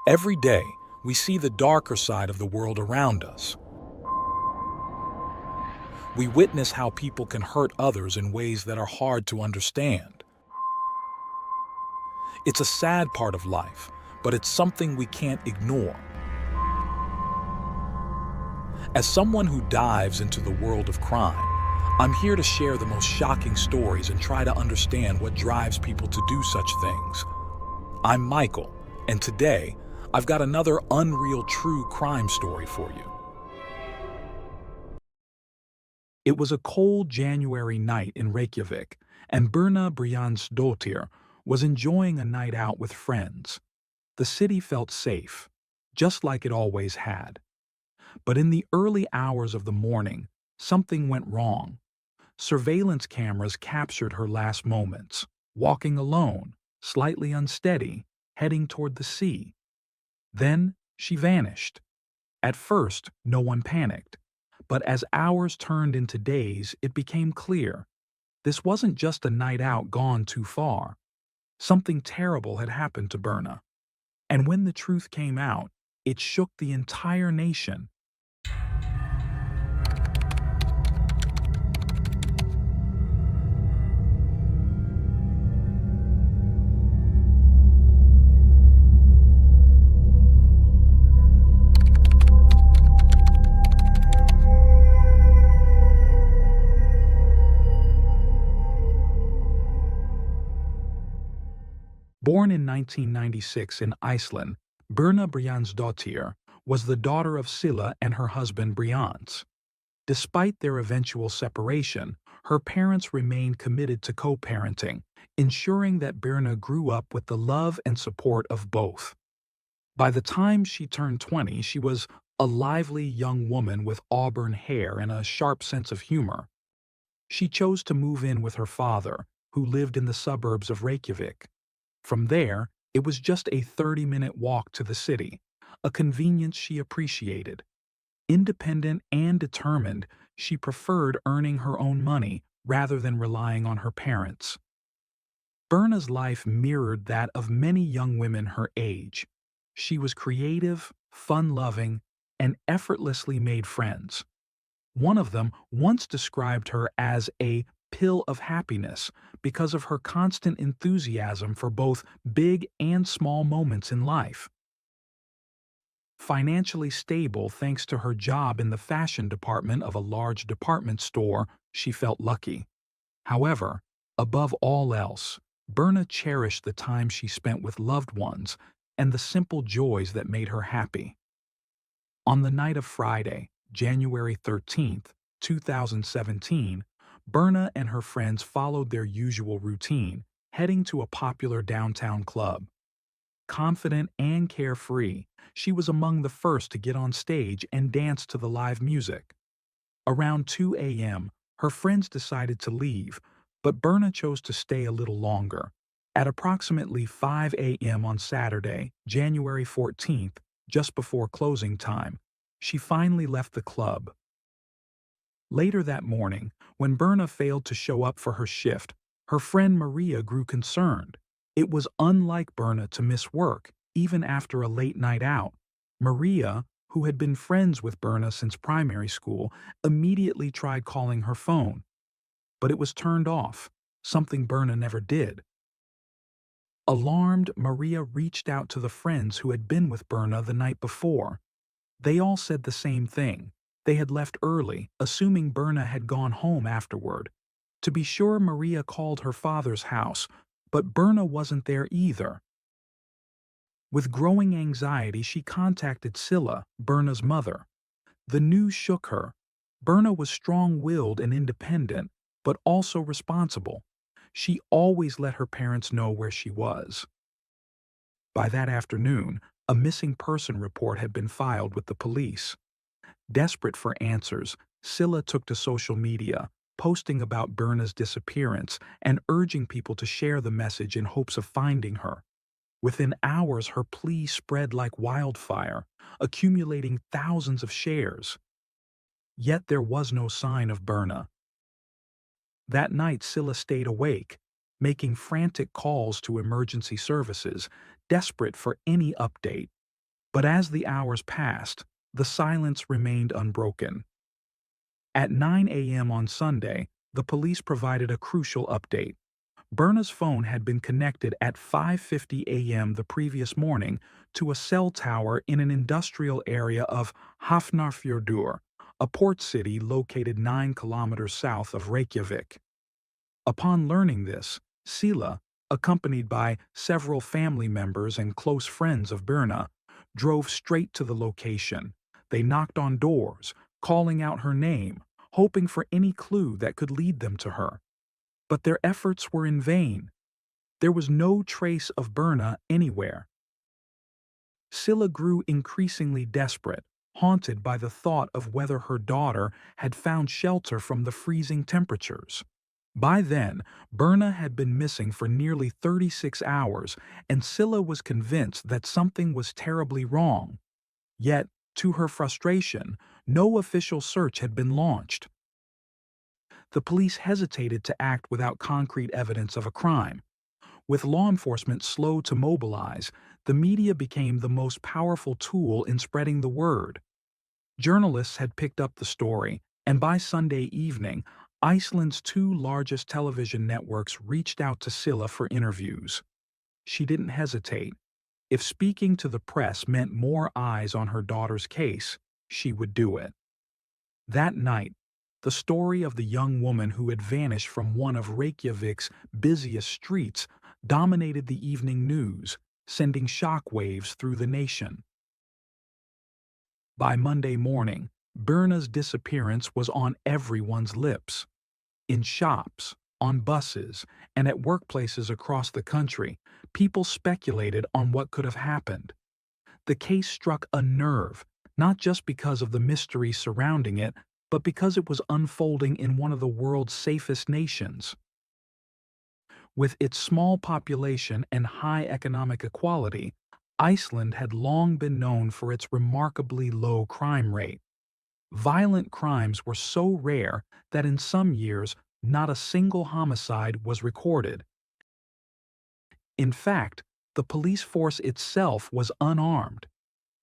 Every day, we see the darker side of the world around us. We witness how people can hurt others in ways that are hard to understand. It's a sad part of life, but it's something we can't ignore. As someone who dives into the world of crime, I'm here to share the most shocking stories and try to understand what drives people to do such things. I'm Michael, and today, I've got another unreal true crime story for you. It was a cold January night in Reykjavik, and Birna Brjánsdóttir was enjoying a night out with friends. The city felt safe, just like it always had. But in the early hours of the morning, something went wrong. Surveillance cameras captured her last moments, walking alone, slightly unsteady, heading toward the sea. Then she vanished. At first, no one panicked. But as hours turned into days, it became clear. This wasn't just a night out gone too far. Something terrible had happened to Birna. And when the truth came out, it shook the entire nation. Born in 1996 in Iceland, Birna Brjánsdóttir was the daughter of Silla and her husband Brjáns. Despite their eventual separation, her parents remained committed to co-parenting, ensuring that Birna grew up with the love and support of both. By the time she turned 20, she was a lively young woman with auburn hair and a sharp sense of humor. She chose to move in with her father, who lived in the suburbs of Reykjavik. From there, it was just a 30-minute walk to the city, a convenience she appreciated. Independent and determined, she preferred earning her own money rather than relying on her parents. Birna's life mirrored that of many young women her age. She was creative, fun-loving, and effortlessly made friends. One of them once described her as a pill of happiness because of her constant enthusiasm for both big and small moments in life. Financially stable thanks to her job in the fashion department of a large department store, she felt lucky. However, above all else, Birna cherished the time she spent with loved ones and the simple joys that made her happy. On the night of Friday, January 13th, 2017, Birna and her friends followed their usual routine, heading to a popular downtown club. Confident and carefree, she was among the first to get on stage and dance to the live music. Around 2 a.m., her friends decided to leave, but Birna chose to stay a little longer. At approximately 5 a.m. on Saturday, January 14th, just before closing time, she finally left the club. Later that morning, when Birna failed to show up for her shift, her friend Maria grew concerned. It was unlike Birna to miss work, even after a late night out. Maria, who had been friends with Birna since primary school, immediately tried calling her phone. But it was turned off, something Birna never did. Alarmed, Maria reached out to the friends who had been with Birna the night before. They all said the same thing. They had left early, assuming Birna had gone home afterward. To be sure, Maria called her father's house, but Birna wasn't there either. With growing anxiety, she contacted Silla, Birna's mother. The news shook her. Birna was strong-willed and independent, but also responsible. She always let her parents know where she was. By that afternoon, a missing person report had been filed with the police. Desperate for answers, Silla took to social media, posting about Birna's disappearance and urging people to share the message in hopes of finding her. Within hours, her plea spread like wildfire, accumulating thousands of shares. Yet there was no sign of Birna. That night, Silla stayed awake, making frantic calls to emergency services, desperate for any update. But as the hours passed, the silence remained unbroken. At 9 a.m. on Sunday, the police provided a crucial update. Berna's phone had been connected at 5:50 a.m. the previous morning to a cell tower in an industrial area of Hafnarfjordur, a port city located 9 kilometers south of Reykjavik. Upon learning this, Sila, accompanied by several family members and close friends of Berna, drove straight to the location. They knocked on doors, calling out her name, hoping for any clue that could lead them to her. But their efforts were in vain. There was no trace of Berna anywhere. Silla grew increasingly desperate, haunted by the thought of whether her daughter had found shelter from the freezing temperatures. By then, Berna had been missing for nearly 36 hours, and Silla was convinced that something was terribly wrong. Yet, to her frustration, no official search had been launched. The police hesitated to act without concrete evidence of a crime. With law enforcement slow to mobilize, the media became the most powerful tool in spreading the word. Journalists had picked up the story, and by Sunday evening, Iceland's two largest television networks reached out to Silla for interviews. She didn't hesitate. If speaking to the press meant more eyes on her daughter's case, she would do it. That night, the story of the young woman who had vanished from one of Reykjavik's busiest streets dominated the evening news, sending shockwaves through the nation. By Monday morning, Berna's disappearance was on everyone's lips. In shops, on buses, and at workplaces across the country, people speculated on what could have happened. The case struck a nerve, not just because of the mystery surrounding it, but because it was unfolding in one of the world's safest nations. With its small population and high economic equality, Iceland had long been known for its remarkably low crime rate. Violent crimes were so rare that in some years not a single homicide was recorded. In fact, the police force itself was unarmed.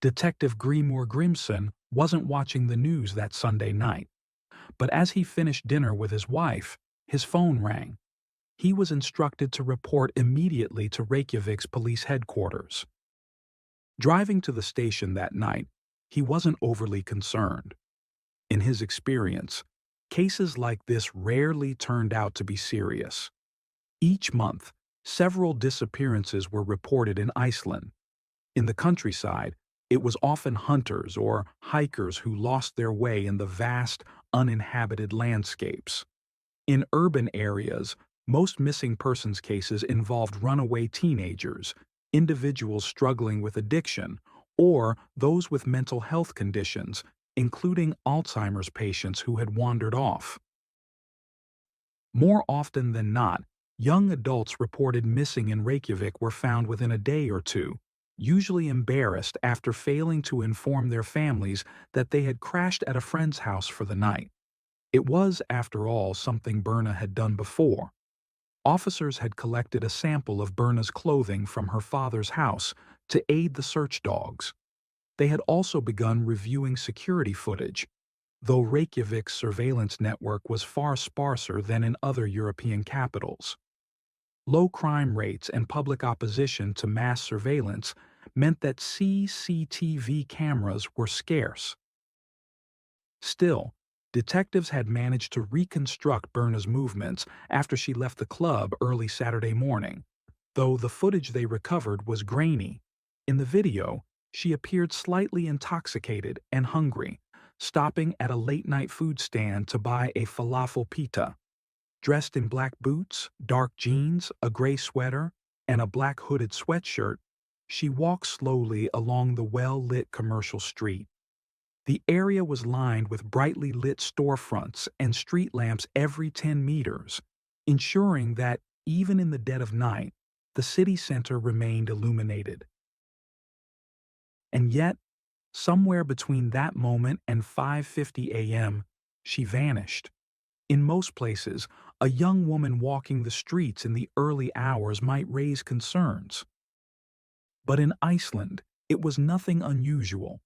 Detective Grimur Grimson wasn't watching the news that Sunday night. But as he finished dinner with his wife, his phone rang. He was instructed to report immediately to Reykjavik's police headquarters. Driving to the station that night, he wasn't overly concerned. In his experience, cases like this rarely turned out to be serious. Each month, several disappearances were reported in Iceland. In the countryside, it was often hunters or hikers who lost their way in the vast, uninhabited landscapes. In urban areas, most missing persons cases involved runaway teenagers, individuals struggling with addiction, or those with mental health conditions, including Alzheimer's patients who had wandered off. More often than not, young adults reported missing in Reykjavik were found within a day or two, usually embarrassed after failing to inform their families that they had crashed at a friend's house for the night. It was, after all, something Berna had done before. Officers had collected a sample of Berna's clothing from her father's house to aid the search dogs. They had also begun reviewing security footage, though Reykjavik's surveillance network was far sparser than in other European capitals. Low crime rates and public opposition to mass surveillance meant that CCTV cameras were scarce. Still, detectives had managed to reconstruct Berna's movements after she left the club early Saturday morning, though the footage they recovered was grainy. In the video, she appeared slightly intoxicated and hungry, stopping at a late-night food stand to buy a falafel pita. Dressed in black boots, dark jeans, a gray sweater, and a black hooded sweatshirt, she walked slowly along the well-lit commercial street. The area was lined with brightly lit storefronts and street lamps every 10 meters, ensuring that, even in the dead of night, the city center remained illuminated. And yet, somewhere between that moment and 5:50 a.m., she vanished. In most places, a young woman walking the streets in the early hours might raise concerns. But in Iceland, It was nothing unusual.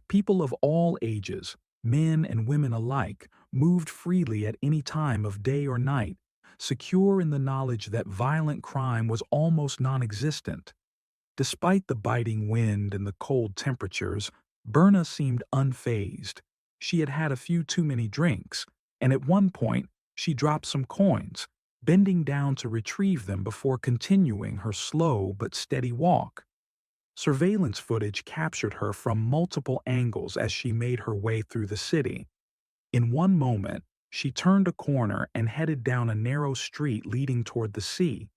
People of all ages, men and women alike, moved freely at any time of day or night, secure in the knowledge that violent crime was almost non-existent. Despite the biting wind and the cold temperatures, Berna seemed unfazed. She had had a few too many drinks, and at one point she dropped some coins, bending down to retrieve them before continuing her slow but steady walk. Surveillance footage captured her from multiple angles as she made her way through the city. In one moment, she turned a corner and headed down a narrow street leading toward the sea.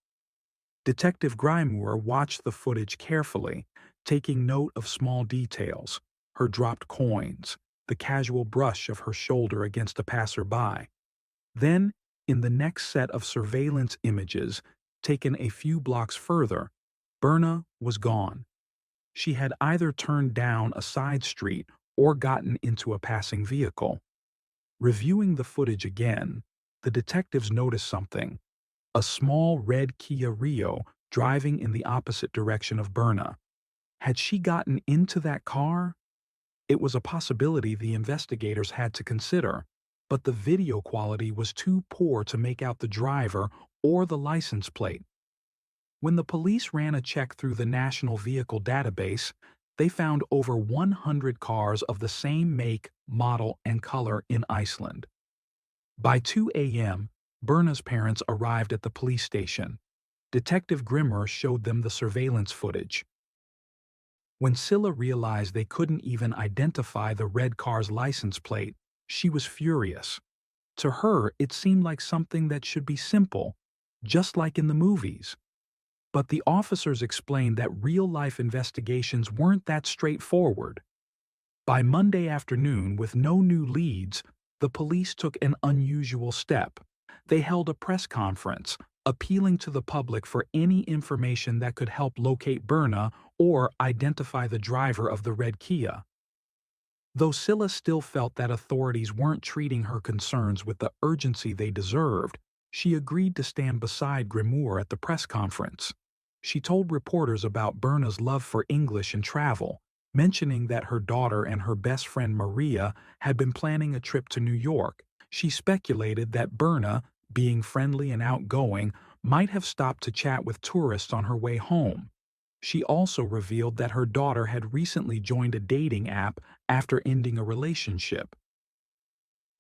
Detective Grymour watched the footage carefully, taking note of small details, her dropped coins, the casual brush of her shoulder against a passerby. Then, in the next set of surveillance images, taken a few blocks further, Berna was gone. She had either turned down a side street or gotten into a passing vehicle. Reviewing the footage again, the detectives noticed something: a small red Kia Rio driving in the opposite direction of Berna. Had she gotten into that car? It was a possibility the investigators had to consider, but the video quality was too poor to make out the driver or the license plate. When the police ran a check through the National Vehicle Database, they found over 100 cars of the same make, model, and color in Iceland. By 2 a.m., Berna's parents arrived at the police station. Detective Grimmer showed them the surveillance footage. When Scylla realized they couldn't even identify the red car's license plate, she was furious. To her, it seemed like something that should be simple, just like in the movies. But the officers explained that real-life investigations weren't that straightforward. By Monday afternoon, with no new leads, the police took an unusual step. They held a press conference, appealing to the public for any information that could help locate Berna or identify the driver of the red Kia. Though Scylla still felt that authorities weren't treating her concerns with the urgency they deserved, she agreed to stand beside Grimmour at the press conference. She told reporters about Berna's love for English and travel, mentioning that her daughter and her best friend Maria had been planning a trip to New York. She speculated that Berna, being friendly and outgoing, might have stopped to chat with tourists on her way home. She also revealed that her daughter had recently joined a dating app after ending a relationship.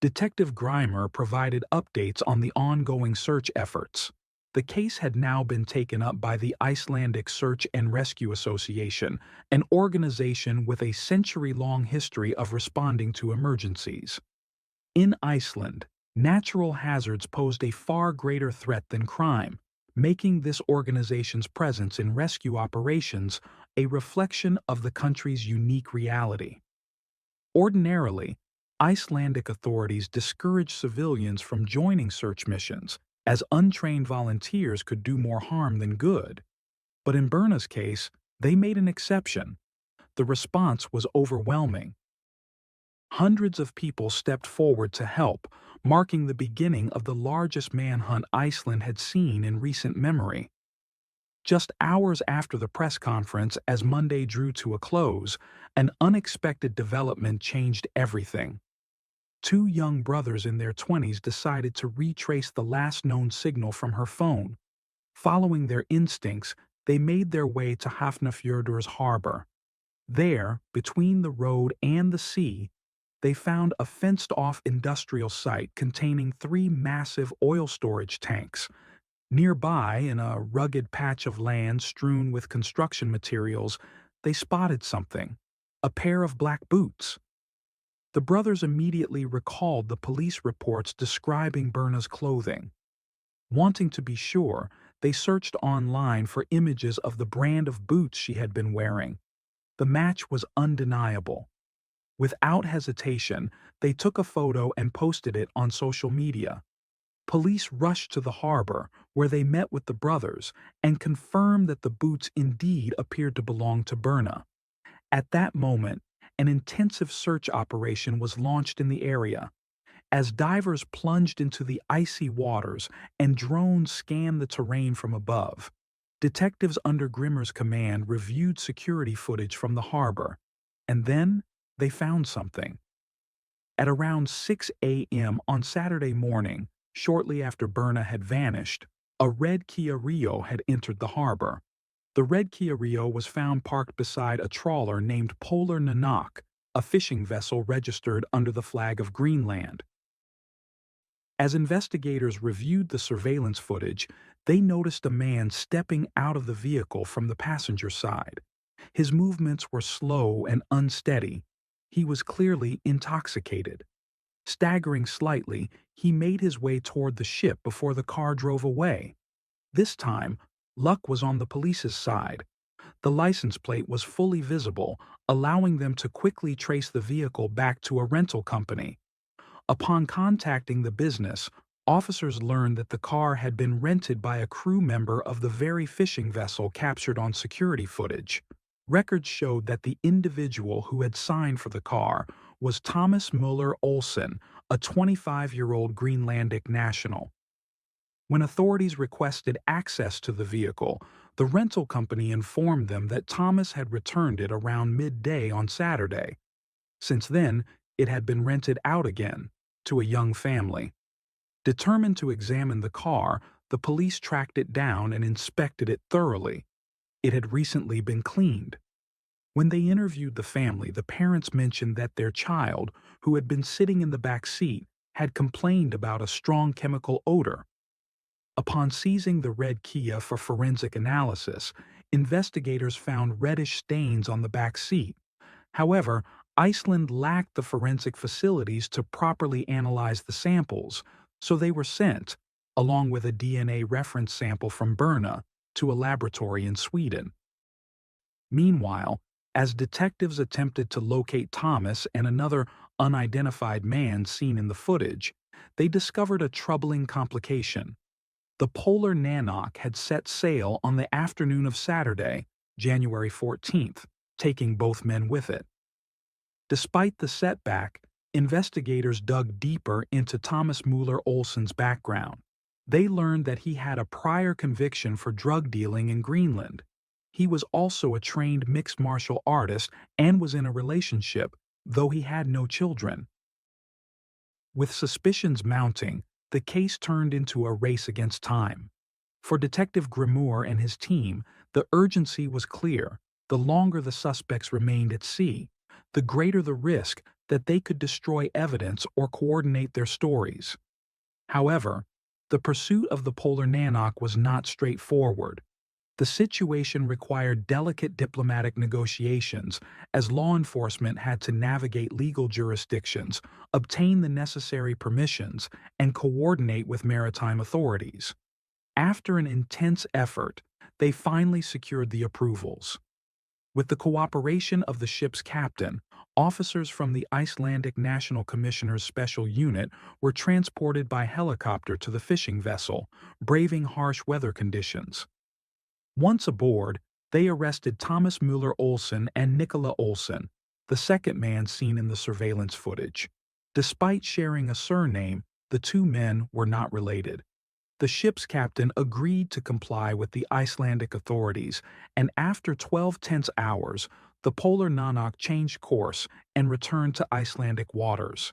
Detective Grymer provided updates on the ongoing search efforts. The case had now been taken up by the Icelandic Search and Rescue Association, an organization with a century-long history of responding to emergencies. In Iceland, natural hazards posed a far greater threat than crime, making this organization's presence in rescue operations a reflection of the country's unique reality. Ordinarily, Icelandic authorities discourage civilians from joining search missions, as untrained volunteers could do more harm than good. But in Berna's case, they made an exception. The response was overwhelming. Hundreds of people stepped forward to help, marking the beginning of the largest manhunt Iceland had seen in recent memory. Just hours after the press conference, as Monday drew to a close, an unexpected development changed everything. Two young brothers in their 20s decided to retrace the last known signal from her phone. Following their instincts, they made their way to Hafnarfjordur's harbor. There, between the road and the sea, they found a fenced-off industrial site containing 3 massive oil storage tanks. Nearby, in a rugged patch of land strewn with construction materials, they spotted something: a pair of black boots. The brothers immediately recalled the police reports describing Berna's clothing. Wanting to be sure, they searched online for images of the brand of boots she had been wearing. The match was undeniable. Without hesitation, they took a photo and posted it on social media. Police rushed to the harbor, where they met with the brothers, and confirmed that the boots indeed appeared to belong to Berna. At that moment, an intensive search operation was launched in the area. As divers plunged into the icy waters and drones scanned the terrain from above, Detectives under Grimmer's command reviewed security footage from the harbor, and then they found something. At around 6 a.m. on Saturday morning, shortly after Berna had vanished, a red Kia Rio had entered the harbor. The red Kia Rio was found parked beside a trawler named Polar Nanak, a fishing vessel registered under the flag of Greenland. As investigators reviewed the surveillance footage, they noticed a man stepping out of the vehicle from the passenger side. His movements were slow and unsteady. He was clearly intoxicated. Staggering slightly, he made his way toward the ship before the car drove away. This time, luck was on the police's side. The license plate was fully visible, allowing them to quickly trace the vehicle back to a rental company. Upon contacting the business, officers learned that the car had been rented by a crew member of the very fishing vessel captured on security footage. Records showed that the individual who had signed for the car was Thomas Muller Olsen, a 25-year-old Greenlandic national. When authorities requested access to the vehicle, the rental company informed them that Thomas had returned it around midday on Saturday. Since then, it had been rented out again to a young family. Determined to examine the car, the police tracked it down and inspected it thoroughly. It had recently been cleaned. When they interviewed the family, the parents mentioned that their child, who had been sitting in the back seat, had complained about a strong chemical odor. Upon seizing the red Kia for forensic analysis, investigators found reddish stains on the back seat. However, Iceland lacked the forensic facilities to properly analyze the samples, so they were sent, along with a DNA reference sample from Berna, to a laboratory in Sweden. Meanwhile, as detectives attempted to locate Thomas and another unidentified man seen in the footage, they discovered a troubling complication. The Polar Nanak had set sail on the afternoon of Saturday, January 14th, taking both men with it. Despite the setback, investigators dug deeper into Thomas Muller Olsen's background. They learned that he had a prior conviction for drug dealing in Greenland. He was also a trained mixed martial artist and was in a relationship, though he had no children. With suspicions mounting, the case turned into a race against time. For Detective Grimmer and his team, the urgency was clear. The longer the suspects remained at sea, the greater the risk that they could destroy evidence or coordinate their stories. However, the pursuit of the Polar Nanak was not straightforward. The situation required delicate diplomatic negotiations, as law enforcement had to navigate legal jurisdictions, obtain the necessary permissions, and coordinate with maritime authorities. After an intense effort, they finally secured the approvals. With the cooperation of the ship's captain, officers from the Icelandic National Commissioner's Special Unit were transported by helicopter to the fishing vessel, braving harsh weather conditions. Once aboard, they arrested Thomas Muller Olsen and Nicola Olsen, the second man seen in the surveillance footage. Despite sharing a surname, the two men were not related. The ship's captain agreed to comply with the Icelandic authorities, and after 12 tense hours, the Polar Nanak changed course and returned to Icelandic waters.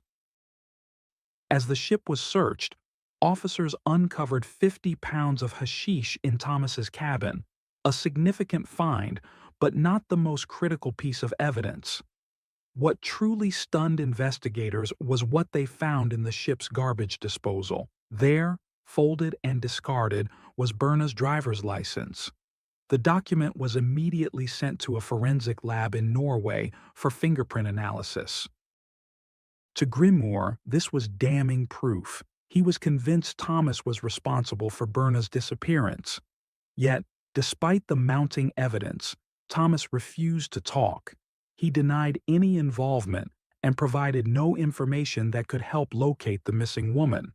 As the ship was searched, officers uncovered 50 pounds of hashish in Thomas's cabin, a significant find, but not the most critical piece of evidence. What truly stunned investigators was what they found in the ship's garbage disposal. There, folded and discarded, was Berna's driver's license. The document was immediately sent to a forensic lab in Norway for fingerprint analysis. To Grimmer, this was damning proof. He was convinced Thomas was responsible for Berna's disappearance. Yet, despite the mounting evidence, Thomas refused to talk. He denied any involvement and provided no information that could help locate the missing woman.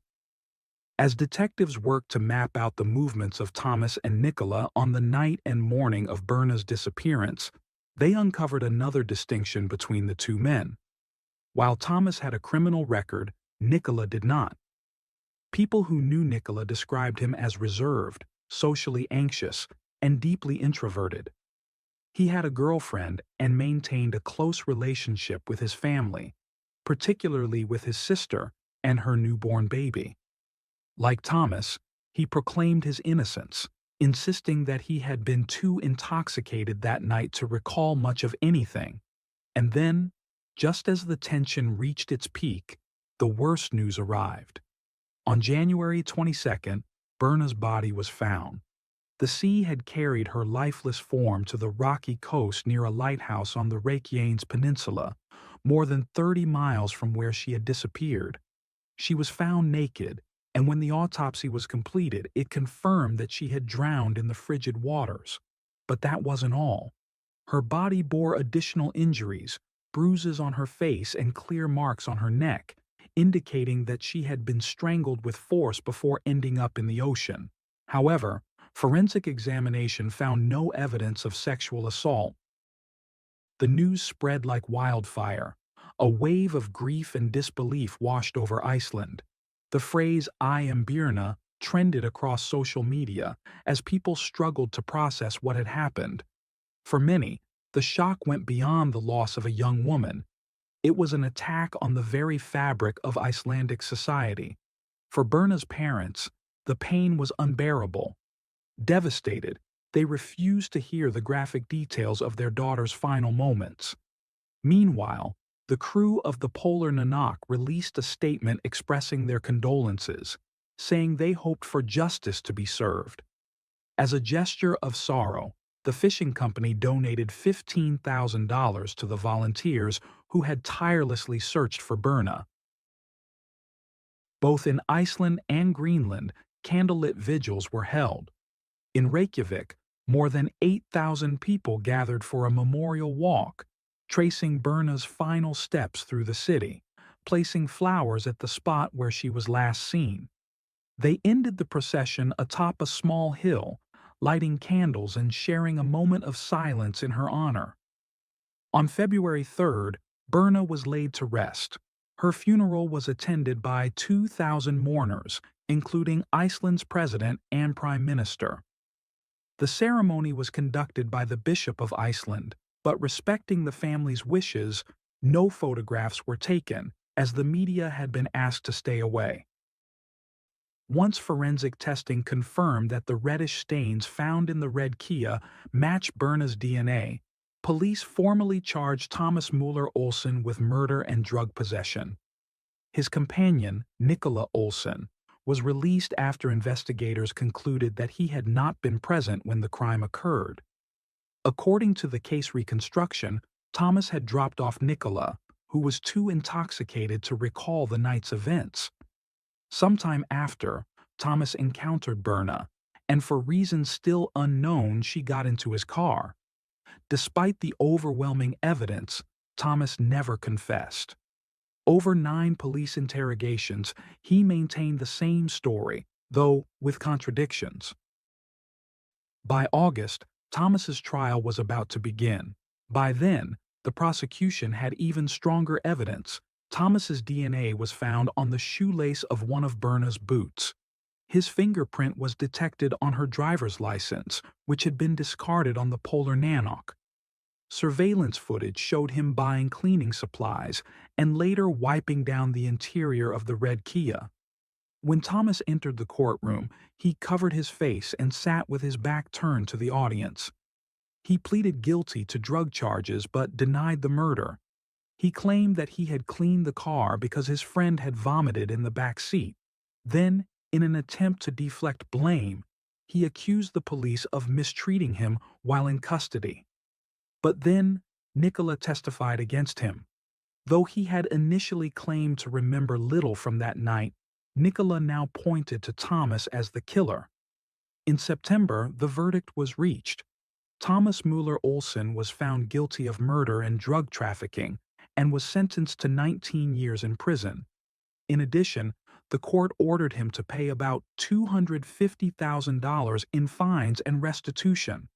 As detectives worked to map out the movements of Thomas and Nicola on the night and morning of Berna's disappearance, they uncovered another distinction between the two men. While Thomas had a criminal record, Nicola did not. People who knew Nicola described him as reserved, socially anxious, and deeply introverted. He had a girlfriend and maintained a close relationship with his family, particularly with his sister and her newborn baby. Like Thomas, he proclaimed his innocence, insisting that he had been too intoxicated that night to recall much of anything. And then, just as the tension reached its peak, the worst news arrived. On January 22nd, Berna's body was found. The sea had carried her lifeless form to the rocky coast near a lighthouse on the Reykjanes Peninsula, more than 30 miles from where she had disappeared. She was found naked, and when the autopsy was completed, it confirmed that she had drowned in the frigid waters. But that wasn't all. Her body bore additional injuries, bruises on her face and clear marks on her neck, indicating that she had been strangled with force before ending up in the ocean. However, forensic examination found no evidence of sexual assault. The news spread like wildfire. A wave of grief and disbelief washed over Iceland. The phrase "I am Birna" trended across social media as people struggled to process what had happened. For many, the shock went beyond the loss of a young woman. It was an attack on the very fabric of Icelandic society. For Birna's parents, the pain was unbearable. Devastated, they refused to hear the graphic details of their daughter's final moments. Meanwhile, the crew of the Polar Nanak released a statement expressing their condolences, saying they hoped for justice to be served. As a gesture of sorrow, the fishing company donated $15,000 to the volunteers who had tirelessly searched for Birna. Both in Iceland and Greenland, candlelit vigils were held. In Reykjavik, more than 8,000 people gathered for a memorial walk, tracing Birna's final steps through the city, placing flowers at the spot where she was last seen. They ended the procession atop a small hill, lighting candles and sharing a moment of silence in her honor. On February 3rd, Birna was laid to rest. Her funeral was attended by 2,000 mourners, including Iceland's president and prime minister. The ceremony was conducted by the Bishop of Iceland, but respecting the family's wishes, no photographs were taken, as the media had been asked to stay away. Once forensic testing confirmed that the reddish stains found in the red Kia matched Birna's DNA, police formally charged Thomas Muller Olsen with murder and drug possession. His companion, Nicola Olsen, was released after investigators concluded that he had not been present when the crime occurred. According to the case reconstruction, Thomas had dropped off Nicola, who was too intoxicated to recall the night's events. Sometime after, Thomas encountered Birna, and for reasons still unknown, she got into his car. Despite the overwhelming evidence, Thomas never confessed. Over 9 police interrogations, he maintained the same story, though with contradictions. By August, Thomas's trial was about to begin. By then, the prosecution had even stronger evidence. Thomas's DNA was found on the shoelace of one of Birna's boots. His fingerprint was detected on her driver's license, which had been discarded on the Polar Nanak. Surveillance footage showed him buying cleaning supplies and later wiping down the interior of the red Kia. When Thomas entered the courtroom, he covered his face and sat with his back turned to the audience. He pleaded guilty to drug charges but denied the murder. He claimed that he had cleaned the car because his friend had vomited in the back seat. Then, in an attempt to deflect blame, he accused the police of mistreating him while in custody. But then, Nicola testified against him. Though he had initially claimed to remember little from that night, Nicola now pointed to Thomas as the killer. In September, the verdict was reached. Thomas Muller Olsen was found guilty of murder and drug trafficking and was sentenced to 19 years in prison. In addition, the court ordered him to pay about $250,000 in fines and restitution.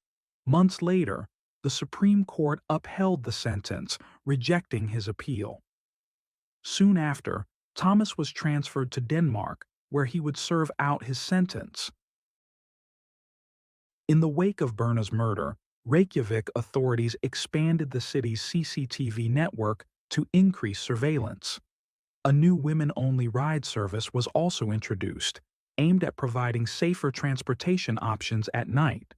Months later, the Supreme Court upheld the sentence, rejecting his appeal. Soon after, Thomas was transferred to Denmark, where he would serve out his sentence. In the wake of Berna's murder, Reykjavik authorities expanded the city's CCTV network to increase surveillance. A new women-only ride service was also introduced, aimed at providing safer transportation options at night.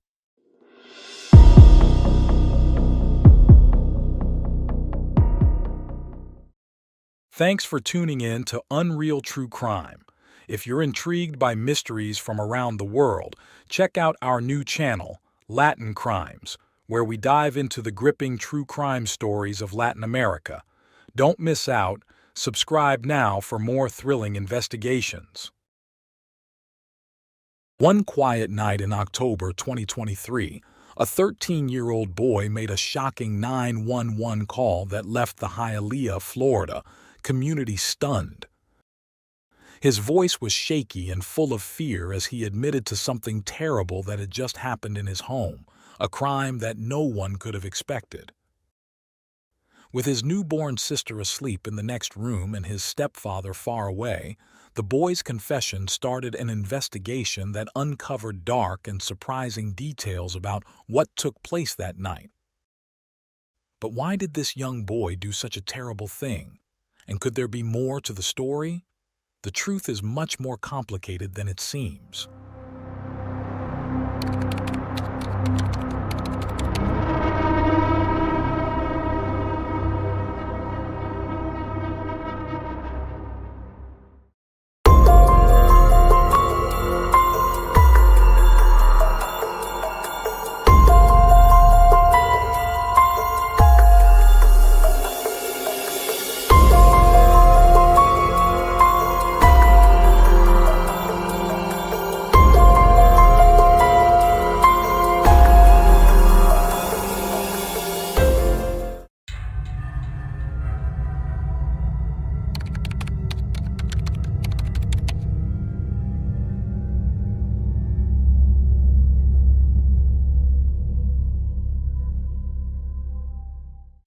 Thanks for tuning in to Unreal True Crime. If you're intrigued by mysteries from around the world, check out our new channel, Latin Crimes, where we dive into the gripping true crime stories of Latin America. Don't miss out. Subscribe now for more thrilling investigations. One quiet night in October 2023, a 13-year-old boy made a shocking 911 call that left the Hialeah, Florida, community stunned. His voice was shaky and full of fear as he admitted to something terrible that had just happened in his home, a crime that no one could have expected. With his newborn sister asleep in the next room and his stepfather far away, the boy's confession started an investigation that uncovered dark and surprising details about what took place that night. But why did this young boy do such a terrible thing? And could there be more to the story? The truth is much more complicated than it seems.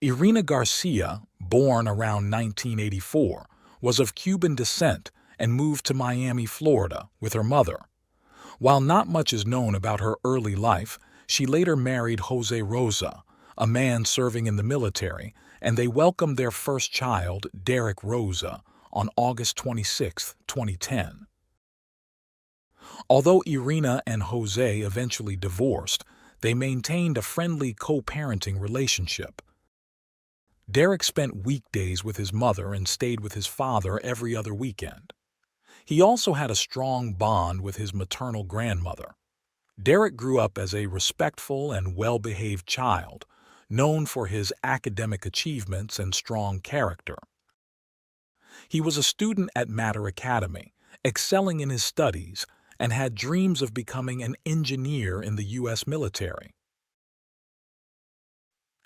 Irina Garcia, born around 1984, was of Cuban descent and moved to Miami, Florida, with her mother. While not much is known about her early life, she later married Jose Rosa, a man serving in the military, and they welcomed their first child, Derek Rosa, on August 26, 2010. Although Irina and Jose eventually divorced, they maintained a friendly co-parenting relationship. Derek spent weekdays with his mother and stayed with his father every other weekend. He also had a strong bond with his maternal grandmother. Derek grew up as a respectful and well-behaved child, known for his academic achievements and strong character. He was a student at Mater Academy, excelling in his studies, and had dreams of becoming an engineer in the U.S. military.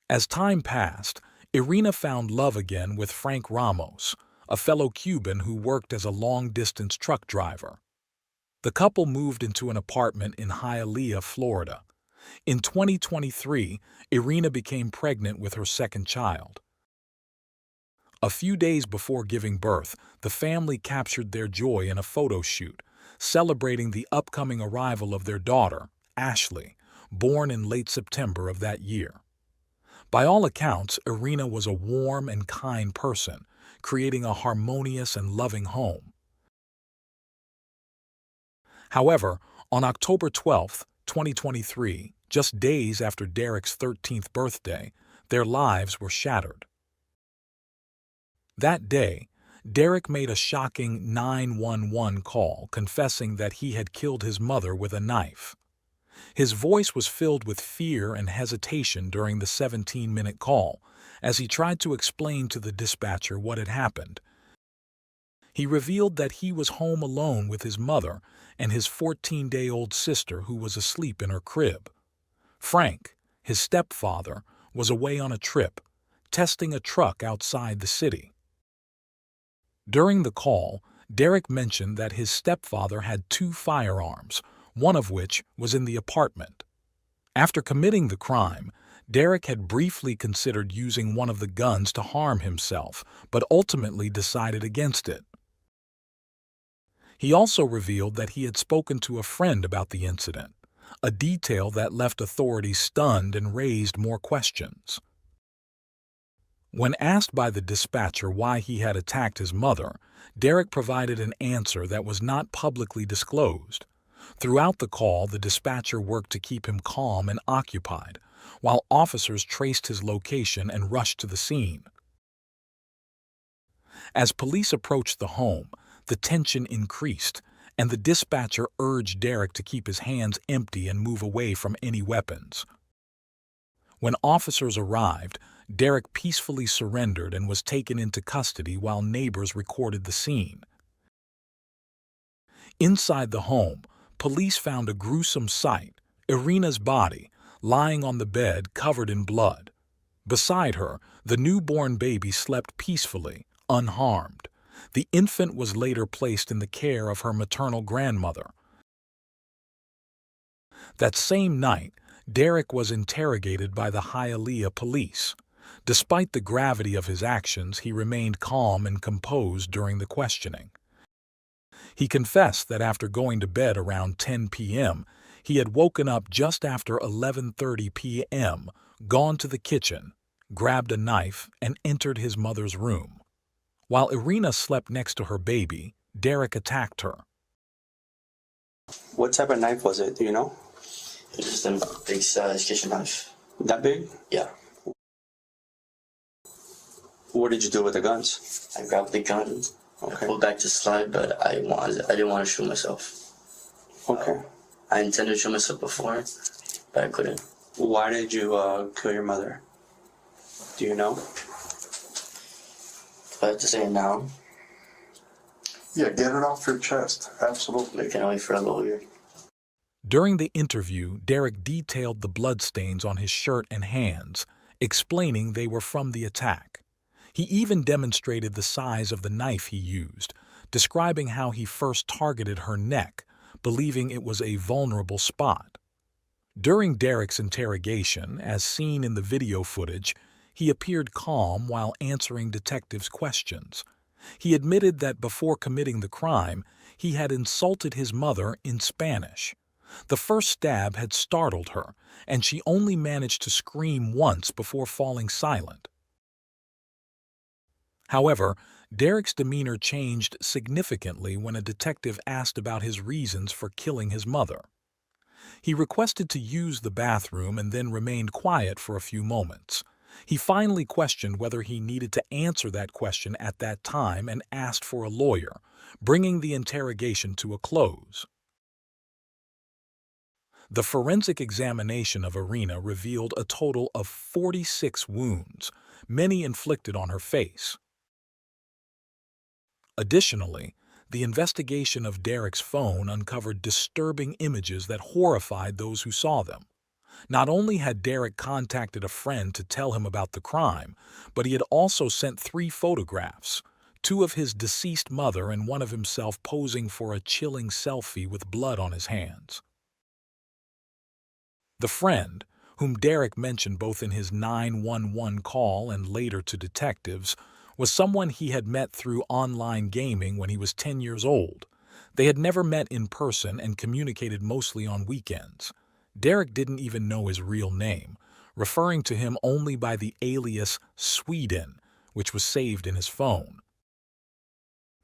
As time passed, Irina found love again with Frank Ramos, a fellow Cuban who worked as a long-distance truck driver. The couple moved into an apartment in Hialeah, Florida. In 2023, Irina became pregnant with her second child. A few days before giving birth, the family captured their joy in a photo shoot, celebrating the upcoming arrival of their daughter, Ashley, born in late September of that year. By all accounts, Irina was a warm and kind person, creating a harmonious and loving home. However, on October 12, 2023, just days after Derek's 13th birthday, their lives were shattered. That day, Derek made a shocking 911 call confessing that he had killed his mother with a knife. His voice was filled with fear and hesitation during the 17-minute call as he tried to explain to the dispatcher what had happened. He revealed that he was home alone with his mother and his 14-day-old sister who was asleep in her crib. Frank, his stepfather, was away on a trip, testing a truck outside the city. During the call, Derek mentioned that his stepfather had 2 firearms, one of which was in the apartment. After committing the crime, Derek had briefly considered using one of the guns to harm himself, but ultimately decided against it. He also revealed that he had spoken to a friend about the incident, a detail that left authorities stunned and raised more questions. When asked by the dispatcher why he had attacked his mother, Derek provided an answer that was not publicly disclosed. Throughout the call, the dispatcher worked to keep him calm and occupied, while officers traced his location and rushed to the scene. As police approached the home, the tension increased, and the dispatcher urged Derek to keep his hands empty and move away from any weapons. When officers arrived, Derek peacefully surrendered and was taken into custody while neighbors recorded the scene. Inside the home, police found a gruesome sight: Irina's body, lying on the bed covered in blood. Beside her, the newborn baby slept peacefully, unharmed. The infant was later placed in the care of her maternal grandmother. That same night, Derek was interrogated by the Hialeah police. Despite the gravity of his actions, he remained calm and composed during the questioning. He confessed that after going to bed around 10 p.m., he had woken up just after 11:30 p.m., gone to the kitchen, grabbed a knife, and entered his mother's room. While Irina slept next to her baby, Derek attacked her. What type of knife was it? Do you know? It's just a big kitchen knife. That big? Yeah. What did you do with the guns? I grabbed the gun. Okay. I pulled back to slide, but I didn't want to shoot myself. Okay. I intended to shoot myself before, but I couldn't. Why did you kill your mother? Do you know? If I have to say it now, Yeah, get it off your chest. Absolutely. I can't wait for a lawyer. During the interview, Derek detailed the bloodstains on his shirt and hands, explaining they were from the attack. He even demonstrated the size of the knife he used, describing how he first targeted her neck, believing it was a vulnerable spot. During Derek's interrogation, as seen in the video footage, he appeared calm while answering detectives' questions. He admitted that before committing the crime, he had insulted his mother in Spanish. The first stab had startled her, and she only managed to scream once before falling silent. However, Derek's demeanor changed significantly when a detective asked about his reasons for killing his mother. He requested to use the bathroom and then remained quiet for a few moments. He finally questioned whether he needed to answer that question at that time and asked for a lawyer, bringing the interrogation to a close. The forensic examination of Irina revealed a total of 46 wounds, many inflicted on her face. Additionally, the investigation of Derek's phone uncovered disturbing images that horrified those who saw them. Not only had Derek contacted a friend to tell him about the crime, but he had also sent 3 photographs, 2 of his deceased mother and 1 of himself posing for a chilling selfie with blood on his hands. The friend, whom Derek mentioned both in his 911 call and later to detectives, was someone he had met through online gaming when he was 10 years old. They had never met in person and communicated mostly on weekends. Derek didn't even know his real name, referring to him only by the alias Sweden, which was saved in his phone.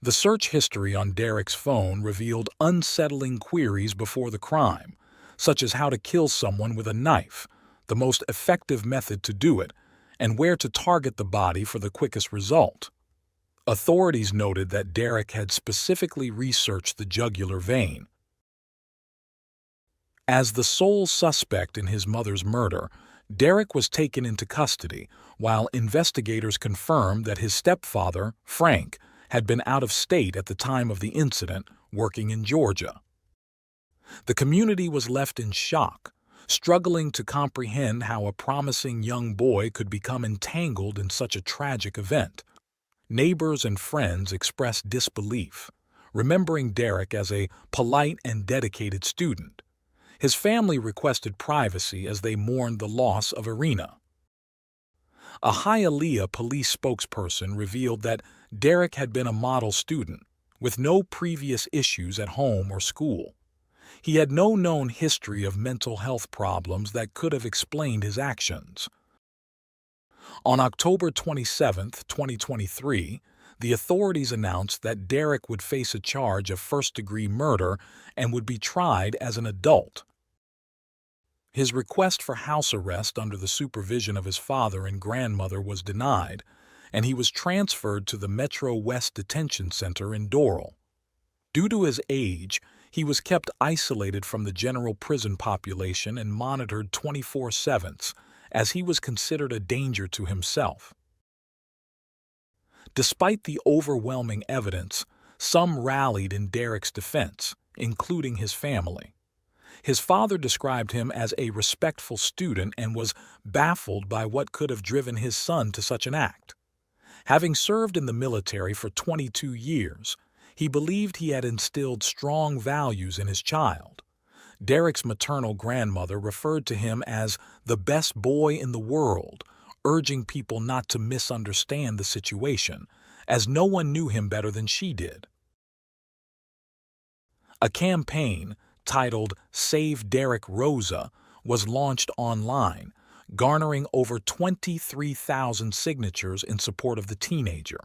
The search history on Derek's phone revealed unsettling queries before the crime, such as how to kill someone with a knife, the most effective method to do it, and where to target the body for the quickest result. Authorities noted that Derek had specifically researched the jugular vein. As the sole suspect in his mother's murder, Derek was taken into custody, while investigators confirmed that his stepfather, Frank, had been out of state at the time of the incident, working in Georgia. The community was left in shock, struggling to comprehend how a promising young boy could become entangled in such a tragic event. Neighbors and friends expressed disbelief, remembering Derek as a polite and dedicated student. His family requested privacy as they mourned the loss of Irina. A Hialeah police spokesperson revealed that Derek had been a model student, with no previous issues at home or school. He had no known history of mental health problems that could have explained his actions. On October 27, 2023, the authorities announced that Derek would face a charge of first-degree murder and would be tried as an adult. His request for house arrest under the supervision of his father and grandmother was denied, and he was transferred to the Metro West Detention Center in Doral. Due to his age, he was kept isolated from the general prison population and monitored 24/7, as he was considered a danger to himself. Despite the overwhelming evidence, some rallied in Derek's defense, including his family. His father described him as a respectful student and was baffled by what could have driven his son to such an act. Having served in the military for 22 years, he believed he had instilled strong values in his child. Derek's maternal grandmother referred to him as the best boy in the world, urging people not to misunderstand the situation, as no one knew him better than she did. A campaign titled Save Derek Rosa was launched online, garnering over 23,000 signatures in support of the teenager.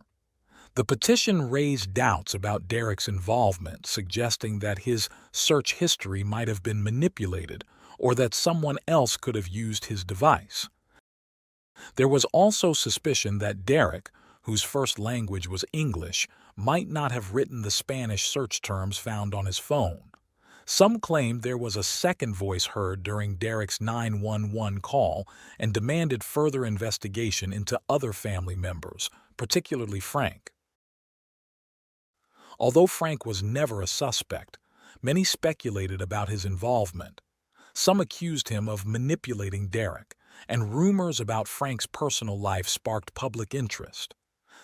The petition raised doubts about Derek's involvement, suggesting that his search history might have been manipulated or that someone else could have used his device. There was also suspicion that Derek, whose first language was English, might not have written the Spanish search terms found on his phone. Some claimed there was a second voice heard during Derek's 911 call and demanded further investigation into other family members, particularly Frank. Although Frank was never a suspect, many speculated about his involvement. Some accused him of manipulating Derek, and rumors about Frank's personal life sparked public interest.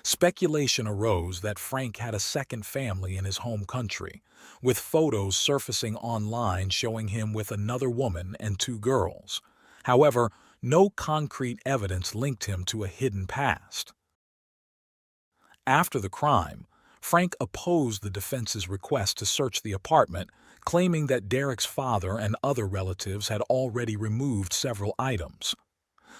Speculation arose that Frank had a second family in his home country, with photos surfacing online showing him with another woman and 2 girls. However, no concrete evidence linked him to a hidden past. After the crime, Frank opposed the defense's request to search the apartment, claiming that Derek's father and other relatives had already removed several items.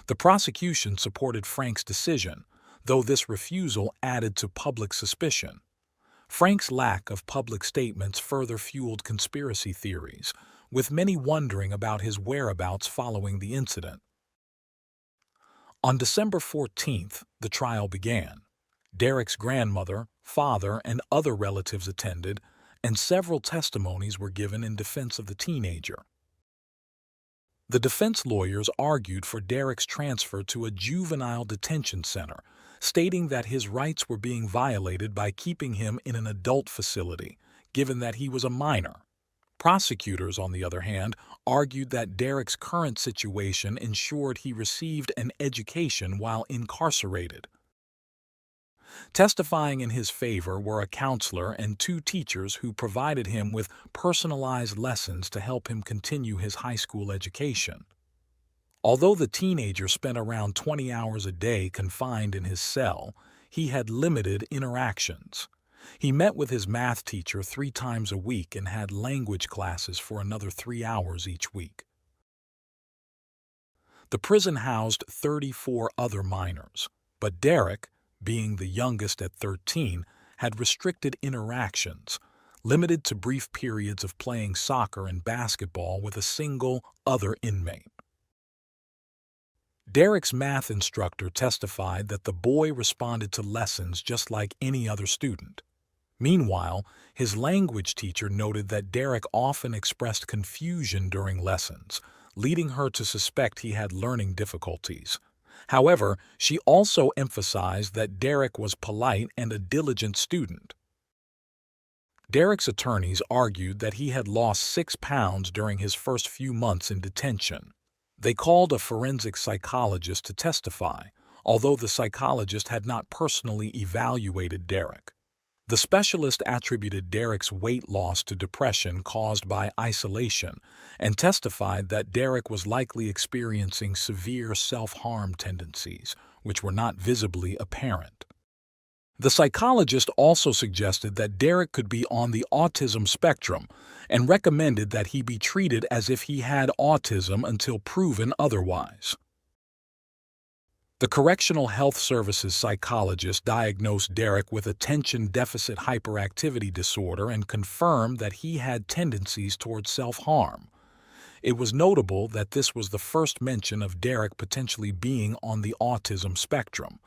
The prosecution supported Frank's decision, though this refusal added to public suspicion. Frank's lack of public statements further fueled conspiracy theories, with many wondering about his whereabouts following the incident. On December 14th, the trial began. Derek's grandmother, father, and other relatives attended, and several testimonies were given in defense of the teenager. The defense lawyers argued for Derek's transfer to a juvenile detention center, stating that his rights were being violated by keeping him in an adult facility, given that he was a minor. Prosecutors, on the other hand, argued that Derek's current situation ensured he received an education while incarcerated. Testifying in his favor were a counselor and 2 teachers who provided him with personalized lessons to help him continue his high school education. Although the teenager spent around 20 hours a day confined in his cell, he had limited interactions. He met with his math teacher 3 times a week and had language classes for another 3 hours each week. The prison housed 34 other minors, but Derek, being the youngest at 13, had restricted interactions, limited to brief periods of playing soccer and basketball with a single other inmate. Derek's math instructor testified that the boy responded to lessons just like any other student. Meanwhile, his language teacher noted that Derek often expressed confusion during lessons, leading her to suspect he had learning difficulties. However, she also emphasized that Derek was polite and a diligent student. Derek's attorneys argued that he had lost 6 pounds during his first few months in detention. They called a forensic psychologist to testify, although the psychologist had not personally evaluated Derek. The specialist attributed Derek's weight loss to depression caused by isolation and testified that Derek was likely experiencing severe self-harm tendencies, which were not visibly apparent. The psychologist also suggested that Derek could be on the autism spectrum and recommended that he be treated as if he had autism until proven otherwise. The Correctional Health Services psychologist diagnosed Derek with attention deficit hyperactivity disorder and confirmed that he had tendencies towards self-harm. It was notable that this was the first mention of Derek potentially being on the autism spectrum.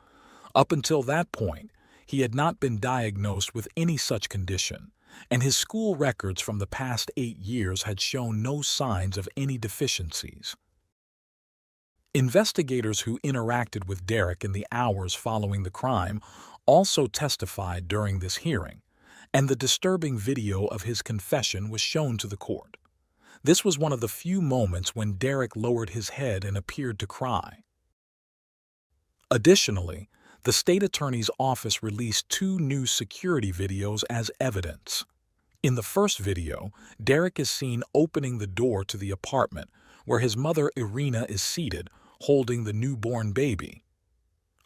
Up until that point, he had not been diagnosed with any such condition, and his school records from the past 8 years had shown no signs of any deficiencies. Investigators who interacted with Derek in the hours following the crime also testified during this hearing, and the disturbing video of his confession was shown to the court. This was one of the few moments when Derek lowered his head and appeared to cry. Additionally, the state attorney's office released 2 new security videos as evidence. In the first video, Derek is seen opening the door to the apartment where his mother Irina is seated, holding the newborn baby.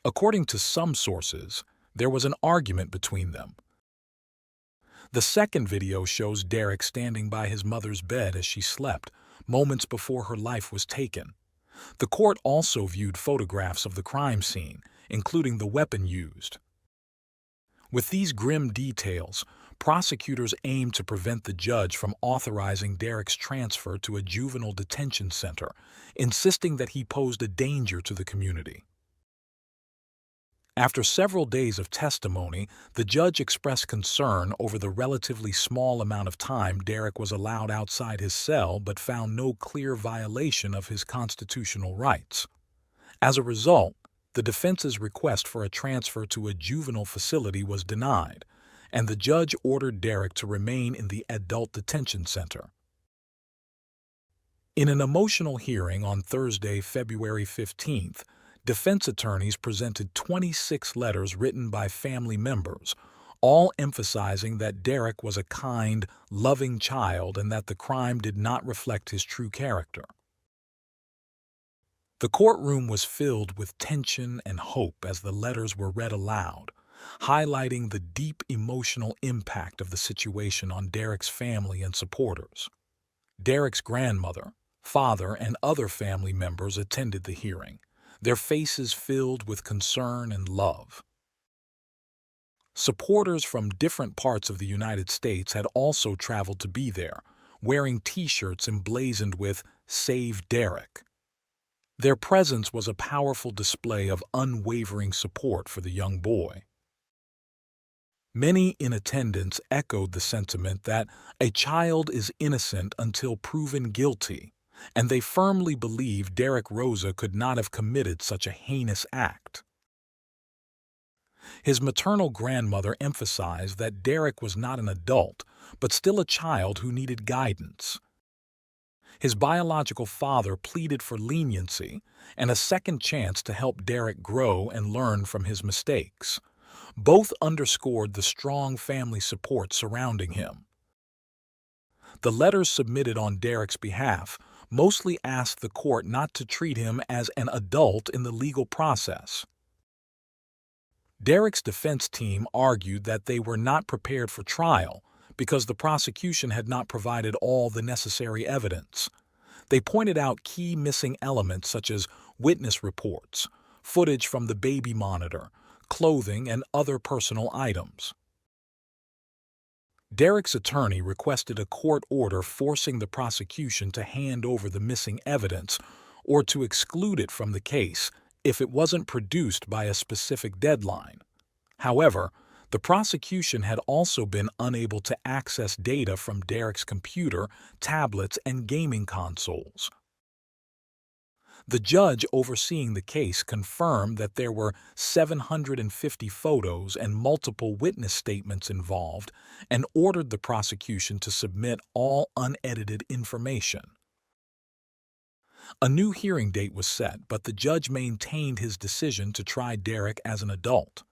According to some sources, there was an argument between them. The second video shows Derek standing by his mother's bed as she slept, moments before her life was taken. The court also viewed photographs of the crime scene, including the weapon used. With these grim details, prosecutors aimed to prevent the judge from authorizing Derek's transfer to a juvenile detention center, insisting that he posed a danger to the community. After several days of testimony, the judge expressed concern over the relatively small amount of time Derek was allowed outside his cell but found no clear violation of his constitutional rights. As a result, the defense's request for a transfer to a juvenile facility was denied, and the judge ordered Derek to remain in the adult detention center. In an emotional hearing on Thursday, February 15th, defense attorneys presented 26 letters written by family members, all emphasizing that Derek was a kind, loving child and that the crime did not reflect his true character. The courtroom was filled with tension and hope as the letters were read aloud, highlighting the deep emotional impact of the situation on Derek's family and supporters. Derek's grandmother, father, and other family members attended the hearing, their faces filled with concern and love. Supporters from different parts of the United States had also traveled to be there, wearing T-shirts emblazoned with "Save Derek." Their presence was a powerful display of unwavering support for the young boy. Many in attendance echoed the sentiment that a child is innocent until proven guilty, and they firmly believed Derek Rosa could not have committed such a heinous act. His maternal grandmother emphasized that Derek was not an adult, but still a child who needed guidance. His biological father pleaded for leniency and a second chance to help Derek grow and learn from his mistakes. Both underscored the strong family support surrounding him. The letters submitted on Derek's behalf mostly asked the court not to treat him as an adult in the legal process. Derek's defense team argued that they were not prepared for trial because the prosecution had not provided all the necessary evidence. They pointed out key missing elements such as witness reports, footage from the baby monitor, clothing, and other personal items. Derek's attorney requested a court order forcing the prosecution to hand over the missing evidence or to exclude it from the case if it wasn't produced by a specific deadline. However, the prosecution had also been unable to access data from Derek's computer, tablets, and gaming consoles. The judge overseeing the case confirmed that there were 750 photos and multiple witness statements involved and ordered the prosecution to submit all unedited information. A new hearing date was set, but the judge maintained his decision to try Derek as an adult.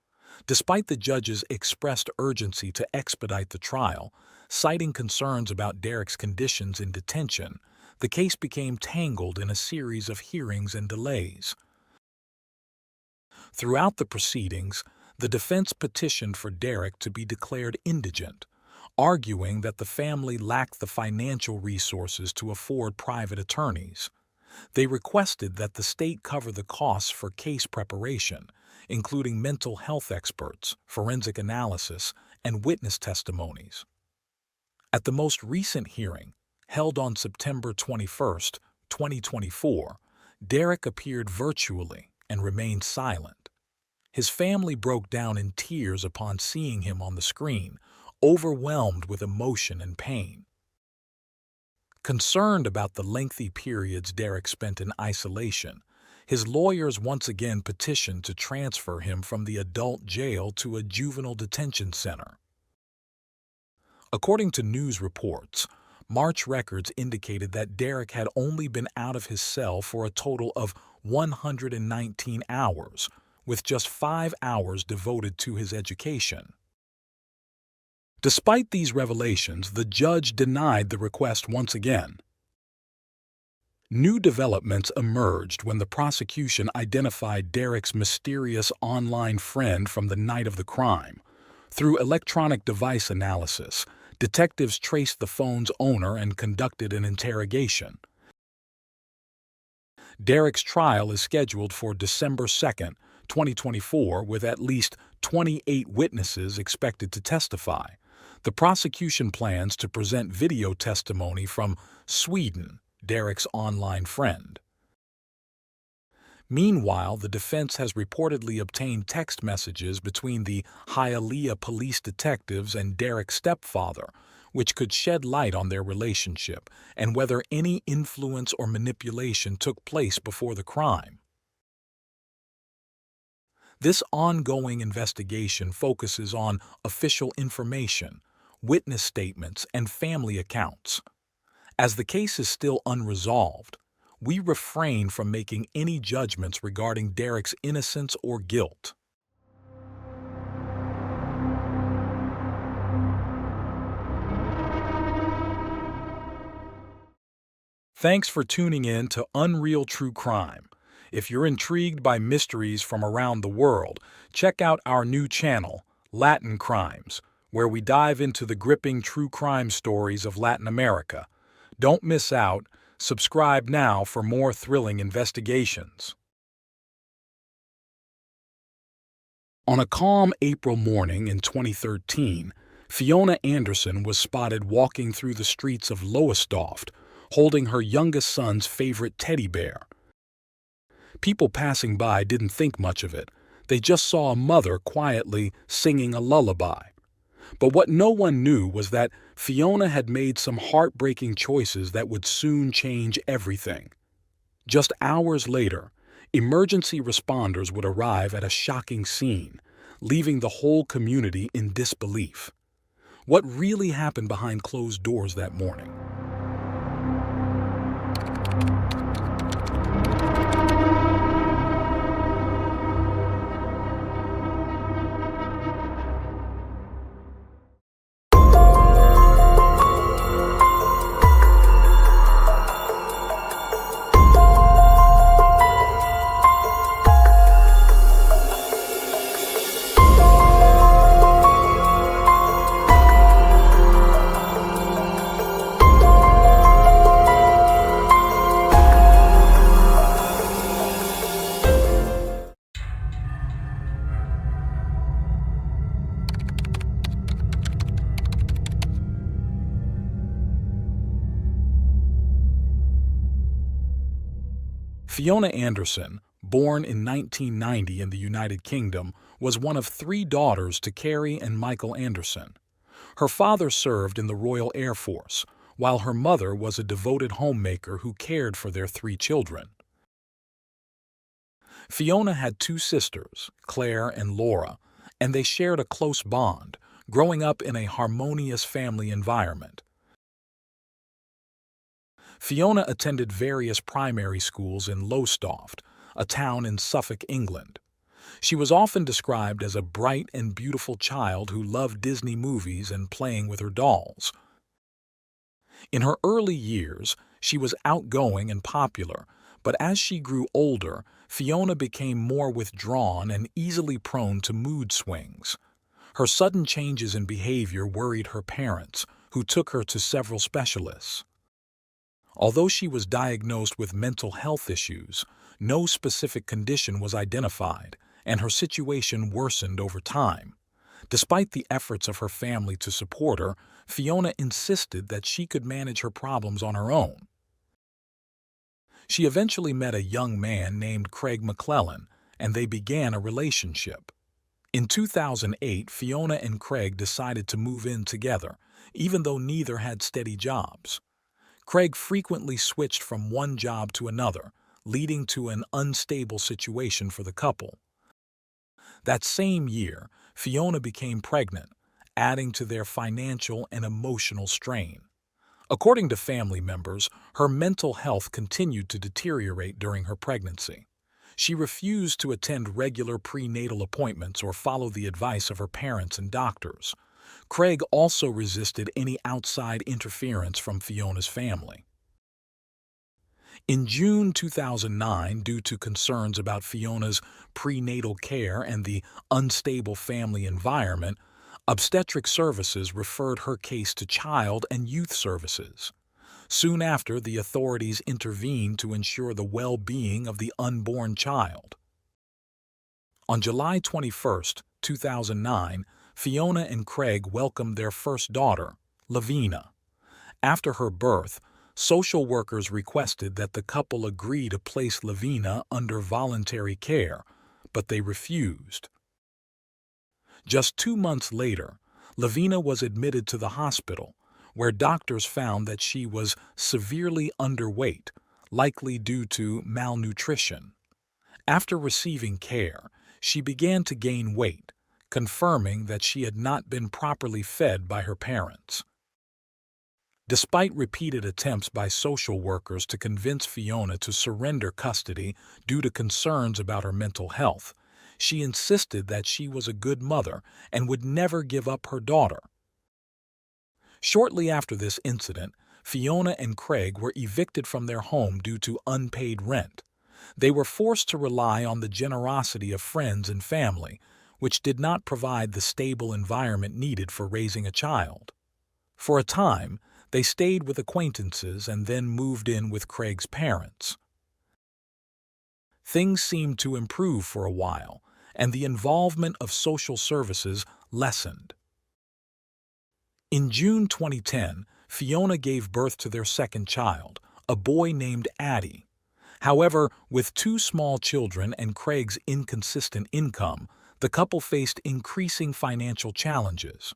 Despite the judge's expressed urgency to expedite the trial, citing concerns about Derek's conditions in detention, the case became tangled in a series of hearings and delays. Throughout the proceedings, The defense petitioned for Derek to be declared indigent, arguing that the family lacked the financial resources to afford private attorneys. They requested that the state cover the costs for case preparation, including mental health experts, forensic analysis, and witness testimonies. At the most recent hearing, held on September 21, 2024, Derek appeared virtually and remained silent. His family broke down in tears upon seeing him on the screen, overwhelmed with emotion and pain. Concerned about the lengthy periods Derek spent in isolation, his lawyers once again petitioned to transfer him from the adult jail to a juvenile detention center. According to news reports, March records indicated that Derek had only been out of his cell for a total of 119 hours, with just 5 hours devoted to his education. Despite these revelations, the judge denied the request once again. New developments emerged when the prosecution identified Derek's mysterious online friend from the night of the crime. Through electronic device analysis, detectives traced the phone's owner and conducted an interrogation. Derek's trial is scheduled for December 2, 2024, with at least 28 witnesses expected to testify. The prosecution plans to present video testimony from Sweden, Derek's online friend. Meanwhile, the defense has reportedly obtained text messages between the Hialeah police detectives and Derek's stepfather, which could shed light on their relationship and whether any influence or manipulation took place before the crime. This ongoing investigation focuses on official information, witness statements, and family accounts. As the case is still unresolved, we refrain from making any judgments regarding Derek's innocence or guilt. Thanks for tuning in to Unreal True Crime. If you're intrigued by mysteries from around the world, check out our new channel, Latin Crimes, where we dive into the gripping true crime stories of Latin America. Don't miss out. Subscribe now for more thrilling investigations. On a calm April morning in 2013, Fiona Anderson was spotted walking through the streets of Lowestoft, holding her youngest son's favorite teddy bear. People passing by didn't think much of it. They just saw a mother quietly singing a lullaby. But what no one knew was that Fiona had made some heartbreaking choices that would soon change everything. Just hours later, emergency responders would arrive at a shocking scene, leaving the whole community in disbelief. What really happened behind closed doors that morning? Fiona Anderson, born in 1990 in the United Kingdom, was one of 3 daughters to Carrie and Michael Anderson. Her father served in the Royal Air Force, while her mother was a devoted homemaker who cared for their 3 children. Fiona had 2 sisters, Claire and Laura, and they shared a close bond, growing up in a harmonious family environment. Fiona attended various primary schools in Lowestoft, a town in Suffolk, England. She was often described as a bright and beautiful child who loved Disney movies and playing with her dolls. In her early years, she was outgoing and popular, But as she grew older, Fiona became more withdrawn and easily prone to mood swings. Her sudden changes in behavior worried her parents, who took her to several specialists. Although she was diagnosed with mental health issues, no specific condition was identified, and her situation worsened over time. Despite the efforts of her family to support her, Fiona insisted that she could manage her problems on her own. She eventually met a young man named Craig McClellan, and they began a relationship. In 2008, Fiona and Craig decided to move in together, even though neither had steady jobs. Craig frequently switched from one job to another, leading to an unstable situation for the couple. That same year, Fiona became pregnant, adding to their financial and emotional strain. According to family members, her mental health continued to deteriorate during her pregnancy. She refused to attend regular prenatal appointments or follow the advice of her parents and doctors. Craig also resisted any outside interference from Fiona's family. In June 2009, due to concerns about Fiona's prenatal care and the unstable family environment, Obstetric Services referred her case to Child and Youth Services. Soon after, the authorities intervened to ensure the well-being of the unborn child. On July 21, 2009, Fiona and Craig welcomed their first daughter, Lavina. After her birth, social workers requested that the couple agree to place Lavina under voluntary care, but they refused. Just 2 months later, Lavina was admitted to the hospital, where doctors found that she was severely underweight, likely due to malnutrition. After receiving care, she began to gain weight, confirming that she had not been properly fed by her parents. Despite repeated attempts by social workers to convince Fiona to surrender custody due to concerns about her mental health, she insisted that she was a good mother and would never give up her daughter. Shortly after this incident, Fiona and Craig were evicted from their home due to unpaid rent. They were forced to rely on the generosity of friends and family, which did not provide the stable environment needed for raising a child. For a time, they stayed with acquaintances and then moved in with Craig's parents. Things seemed to improve for a while, and the involvement of social services lessened. In June 2010, Fiona gave birth to their second child, a boy named Addie. However, with 2 small children and Craig's inconsistent income, the couple faced increasing financial challenges.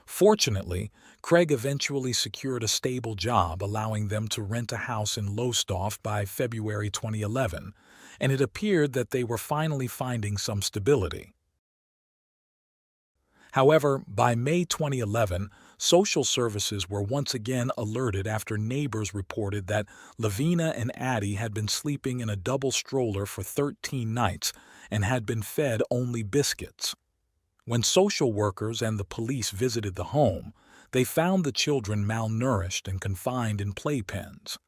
Fortunately, Craig eventually secured a stable job, allowing them to rent a house in Lowestoft by February 2011, and it appeared that they were finally finding some stability. However, by May 2011, social services were once again alerted after neighbors reported that Lavina and Addie had been sleeping in a double stroller for 13 nights and had been fed only biscuits. When social workers and the police visited the home, they found the children malnourished and confined in playpens.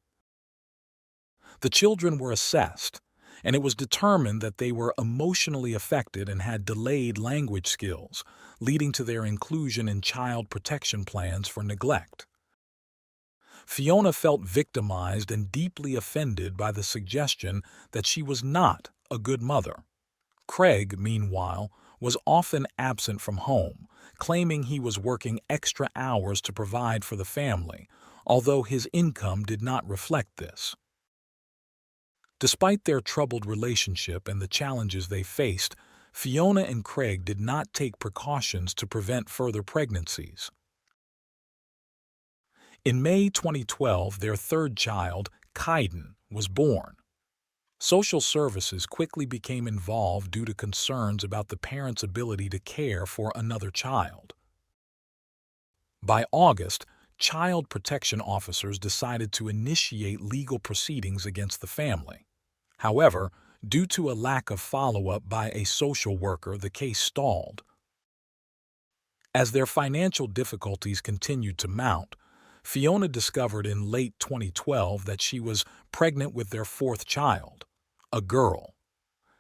The children were assessed, and it was determined that they were emotionally affected and had delayed language skills, leading to their inclusion in child protection plans for neglect. Fiona felt victimized and deeply offended by the suggestion that she was not a good mother. Craig, meanwhile, was often absent from home, claiming he was working extra hours to provide for the family, although his income did not reflect this. Despite their troubled relationship and the challenges they faced, Fiona and Craig did not take precautions to prevent further pregnancies. In May 2012, their third child, Kaiden, was born. Social services quickly became involved due to concerns about the parents' ability to care for another child. By August, child protection officers decided to initiate legal proceedings against the family. However, due to a lack of follow-up by a social worker, the case stalled. As their financial difficulties continued to mount, Fiona discovered in late 2012 that she was pregnant with their fourth child, a girl.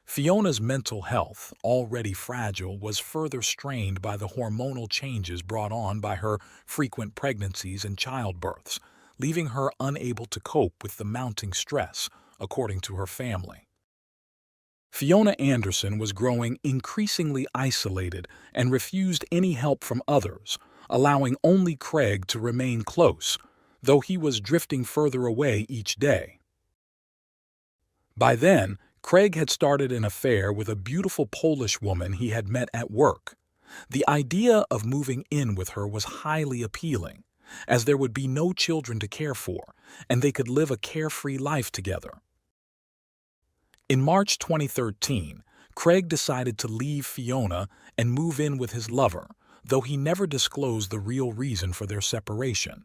Fiona's mental health, already fragile, was further strained by the hormonal changes brought on by her frequent pregnancies and childbirths, leaving her unable to cope with the mounting stress, according to her family. Fiona Anderson was growing increasingly isolated and refused any help from others, allowing only Craig to remain close, though he was drifting further away each day. By then, Craig had started an affair with a beautiful Polish woman he had met at work. The idea of moving in with her was highly appealing, as there would be no children to care for, and they could live a carefree life together. In March 2013, Craig decided to leave Fiona and move in with his lover, though he never disclosed the real reason for their separation.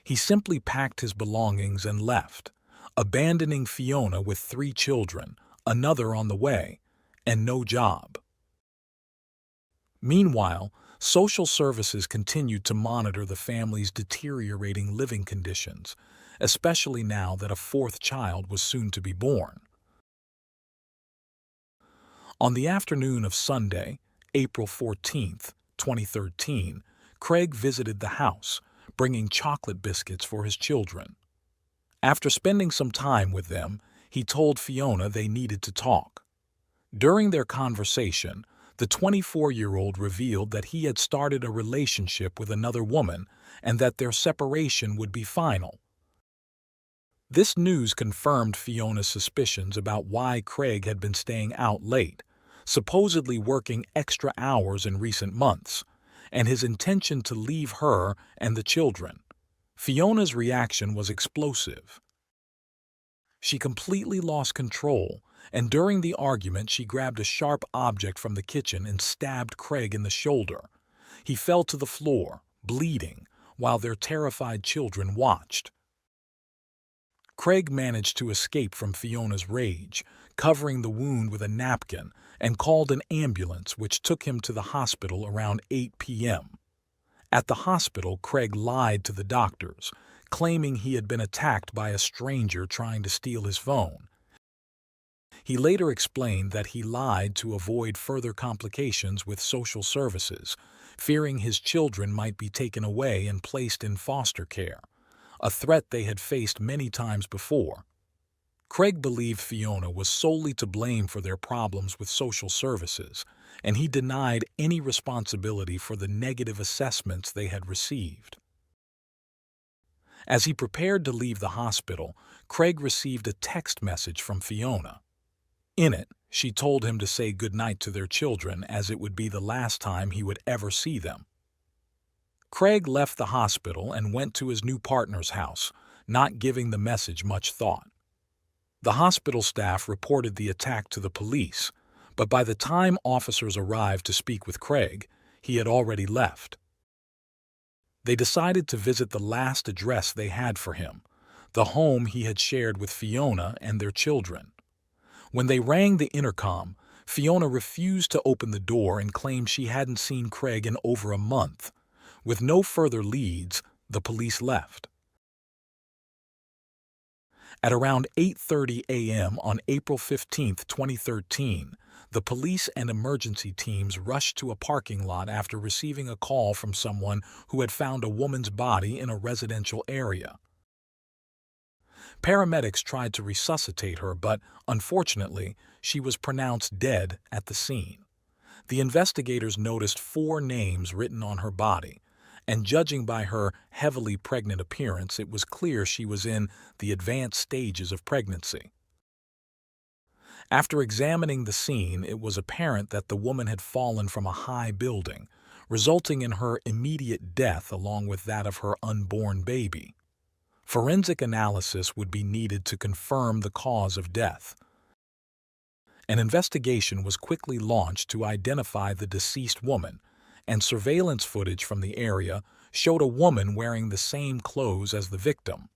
He simply packed his belongings and left, abandoning Fiona with 3 children, another on the way, and no job. Meanwhile, social services continued to monitor the family's deteriorating living conditions, especially now that a 4th child was soon to be born. On the afternoon of Sunday, April 14, 2013, Craig visited the house, bringing chocolate biscuits for his children. After spending some time with them, he told Fiona they needed to talk. During their conversation, the 24-year-old revealed that he had started a relationship with another woman and that their separation would be final. This news confirmed Fiona's suspicions about why Craig had been staying out late, supposedly working extra hours in recent months, and his intention to leave her and the children. Fiona's reaction was explosive. She completely lost control, and during the argument she grabbed a sharp object from the kitchen and stabbed Craig in the shoulder. He fell to the floor, bleeding, while their terrified children watched. Craig managed to escape from Fiona's rage, covering the wound with a napkin, and called an ambulance which took him to the hospital around 8 p.m. At the hospital, Craig lied to the doctors, claiming he had been attacked by a stranger trying to steal his phone. He later explained that he lied to avoid further complications with social services, fearing his children might be taken away and placed in foster care, a threat they had faced many times before. Craig believed Fiona was solely to blame for their problems with social services, and he denied any responsibility for the negative assessments they had received. As he prepared to leave the hospital, Craig received a text message from Fiona. In it, she told him to say goodnight to their children, as it would be the last time he would ever see them. Craig left the hospital and went to his new partner's house, not giving the message much thought. The hospital staff reported the attack to the police, but by the time officers arrived to speak with Craig, he had already left. They decided to visit the last address they had for him, the home he had shared with Fiona and their children. When they rang the intercom, Fiona refused to open the door and claimed she hadn't seen Craig in over a month. With no further leads, the police left. At around 8:30 a.m. on April 15, 2013, the police and emergency teams rushed to a parking lot after receiving a call from someone who had found a woman's body in a residential area. Paramedics tried to resuscitate her, but unfortunately, she was pronounced dead at the scene. The investigators noticed 4 names written on her body, and judging by her heavily pregnant appearance, it was clear she was in the advanced stages of pregnancy. After examining the scene, it was apparent that the woman had fallen from a high building, resulting in her immediate death along with that of her unborn baby. Forensic analysis would be needed to confirm the cause of death. An investigation was quickly launched to identify the deceased woman, and surveillance footage from the area showed a woman wearing the same clothes as the victim.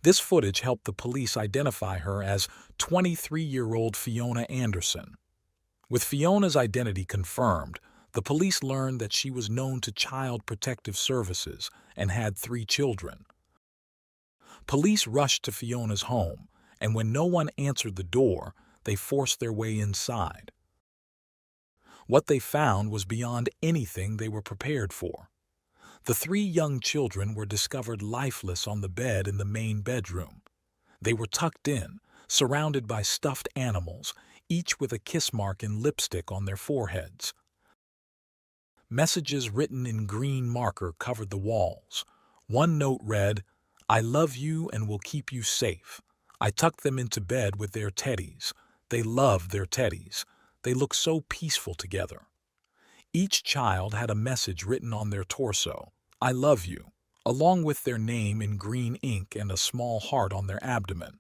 This footage helped the police identify her as 23-year-old Fiona Anderson. With Fiona's identity confirmed, The police learned that she was known to Child Protective Services and had 3 children. Police rushed to Fiona's home, and when no one answered the door, they forced their way inside. What they found was beyond anything they were prepared for. The 3 young children were discovered lifeless on the bed in the main bedroom. They were tucked in, surrounded by stuffed animals, each with a kiss mark in lipstick on their foreheads. Messages written in green marker covered the walls. One note read, "I love you and will keep you safe. I tucked them into bed with their teddies. They loved their teddies. They look so peaceful together." Each child had a message written on their torso, "I love you," along with their name in green ink and a small heart on their abdomen.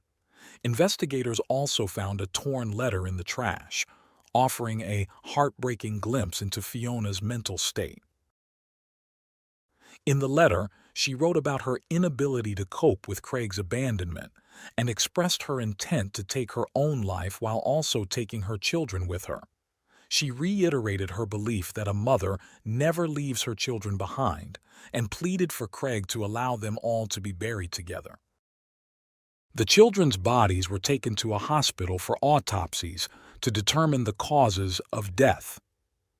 Investigators also found a torn letter in the trash, offering a heartbreaking glimpse into Fiona's mental state. In the letter, she wrote about her inability to cope with Craig's abandonment and expressed her intent to take her own life while also taking her children with her. She reiterated her belief that a mother never leaves her children behind and pleaded for Craig to allow them all to be buried together. The children's bodies were taken to a hospital for autopsies to determine the causes of death.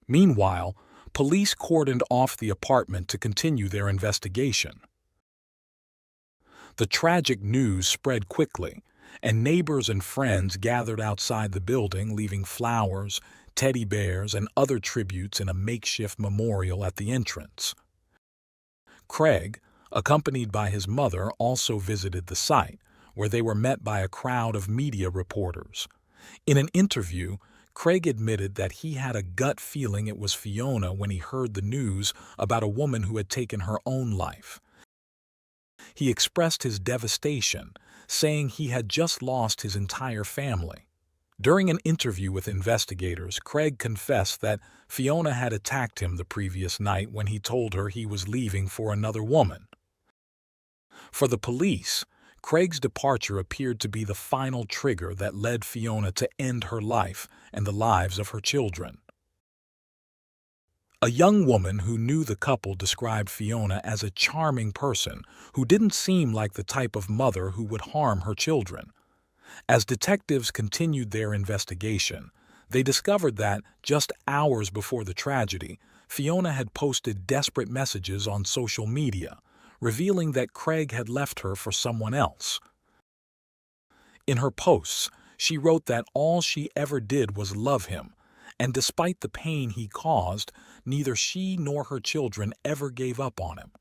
Meanwhile, police cordoned off the apartment to continue their investigation. The tragic news spread quickly, and neighbors and friends gathered outside the building, leaving flowers, teddy bears, and other tributes in a makeshift memorial at the entrance. Craig, accompanied by his mother, also visited the site, where they were met by a crowd of media reporters. In an interview, Craig admitted that he had a gut feeling it was Fiona when he heard the news about a woman who had taken her own life. He expressed his devastation, saying he had just lost his entire family. During an interview with investigators, Craig confessed that Fiona had attacked him the previous night when he told her he was leaving for another woman. For the police, Craig's departure appeared to be the final trigger that led Fiona to end her life and the lives of her children. A young woman who knew the couple described Fiona as a charming person who didn't seem like the type of mother who would harm her children. As detectives continued their investigation, they discovered that, just hours before the tragedy, Fiona had posted desperate messages on social media, revealing that Craig had left her for someone else. In her posts, she wrote that all she ever did was love him, and despite the pain he caused, neither she nor her children ever gave up on him.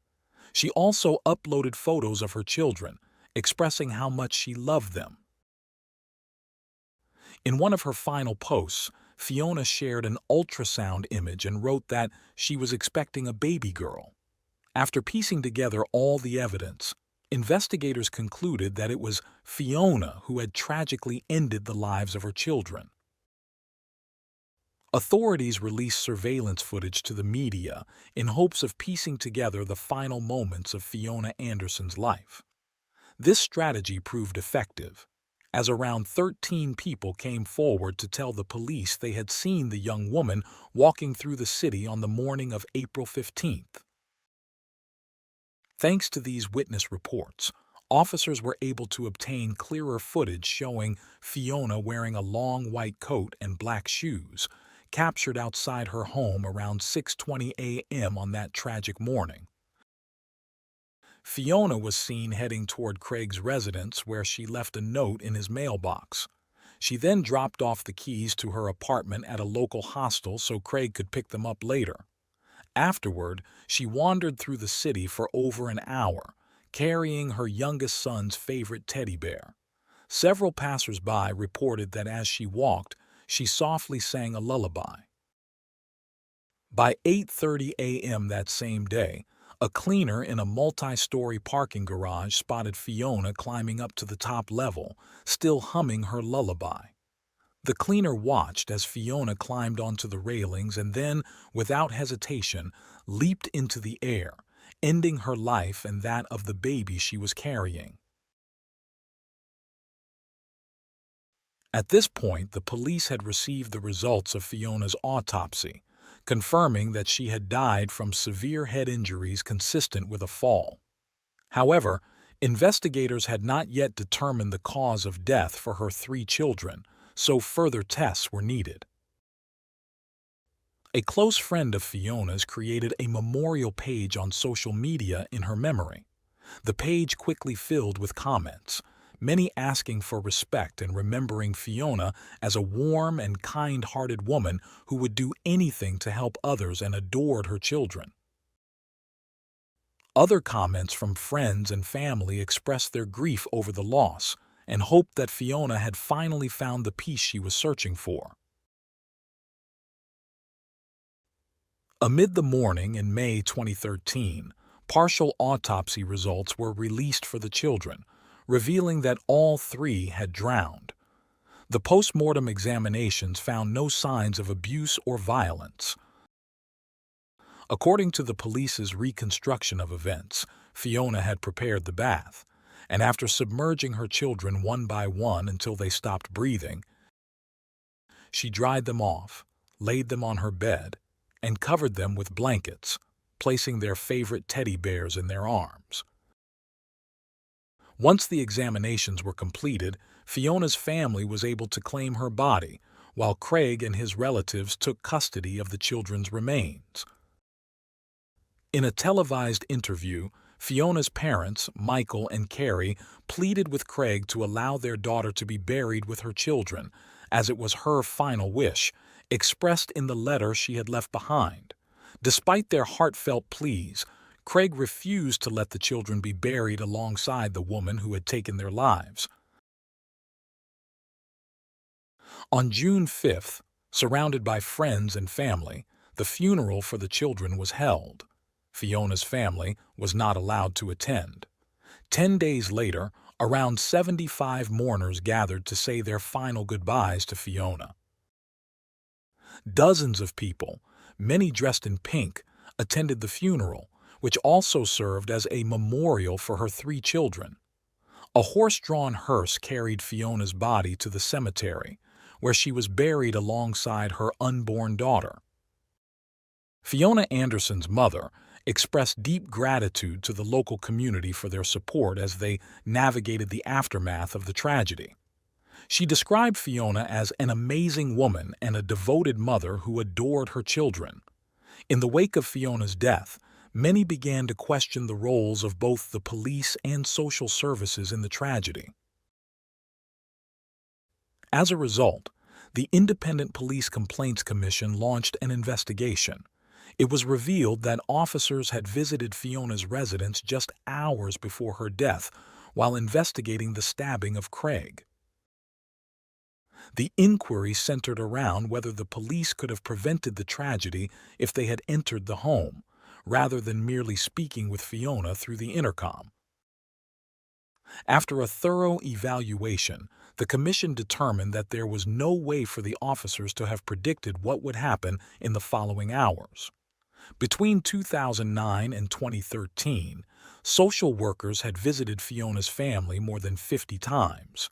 She also uploaded photos of her children, expressing how much she loved them. In one of her final posts, Fiona shared an ultrasound image and wrote that she was expecting a baby girl. After piecing together all the evidence, investigators concluded that it was Fiona who had tragically ended the lives of her children. Authorities released surveillance footage to the media in hopes of piecing together the final moments of Fiona Anderson's life. This strategy proved effective, as around 13 people came forward to tell the police they had seen the young woman walking through the city on the morning of April 15th. Thanks to these witness reports, officers were able to obtain clearer footage showing Fiona wearing a long white coat and black shoes, captured outside her home around 6:20 a.m. on that tragic morning. Fiona was seen heading toward Craig's residence, where she left a note in his mailbox. She then dropped off the keys to her apartment at a local hostel so Craig could pick them up later. Afterward, she wandered through the city for over an hour, carrying her youngest son's favorite teddy bear. Several passers-by reported that as she walked, she softly sang a lullaby. By 8:30 a.m. that same day, a cleaner in a multi-story parking garage spotted Fiona climbing up to the top level, still humming her lullaby. The cleaner watched as Fiona climbed onto the railings and then, without hesitation, leaped into the air, ending her life and that of the baby she was carrying. At this point, the police had received the results of Fiona's autopsy, confirming that she had died from severe head injuries consistent with a fall. However, investigators had not yet determined the cause of death for her 3 children, so further tests were needed. A close friend of Fiona's created a memorial page on social media in her memory. The page quickly filled with comments, many asking for respect and remembering Fiona as a warm and kind-hearted woman who would do anything to help others and adored her children. Other comments from friends and family expressed their grief over the loss and hoped that Fiona had finally found the peace she was searching for. Amid the mourning in May 2013, partial autopsy results were released for the children, revealing that all 3 had drowned. The post-mortem examinations found no signs of abuse or violence. According to the police's reconstruction of events, Fiona had prepared the bath, and after submerging her children one by one until they stopped breathing, she dried them off, laid them on her bed, and covered them with blankets, placing their favorite teddy bears in their arms. Once the examinations were completed, Fiona's family was able to claim her body, while Craig and his relatives took custody of the children's remains. In a televised interview, Fiona's parents, Michael and Carrie, pleaded with Craig to allow their daughter to be buried with her children, as it was her final wish, expressed in the letter she had left behind. Despite their heartfelt pleas, Craig refused to let the children be buried alongside the woman who had taken their lives. On June 5th, surrounded by friends and family, the funeral for the children was held. Fiona's family was not allowed to attend. 10 days later, around 75 mourners gathered to say their final goodbyes to Fiona. Dozens of people, many dressed in pink, attended the funeral, which also served as a memorial for her 3 children. A horse-drawn hearse carried Fiona's body to the cemetery, where she was buried alongside her unborn daughter. Fiona Anderson's mother expressed deep gratitude to the local community for their support as they navigated the aftermath of the tragedy. She described Fiona as an amazing woman and a devoted mother who adored her children. In the wake of Fiona's death, many began to question the roles of both the police and social services in the tragedy. As a result, the Independent Police Complaints Commission launched an investigation. It was revealed that officers had visited Fiona's residence just hours before her death while investigating the stabbing of Craig. The inquiry centered around whether the police could have prevented the tragedy if they had entered the home, rather than merely speaking with Fiona through the intercom. After a thorough evaluation, the commission determined that there was no way for the officers to have predicted what would happen in the following hours. Between 2009 and 2013, social workers had visited Fiona's family more than 50 times.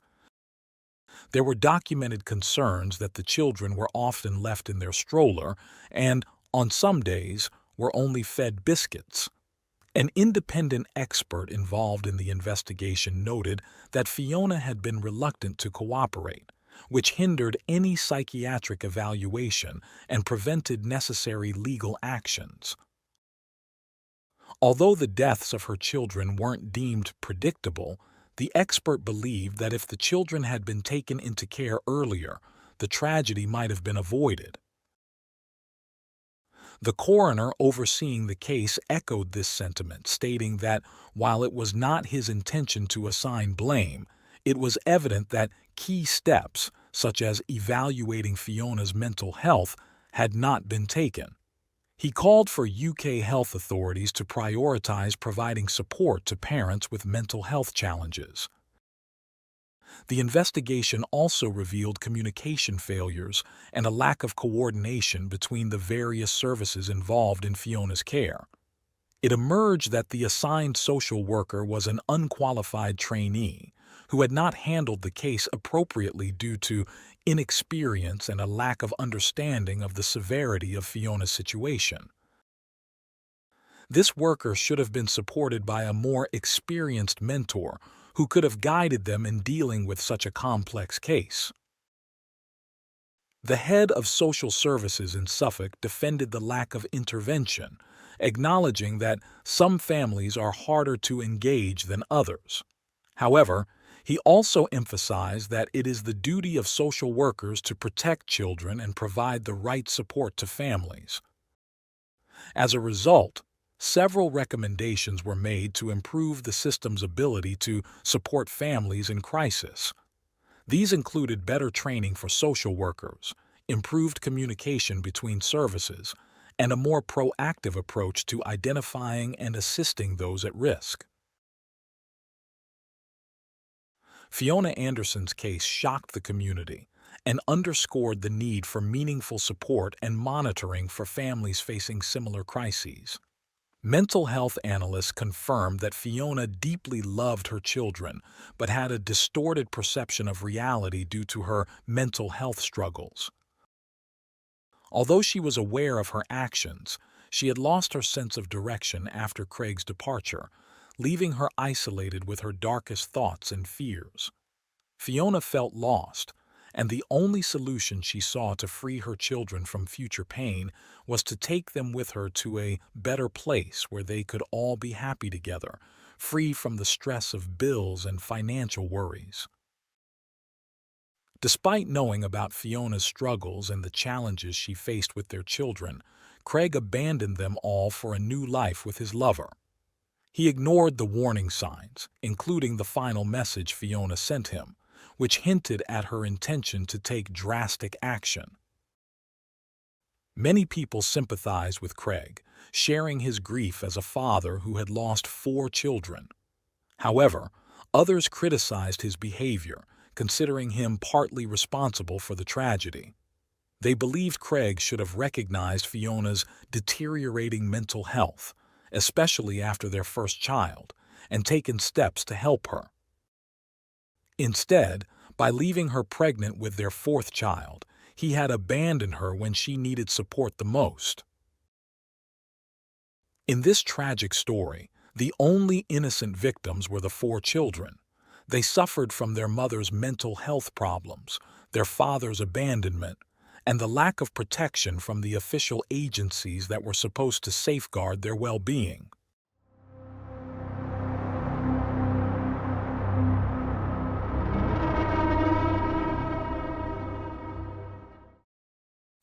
There were documented concerns that the children were often left in their stroller and, on some days, were only fed biscuits. An independent expert involved in the investigation noted that Fiona had been reluctant to cooperate, which hindered any psychiatric evaluation and prevented necessary legal actions. Although the deaths of her children weren't deemed predictable, the expert believed that if the children had been taken into care earlier, the tragedy might have been avoided. The coroner overseeing the case echoed this sentiment, stating that while it was not his intention to assign blame, it was evident that key steps, such as evaluating Fiona's mental health, had not been taken. He called for UK health authorities to prioritize providing support to parents with mental health challenges. The investigation also revealed communication failures and a lack of coordination between the various services involved in Fiona's care. It emerged that the assigned social worker was an unqualified trainee who had not handled the case appropriately due to inexperience and a lack of understanding of the severity of Fiona's situation. This worker should have been supported by a more experienced mentor who could have guided them in dealing with such a complex case. The head of social services in Suffolk defended the lack of intervention, acknowledging that some families are harder to engage than others. However, he also emphasized that it is the duty of social workers to protect children and provide the right support to families. As a result, several recommendations were made to improve the system's ability to support families in crisis. These included better training for social workers, improved communication between services, and a more proactive approach to identifying and assisting those at risk. Fiona Anderson's case shocked the community and underscored the need for meaningful support and monitoring for families facing similar crises. Mental health analysts confirmed that Fiona deeply loved her children but had a distorted perception of reality due to her mental health struggles. Although she was aware of her actions, she had lost her sense of direction after Craig's departure, leaving her isolated with her darkest thoughts and fears. Fiona felt lost, and the only solution she saw to free her children from future pain was to take them with her to a better place where they could all be happy together, free from the stress of bills and financial worries. Despite knowing about Fiona's struggles and the challenges she faced with their children, Craig abandoned them all for a new life with his lover. He ignored the warning signs, including the final message Fiona sent him, which hinted at her intention to take drastic action. Many people sympathized with Craig, sharing his grief as a father who had lost 4 children. However, others criticized his behavior, considering him partly responsible for the tragedy. They believed Craig should have recognized Fiona's deteriorating mental health, especially after their first child, and taken steps to help her. Instead, by leaving her pregnant with their 4th child, he had abandoned her when she needed support the most. In this tragic story, the only innocent victims were the 4 children. They suffered from their mother's mental health problems, their father's abandonment, and the lack of protection from the official agencies that were supposed to safeguard their well-being.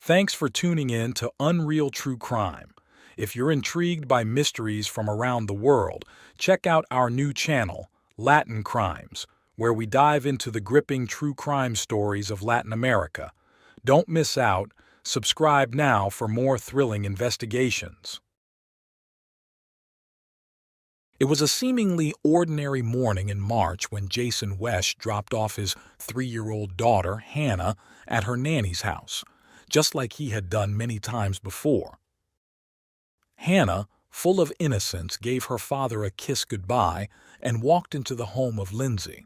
Thanks for tuning in to Unreal True Crime. If you're intrigued by mysteries from around the world, check out our new channel, Latin Crimes, where we dive into the gripping true crime stories of Latin America. Don't miss out. Subscribe now for more thrilling investigations. It was a seemingly ordinary morning in March when Jason Wesch dropped off his 3-year-old daughter, Hannah, at her nanny's house, just like he had done many times before. Hannah, full of innocence, gave her father a kiss goodbye and walked into the home of Lindsay,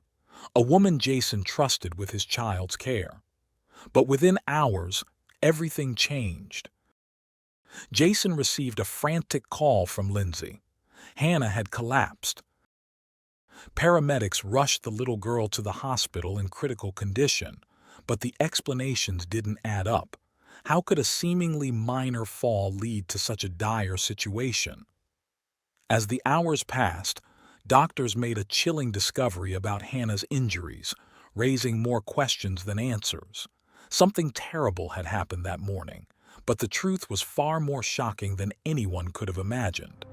a woman Jason trusted with his child's care. But within hours, everything changed. Jason received a frantic call from Lindsay. Hannah had collapsed. Paramedics rushed the little girl to the hospital in critical condition, but the explanations didn't add up. How could a seemingly minor fall lead to such a dire situation? As the hours passed, doctors made a chilling discovery about Hannah's injuries, raising more questions than answers. Something terrible had happened that morning, but the truth was far more shocking than anyone could have imagined.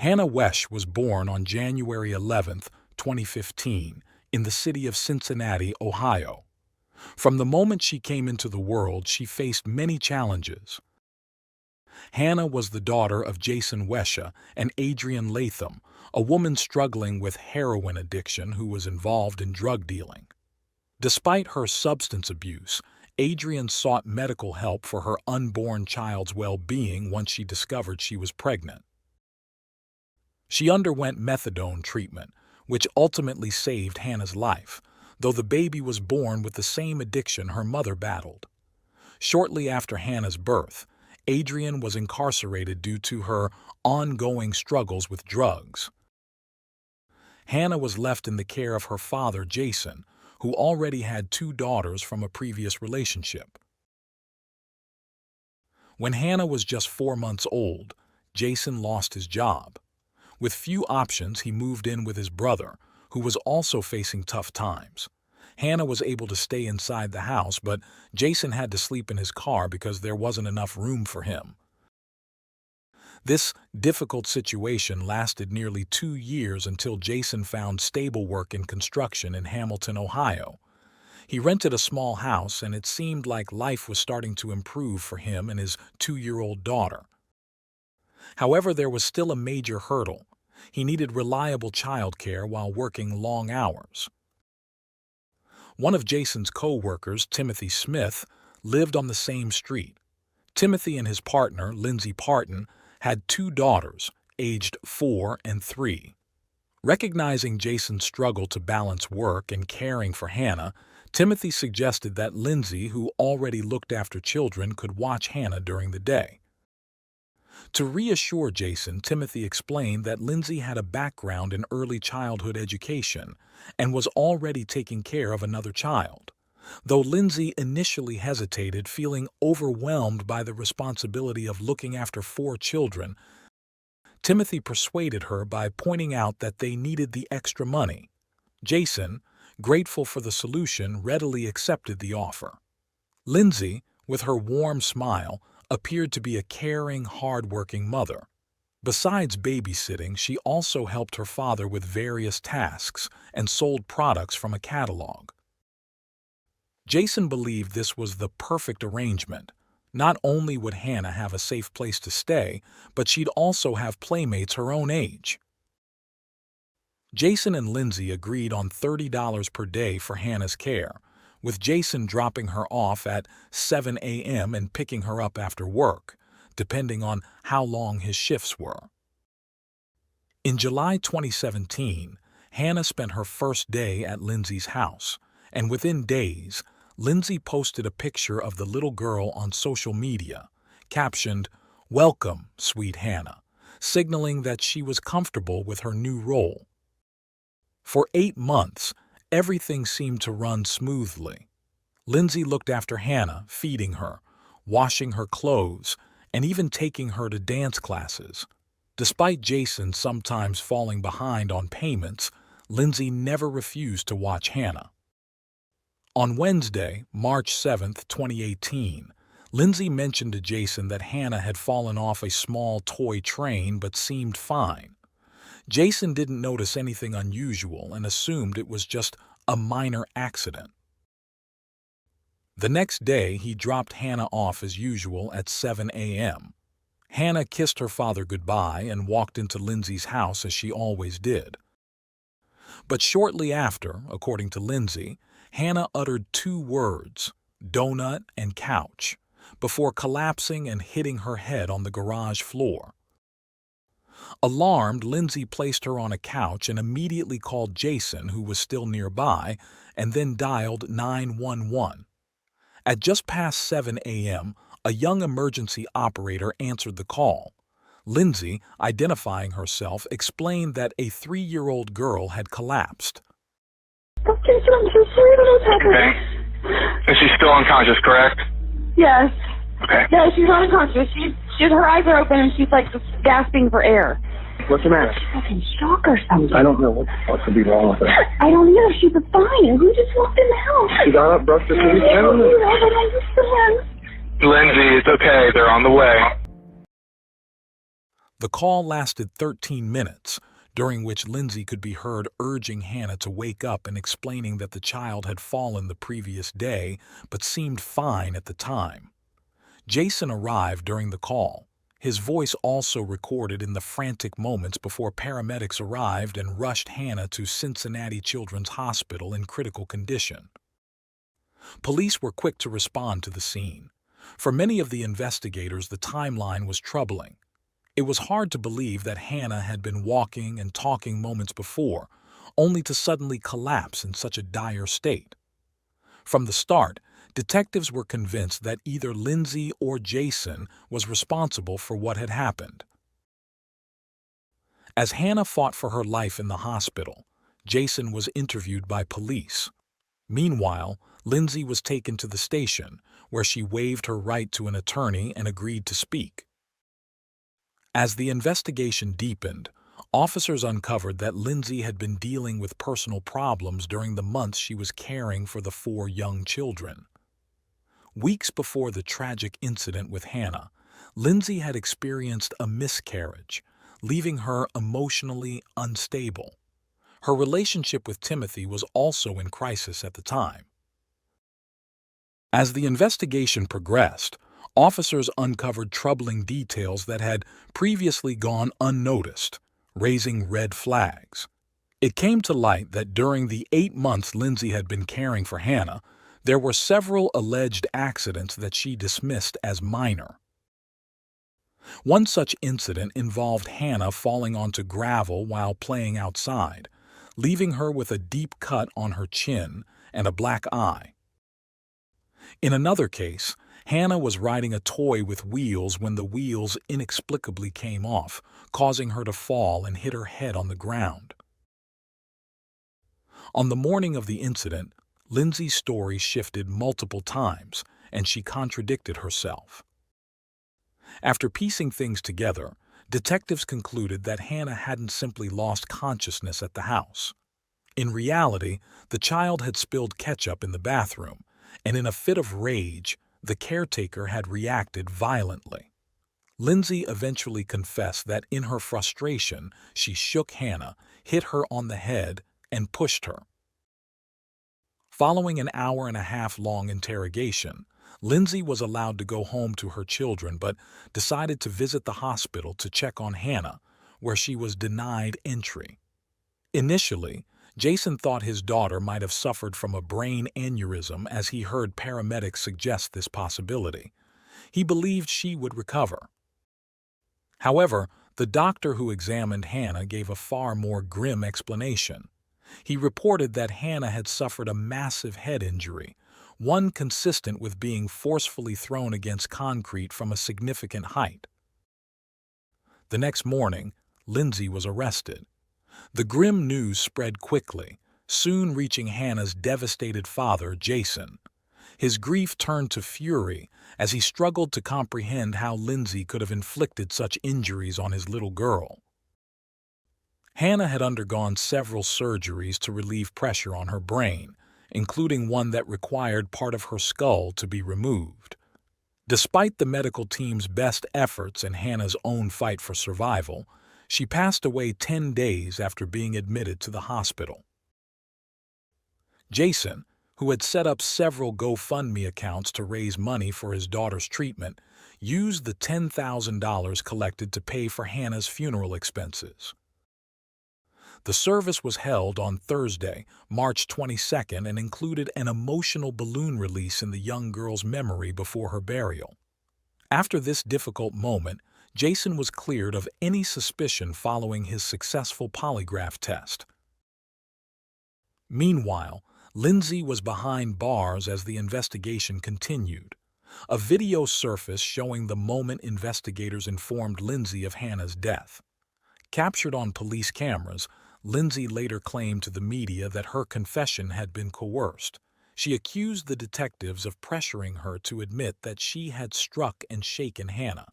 Hannah Wesch was born on January 11, 2015, in the city of Cincinnati, Ohio. From the moment she came into the world, she faced many challenges. Hannah was the daughter of Jason Wesha and Adrienne Latham, a woman struggling with heroin addiction who was involved in drug dealing. Despite her substance abuse, Adrienne sought medical help for her unborn child's well-being once she discovered she was pregnant. She underwent methadone treatment, which ultimately saved Hannah's life, though the baby was born with the same addiction her mother battled. Shortly after Hannah's birth, Adrienne was incarcerated due to her ongoing struggles with drugs. Hannah was left in the care of her father, Jason, who already had 2 daughters from a previous relationship. When Hannah was just 4 months old, Jason lost his job. With few options, he moved in with his brother, who was also facing tough times. Hannah was able to stay inside the house, but Jason had to sleep in his car because there wasn't enough room for him. This difficult situation lasted nearly 2 years until Jason found stable work in construction in Hamilton, Ohio. He rented a small house, and it seemed like life was starting to improve for him and his 2-year-old daughter. However, there was still a major hurdle. He needed reliable childcare while working long hours. One of Jason's co-workers, Timothy Smith, lived on the same street. Timothy and his partner, Lindsay Parton, had 2 daughters, aged 4 and 3. Recognizing Jason's struggle to balance work and caring for Hannah, Timothy suggested that Lindsay, who already looked after children, could watch Hannah during the day. To reassure Jason, Timothy explained that Lindsay had a background in early childhood education and was already taking care of another child. Though Lindsay initially hesitated, feeling overwhelmed by the responsibility of looking after 4 children, Timothy persuaded her by pointing out that they needed the extra money. Jason, grateful for the solution, readily accepted the offer. Lindsay, with her warm smile, appeared to be a caring, hard-working mother. Besides babysitting, she also helped her father with various tasks and sold products from a catalog. Jason believed this was the perfect arrangement. Not only would Hannah have a safe place to stay, but she'd also have playmates her own age. Jason and Lindsay agreed on $30 per day for Hannah's care, with Jason dropping her off at 7 a.m. and picking her up after work, depending on how long his shifts were. In July 2017, Hannah spent her first day at Lindsay's house, and within days, Lindsay posted a picture of the little girl on social media, captioned, "Welcome, sweet Hannah," signaling that she was comfortable with her new role. For 8 months, everything seemed to run smoothly. Lindsay looked after Hannah, feeding her, washing her clothes, and even taking her to dance classes. Despite Jason sometimes falling behind on payments, Lindsay never refused to watch Hannah. On Wednesday, March 7, 2018, Lindsay mentioned to Jason that Hannah had fallen off a small toy train but seemed fine. Jason didn't notice anything unusual and assumed it was just a minor accident. The next day, he dropped Hannah off as usual at 7 a.m. Hannah kissed her father goodbye and walked into Lindsay's house as she always did. But shortly after, according to Lindsay, Hannah uttered 2 words, donut and couch, before collapsing and hitting her head on the garage floor. Alarmed, Lindsay placed her on a couch and immediately called Jason, who was still nearby, and then dialed 911. At just past 7 a.m., a young emergency operator answered the call. Lindsay, identifying herself, explained that a 3-year-old girl had collapsed. Okay. Is she still unconscious, correct? Yes. Okay. No, she's not unconscious. Her eyes are open and she's like just gasping for air. What's the matter? Fucking shock or something. I don't know what could be wrong with her. I don't know. She was fine. Who just walked in the house? She got up, brushed her teeth. I don't understand. Lindsay, it's okay. They're on the way. The call lasted 13 minutes, during which Lindsay could be heard urging Hannah to wake up and explaining that the child had fallen the previous day but seemed fine at the time. Jason arrived during the call, his voice also recorded in the frantic moments before paramedics arrived and rushed Hannah to Cincinnati Children's Hospital in critical condition. Police were quick to respond to the scene. For many of the investigators, the timeline was troubling. It was hard to believe that Hannah had been walking and talking moments before, only to suddenly collapse in such a dire state. From the start, detectives were convinced that either Lindsay or Jason was responsible for what had happened. As Hannah fought for her life in the hospital, Jason was interviewed by police. Meanwhile, Lindsay was taken to the station, where she waived her right to an attorney and agreed to speak. As the investigation deepened, officers uncovered that Lindsay had been dealing with personal problems during the months she was caring for the 4 young children. Weeks before the tragic incident with Hannah, Lindsay had experienced a miscarriage, leaving her emotionally unstable. Her relationship with Timothy was also in crisis at the time. As the investigation progressed, officers uncovered troubling details that had previously gone unnoticed, raising red flags. It came to light that during the 8 months Lindsay had been caring for Hannah, there were several alleged accidents that she dismissed as minor. One such incident involved Hannah falling onto gravel while playing outside, leaving her with a deep cut on her chin and a black eye. In another case, Hannah was riding a toy with wheels when the wheels inexplicably came off, causing her to fall and hit her head on the ground. On the morning of the incident, Lindsay's story shifted multiple times, and she contradicted herself. After piecing things together, detectives concluded that Hannah hadn't simply lost consciousness at the house. In reality, the child had spilled ketchup in the bathroom, and in a fit of rage, the caretaker had reacted violently. Lindsay eventually confessed that in her frustration, she shook Hannah, hit her on the head, and pushed her. Following an hour-and-a-half-long interrogation, Lindsay was allowed to go home to her children but decided to visit the hospital to check on Hannah, where she was denied entry. Initially, Jason thought his daughter might have suffered from a brain aneurysm as he heard paramedics suggest this possibility. He believed she would recover. However, the doctor who examined Hannah gave a far more grim explanation. He reported that Hannah had suffered a massive head injury, one consistent with being forcefully thrown against concrete from a significant height. The next morning, Lindsay was arrested. The grim news spread quickly, soon reaching Hannah's devastated father, Jason. His grief turned to fury as he struggled to comprehend how Lindsay could have inflicted such injuries on his little girl. Hannah had undergone several surgeries to relieve pressure on her brain, including one that required part of her skull to be removed. Despite the medical team's best efforts and Hannah's own fight for survival, she passed away 10 days after being admitted to the hospital. Jason, who had set up several GoFundMe accounts to raise money for his daughter's treatment, used the $10,000 collected to pay for Hannah's funeral expenses. The service was held on Thursday, March 22nd, and included an emotional balloon release in the young girl's memory before her burial. After this difficult moment, Jason was cleared of any suspicion following his successful polygraph test. Meanwhile, Lindsay was behind bars as the investigation continued. A video surfaced showing the moment investigators informed Lindsay of Hannah's death. Captured on police cameras, Lindsay later claimed to the media that her confession had been coerced. She accused the detectives of pressuring her to admit that she had struck and shaken Hannah,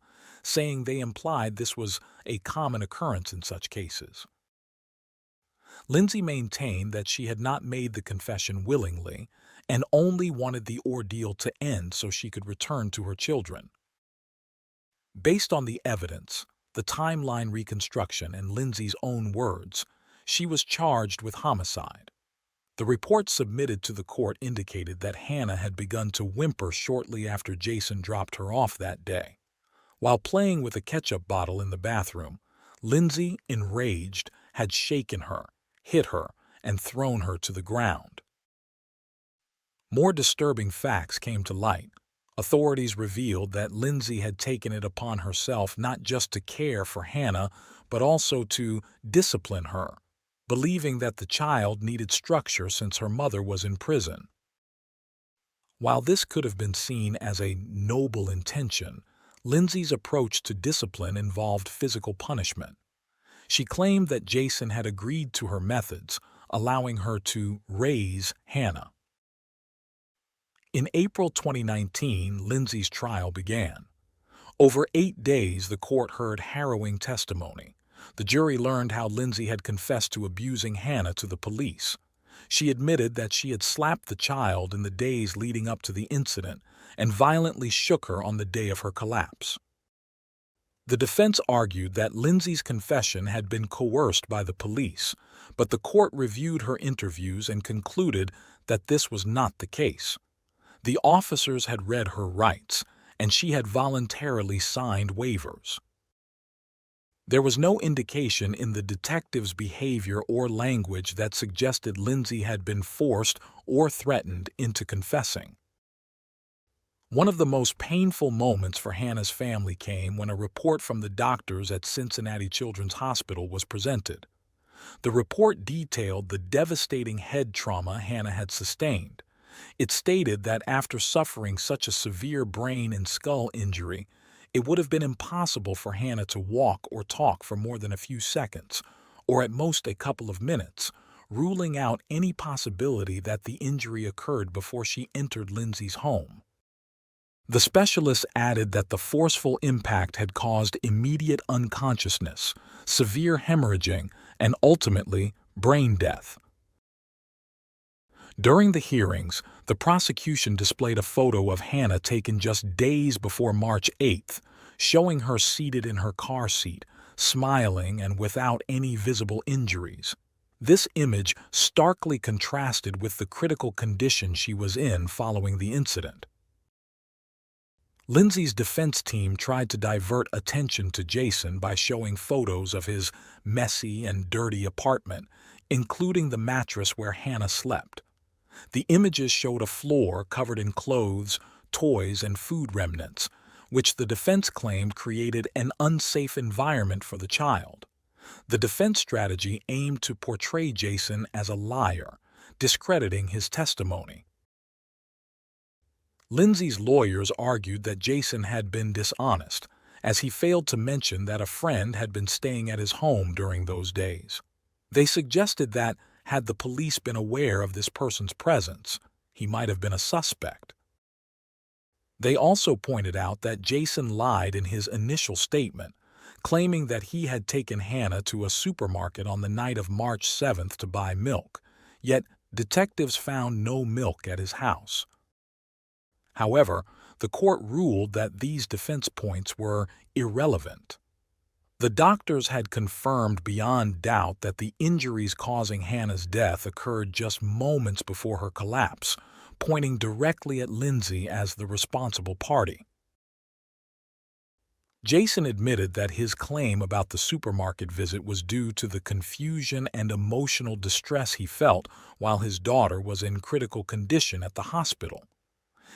saying they implied this was a common occurrence in such cases. Lindsay maintained that she had not made the confession willingly and only wanted the ordeal to end so she could return to her children. Based on the evidence, the timeline reconstruction, and Lindsay's own words, she was charged with homicide. The report submitted to the court indicated that Hannah had begun to whimper shortly after Jason dropped her off that day. While playing with a ketchup bottle in the bathroom, Lindsay, enraged, had shaken her, hit her, and thrown her to the ground. More disturbing facts came to light. Authorities revealed that Lindsay had taken it upon herself not just to care for Hannah, but also to discipline her, believing that the child needed structure since her mother was in prison. While this could have been seen as a noble intention, Lindsay's approach to discipline involved physical punishment. She claimed that Jason had agreed to her methods, allowing her to raise Hannah. In April 2019, Lindsay's trial began. Over 8 days, the court heard harrowing testimony. The jury learned how Lindsay had confessed to abusing Hannah to the police. She admitted that she had slapped the child in the days leading up to the incident and violently shook her on the day of her collapse. The defense argued that Lindsay's confession had been coerced by the police, but the court reviewed her interviews and concluded that this was not the case. The officers had read her rights, and she had voluntarily signed waivers. There was no indication in the detective's behavior or language that suggested Lindsay had been forced or threatened into confessing. One of the most painful moments for Hannah's family came when a report from the doctors at Cincinnati Children's Hospital was presented. The report detailed the devastating head trauma Hannah had sustained. It stated that after suffering such a severe brain and skull injury, it would have been impossible for Hannah to walk or talk for more than a few seconds, or at most a couple of minutes, ruling out any possibility that the injury occurred before she entered Lindsay's home. The specialist added that the forceful impact had caused immediate unconsciousness, severe hemorrhaging, and ultimately brain death. During the hearings, the prosecution displayed a photo of Hannah taken just days before March 8th, showing her seated in her car seat, smiling and without any visible injuries. This image starkly contrasted with the critical condition she was in following the incident. Lindsay's defense team tried to divert attention to Jason by showing photos of his messy and dirty apartment, including the mattress where Hannah slept. The images showed a floor covered in clothes, toys, and food remnants, which the defense claimed created an unsafe environment for the child. The defense strategy aimed to portray Jason as a liar, discrediting his testimony. Lindsay's lawyers argued that Jason had been dishonest, as he failed to mention that a friend had been staying at his home during those days. They suggested that, had the police been aware of this person's presence, he might have been a suspect. They also pointed out that Jason lied in his initial statement, claiming that he had taken Hannah to a supermarket on the night of March 7th to buy milk, yet detectives found no milk at his house. However, the court ruled that these defense points were irrelevant. The doctors had confirmed beyond doubt that the injuries causing Hannah's death occurred just moments before her collapse, pointing directly at Lindsay as the responsible party. Jason admitted that his claim about the supermarket visit was due to the confusion and emotional distress he felt while his daughter was in critical condition at the hospital.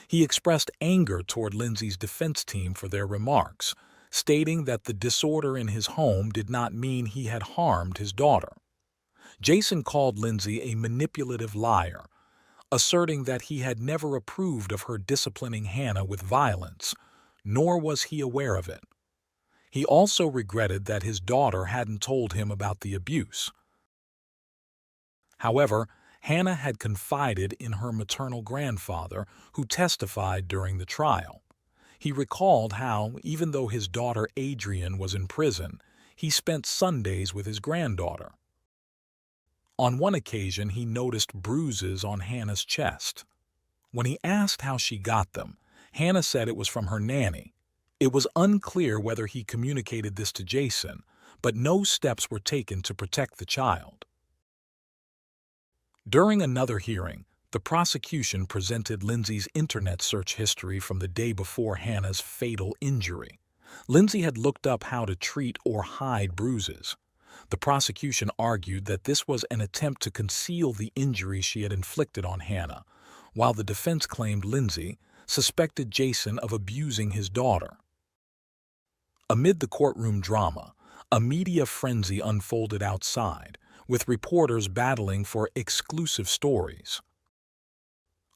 He expressed anger toward Lindsay's defense team for their remarks, stating that the disorder in his home did not mean he had harmed his daughter. Jason called Lindsay a manipulative liar, asserting that he had never approved of her disciplining Hannah with violence, nor was he aware of it. He also regretted that his daughter hadn't told him about the abuse. However, Hannah had confided in her maternal grandfather, who testified during the trial. He recalled how, even though his daughter Adrian was in prison, he spent Sundays with his granddaughter. On one occasion, he noticed bruises on Hannah's chest. When he asked how she got them, Hannah said it was from her nanny. It was unclear whether he communicated this to Jason, but no steps were taken to protect the child. During another hearing, the prosecution presented Lindsay's internet search history from the day before Hannah's fatal injury. Lindsay had looked up how to treat or hide bruises. The prosecution argued that this was an attempt to conceal the injury she had inflicted on Hannah, while the defense claimed Lindsay suspected Jason of abusing his daughter. Amid the courtroom drama, a media frenzy unfolded outside, with reporters battling for exclusive stories.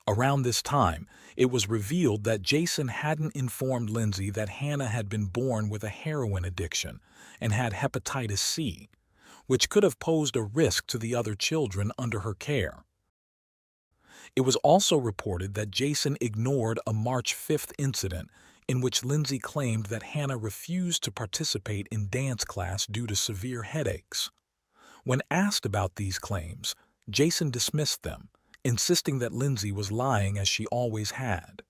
Around this time, it was revealed that Jason hadn't informed Lindsay that Hannah had been born with a heroin addiction and had hepatitis C, which could have posed a risk to the other children under her care. It was also reported that Jason ignored a March 5th incident in which Lindsay claimed that Hannah refused to participate in dance class due to severe headaches. When asked about these claims, Jason dismissed them, insisting that Lindsay was lying as she always had.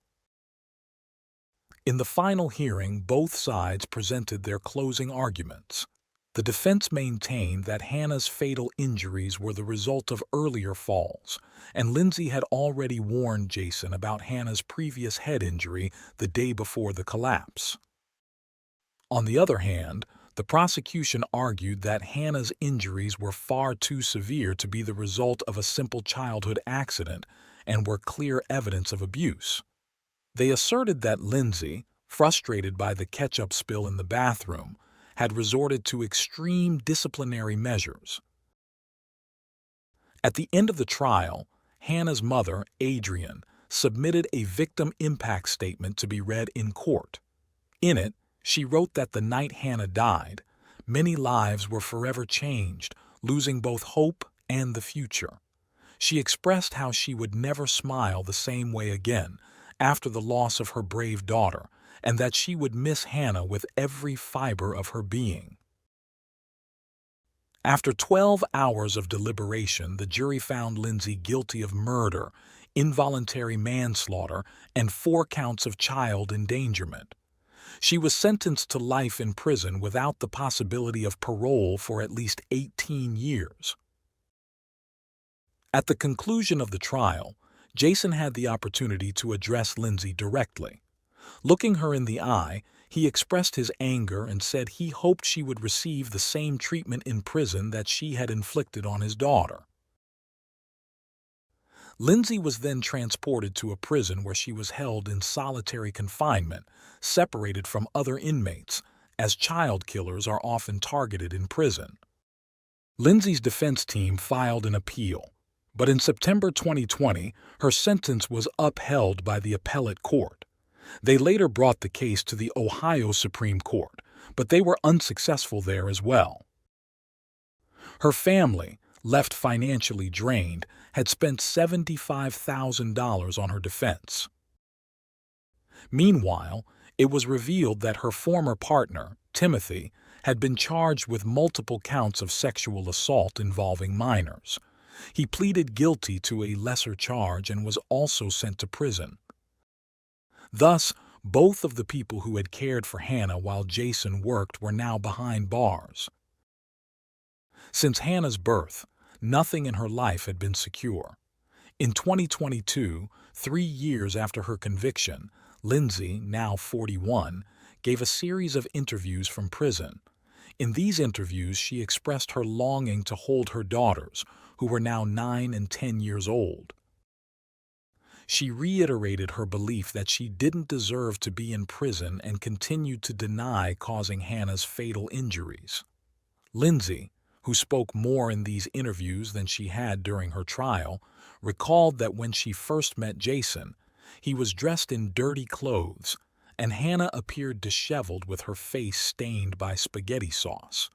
In the final hearing, both sides presented their closing arguments. The defense maintained that Hannah's fatal injuries were the result of earlier falls, and Lindsay had already warned Jason about Hannah's previous head injury the day before the collapse. On the other hand, the prosecution argued that Hannah's injuries were far too severe to be the result of a simple childhood accident and were clear evidence of abuse. They asserted that Lindsay, frustrated by the ketchup spill in the bathroom, had resorted to extreme disciplinary measures. At the end of the trial, Hannah's mother, Adrienne, submitted a victim impact statement to be read in court. In it, she wrote that the night Hannah died, many lives were forever changed, losing both hope and the future. She expressed how she would never smile the same way again after the loss of her brave daughter, and that she would miss Hannah with every fiber of her being. After 12 hours of deliberation, the jury found Lindsay guilty of murder, involuntary manslaughter, and 4 counts of child endangerment. She was sentenced to life in prison without the possibility of parole for at least 18 years. At the conclusion of the trial, Jason had the opportunity to address Lindsay directly. Looking her in the eye, he expressed his anger and said he hoped she would receive the same treatment in prison that she had inflicted on his daughter. Lindsay was then transported to a prison where she was held in solitary confinement, separated from other inmates, as child killers are often targeted in prison. Lindsay's defense team filed an appeal, but in September 2020, her sentence was upheld by the appellate court. They later brought the case to the Ohio Supreme Court, but they were unsuccessful there as well. Her family, left financially drained, had spent $75,000 on her defense. Meanwhile, it was revealed that her former partner, Timothy, had been charged with multiple counts of sexual assault involving minors. He pleaded guilty to a lesser charge and was also sent to prison. Thus, both of the people who had cared for Hannah while Jason worked were now behind bars. Since Hannah's birth, nothing in her life had been secure. In 2022, 3 years after her conviction, Lindsay, now 41, gave a series of interviews from prison. In these interviews, she expressed her longing to hold her daughters, who were now 9 and 10 years old. She reiterated her belief that she didn't deserve to be in prison and continued to deny causing Hannah's fatal injuries. Lindsay, who spoke more in these interviews than she had during her trial, recalled that when she first met Jason, he was dressed in dirty clothes, and Hannah appeared disheveled with her face stained by spaghetti sauce.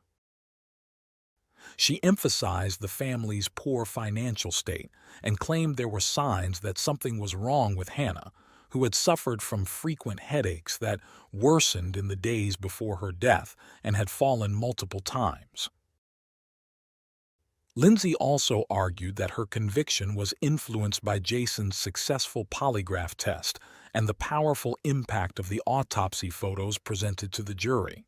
She emphasized the family's poor financial state and claimed there were signs that something was wrong with Hannah, who had suffered from frequent headaches that worsened in the days before her death and had fallen multiple times. Lindsay also argued that her conviction was influenced by Jason's successful polygraph test and the powerful impact of the autopsy photos presented to the jury.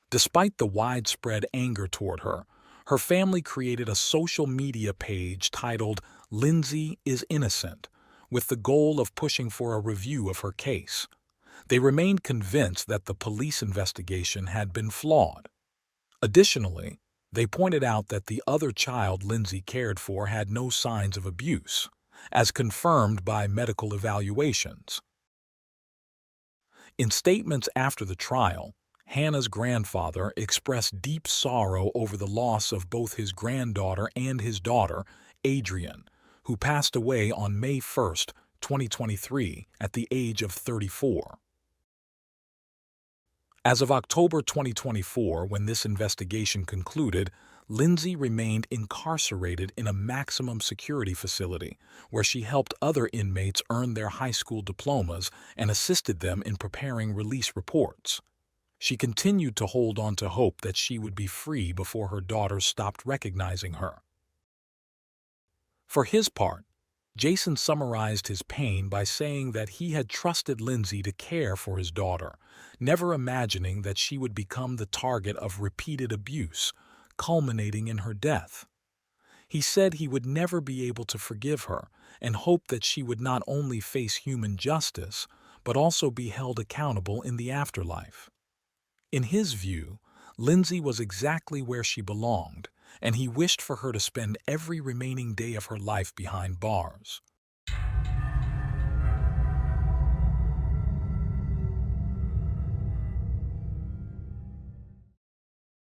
Despite the widespread anger toward her, her family created a social media page titled "Lindsay is Innocent," with the goal of pushing for a review of her case. They remained convinced that the police investigation had been flawed. Additionally, they pointed out that the other child Lindsay cared for had no signs of abuse, as confirmed by medical evaluations. In statements after the trial, Hannah's grandfather expressed deep sorrow over the loss of both his granddaughter and his daughter, Adrian, who passed away on May 1, 2023, at the age of 34. As of October 2024, when this investigation concluded, Lindsay remained incarcerated in a maximum security facility where she helped other inmates earn their high school diplomas and assisted them in preparing release reports. She continued to hold on to hope that she would be free before her daughters stopped recognizing her. For his part, Jason summarized his pain by saying that he had trusted Lindsay to care for his daughter, never imagining that she would become the target of repeated abuse, culminating in her death. He said he would never be able to forgive her and hoped that she would not only face human justice, but also be held accountable in the afterlife. In his view, Lindsay was exactly where she belonged, and he wished for her to spend every remaining day of her life behind bars.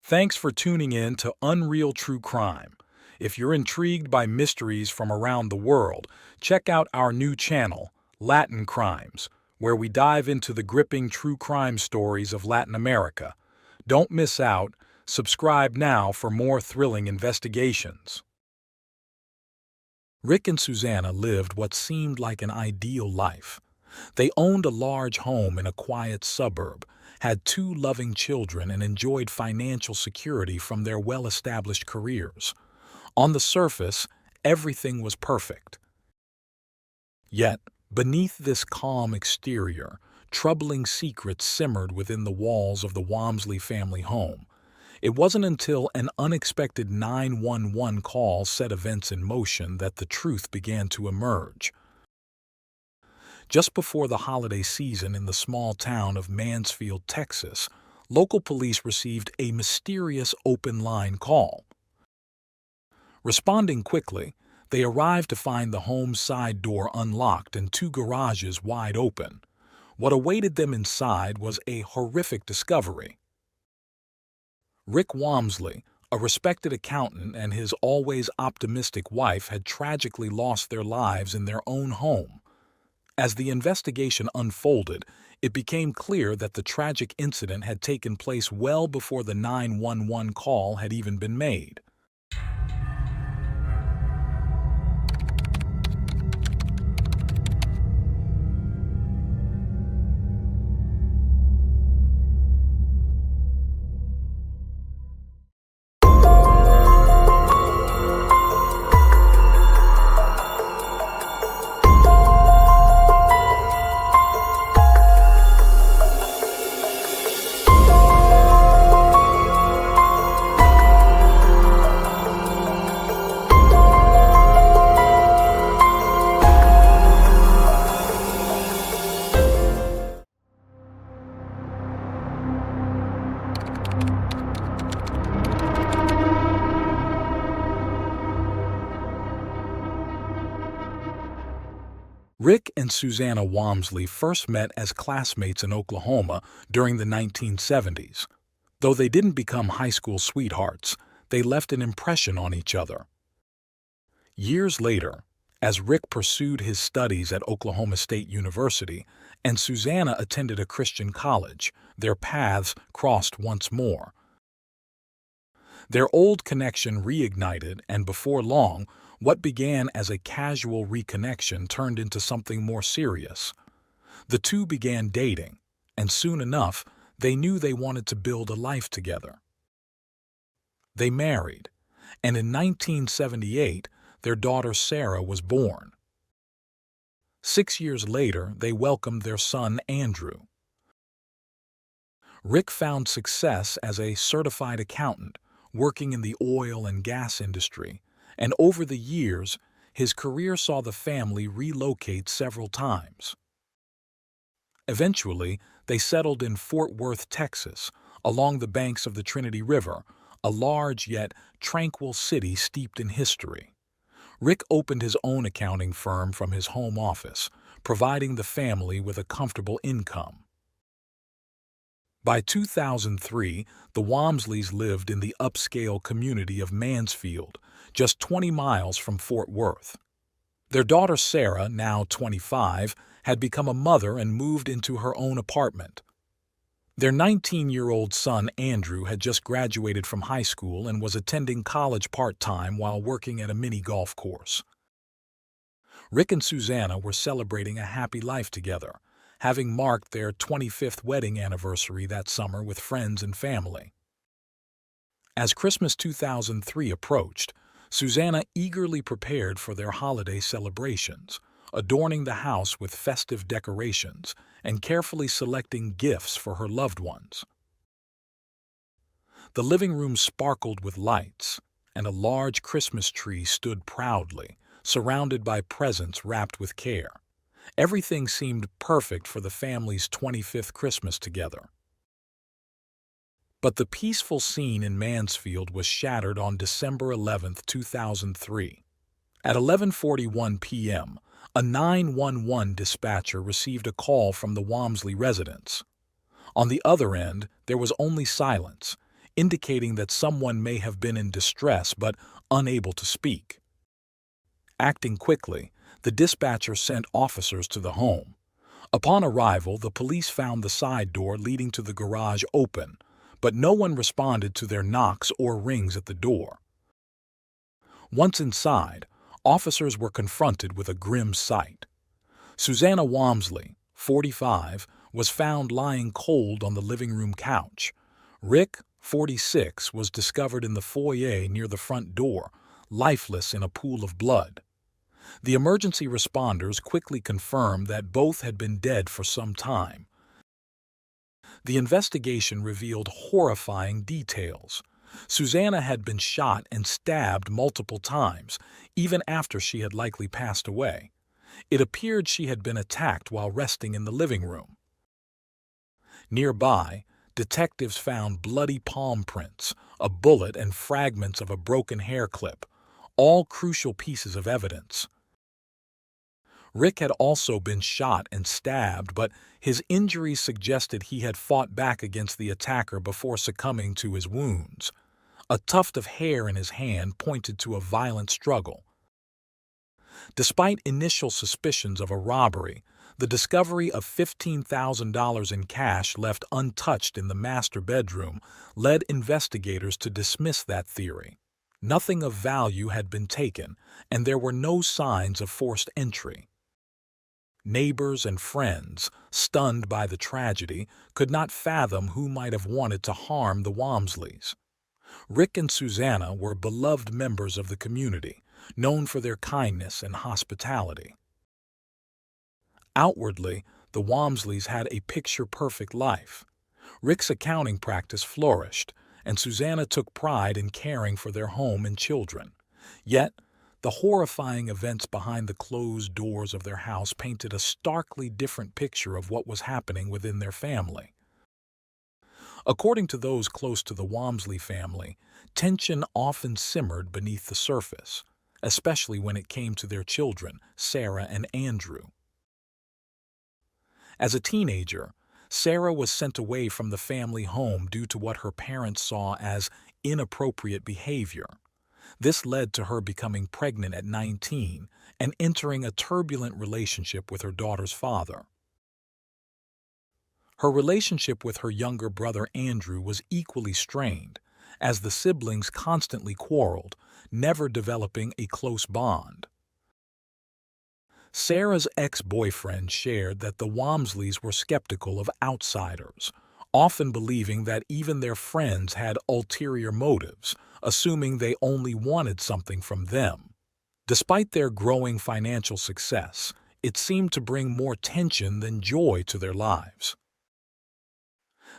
Thanks for tuning in to Unreal True Crime. If you're intrigued by mysteries from around the world, check out our new channel, Latin Crimes, where we dive into the gripping true crime stories of Latin America. Don't miss out. Subscribe now for more thrilling investigations. Rick and Susanna lived what seemed like an ideal life. They owned a large home in a quiet suburb, had 2 loving children, and enjoyed financial security from their well-established careers. On the surface, everything was perfect. Yet, beneath this calm exterior, troubling secrets simmered within the walls of the Walmsley family home. It wasn't until an unexpected 911 call set events in motion that the truth began to emerge. Just before the holiday season in the small town of Mansfield, Texas, local police received a mysterious open-line call. Responding quickly, they arrived to find the home's side door unlocked and 2 garages wide open. What awaited them inside was a horrific discovery. Rick Walmsley, a respected accountant, and his always optimistic wife had tragically lost their lives in their own home. As the investigation unfolded, it became clear that the tragic incident had taken place well before the 911 call had even been made. Rick and Susanna Walmsley first met as classmates in Oklahoma during the 1970s. Though they didn't become high school sweethearts, they left an impression on each other. Years later, as Rick pursued his studies at Oklahoma State University and Susanna attended a Christian college, their paths crossed once more. Their old connection reignited, and before long, what began as a casual reconnection turned into something more serious. The two began dating, and soon enough, they knew they wanted to build a life together. They married, and in 1978, their daughter Sarah was born. 6 years later, they welcomed their son Andrew. Rick found success as a certified accountant, working in the oil and gas industry, and over the years, his career saw the family relocate several times. Eventually, they settled in Fort Worth, Texas, along the banks of the Trinity River, a large yet tranquil city steeped in history. Rick opened his own accounting firm from his home office, providing the family with a comfortable income. By 2003, the Walmsleys lived in the upscale community of Mansfield, just 20 miles from Fort Worth. Their daughter Sarah, now 25, had become a mother and moved into her own apartment. Their 19-year-old son Andrew had just graduated from high school and was attending college part-time while working at a mini golf course. Rick and Susanna were celebrating a happy life together, having marked their 25th wedding anniversary that summer with friends and family. As Christmas 2003 approached, Susanna eagerly prepared for their holiday celebrations, adorning the house with festive decorations and carefully selecting gifts for her loved ones. The living room sparkled with lights, and a large Christmas tree stood proudly, surrounded by presents wrapped with care. Everything seemed perfect for the family's 25th Christmas together. But the peaceful scene in Mansfield was shattered on December 11, 2003. At 11:41 p.m., a 911 dispatcher received a call from the Walmsley residence. On the other end, there was only silence, indicating that someone may have been in distress but unable to speak. Acting quickly, the dispatcher sent officers to the home. Upon arrival, the police found the side door leading to the garage open, but no one responded to their knocks or rings at the door. Once inside, officers were confronted with a grim sight. Susanna Walmsley, 45, was found lying cold on the living room couch. Rick, 46, was discovered in the foyer near the front door, lifeless in a pool of blood. The emergency responders quickly confirmed that both had been dead for some time. The investigation revealed horrifying details. Susanna had been shot and stabbed multiple times, even after she had likely passed away. It appeared she had been attacked while resting in the living room. Nearby, detectives found bloody palm prints, a bullet, and fragments of a broken hair clip, all crucial pieces of evidence. Rick had also been shot and stabbed, but his injuries suggested he had fought back against the attacker before succumbing to his wounds. A tuft of hair in his hand pointed to a violent struggle. Despite initial suspicions of a robbery, the discovery of $15,000 in cash left untouched in the master bedroom led investigators to dismiss that theory. Nothing of value had been taken, and there were no signs of forced entry. Neighbors and friends, stunned by the tragedy, could not fathom who might have wanted to harm the Walmsleys. Rick and Susanna were beloved members of the community, known for their kindness and hospitality. Outwardly, the Walmsleys had a picture-perfect life. Rick's accounting practice flourished, and Susanna took pride in caring for their home and children. Yet, the horrifying events behind the closed doors of their house painted a starkly different picture of what was happening within their family. According to those close to the Walmsley family, tension often simmered beneath the surface, especially when it came to their children, Sarah and Andrew. As a teenager, Sarah was sent away from the family home due to what her parents saw as inappropriate behavior. This led to her becoming pregnant at 19 and entering a turbulent relationship with her daughter's father. Her relationship with her younger brother Andrew was equally strained, as the siblings constantly quarreled, never developing a close bond. Sarah's ex-boyfriend shared that the Walmsleys were skeptical of outsiders, often believing that even their friends had ulterior motives, assuming they only wanted something from them. Despite their growing financial success, it seemed to bring more tension than joy to their lives.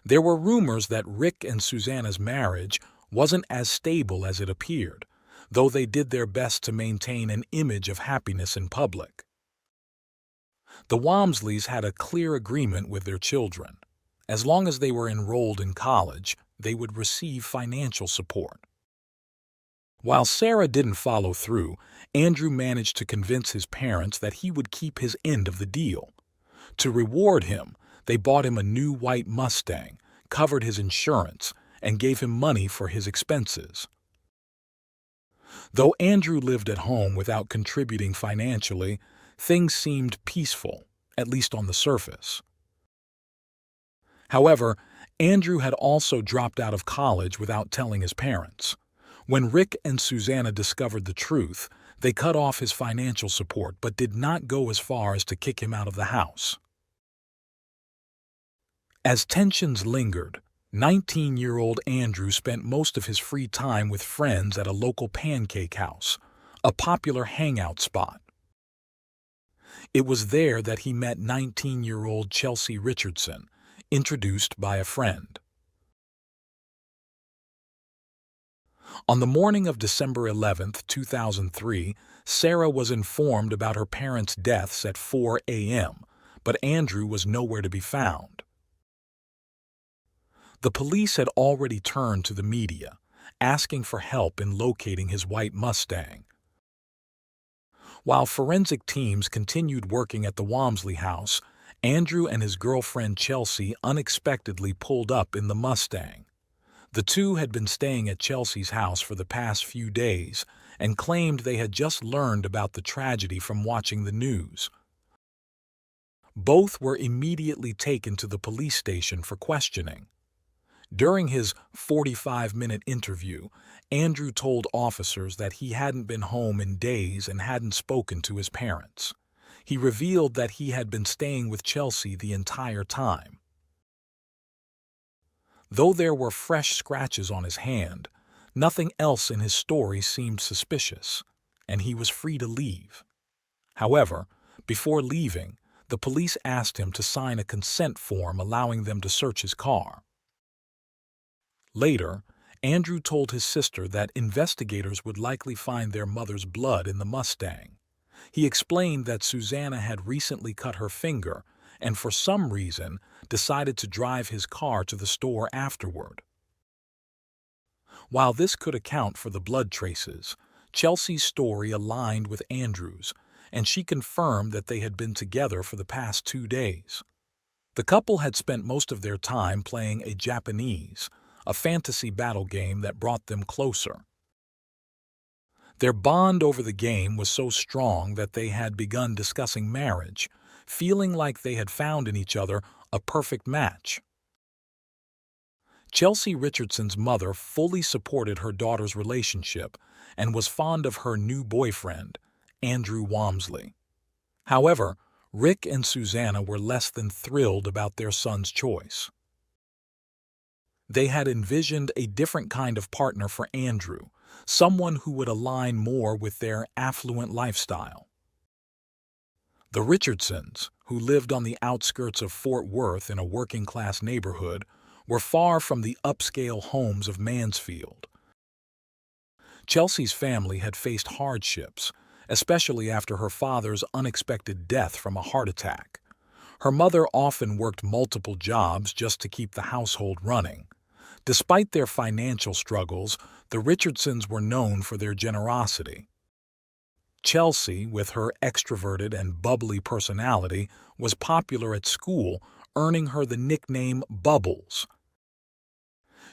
There were rumors that Rick and Susanna's marriage wasn't as stable as it appeared, though they did their best to maintain an image of happiness in public. The Walmsleys had a clear agreement with their children. As long as they were enrolled in college, they would receive financial support. While Sarah didn't follow through, Andrew managed to convince his parents that he would keep his end of the deal. To reward him, they bought him a new white Mustang, covered his insurance, and gave him money for his expenses. Though Andrew lived at home without contributing financially, things seemed peaceful, at least on the surface. However, Andrew had also dropped out of college without telling his parents. When Rick and Susanna discovered the truth, they cut off his financial support but did not go as far as to kick him out of the house. As tensions lingered, 19-year-old Andrew spent most of his free time with friends at a local pancake house, a popular hangout spot. It was there that he met 19-year-old Chelsea Richardson, introduced by a friend. On the morning of December 11, 2003, Sarah was informed about her parents' deaths at 4 a.m., but Andrew was nowhere to be found. The police had already turned to the media, asking for help in locating his white Mustang. While forensic teams continued working at the Walmsley house, Andrew and his girlfriend Chelsea unexpectedly pulled up in the Mustang. The two had been staying at Chelsea's house for the past few days and claimed they had just learned about the tragedy from watching the news. Both were immediately taken to the police station for questioning. During his 45-minute interview, Andrew told officers that he hadn't been home in days and hadn't spoken to his parents. He revealed that he had been staying with Chelsea the entire time. Though there were fresh scratches on his hand, nothing else in his story seemed suspicious, and he was free to leave. However, before leaving, the police asked him to sign a consent form allowing them to search his car. Later, Andrew told his sister that investigators would likely find their mother's blood in the Mustang. He explained that Susanna had recently cut her finger and for some reason decided to drive his car to the store afterward. While this could account for the blood traces, Chelsea's story aligned with Andrew's, and she confirmed that they had been together for the past 2 days. The couple had spent most of their time playing a Japanese, a fantasy battle game that brought them closer. Their bond over the game was so strong that they had begun discussing marriage, feeling like they had found in each other a perfect match. Chelsea Richardson's mother fully supported her daughter's relationship and was fond of her new boyfriend, Andrew Walmsley. However, Rick and Susanna were less than thrilled about their son's choice. They had envisioned a different kind of partner for Andrew, someone who would align more with their affluent lifestyle. The Richardsons, who lived on the outskirts of Fort Worth in a working-class neighborhood, were far from the upscale homes of Mansfield. Chelsea's family had faced hardships, especially after her father's unexpected death from a heart attack. Her mother often worked multiple jobs just to keep the household running. Despite their financial struggles, the Richardsons were known for their generosity. Chelsea, with her extroverted and bubbly personality, was popular at school, earning her the nickname Bubbles.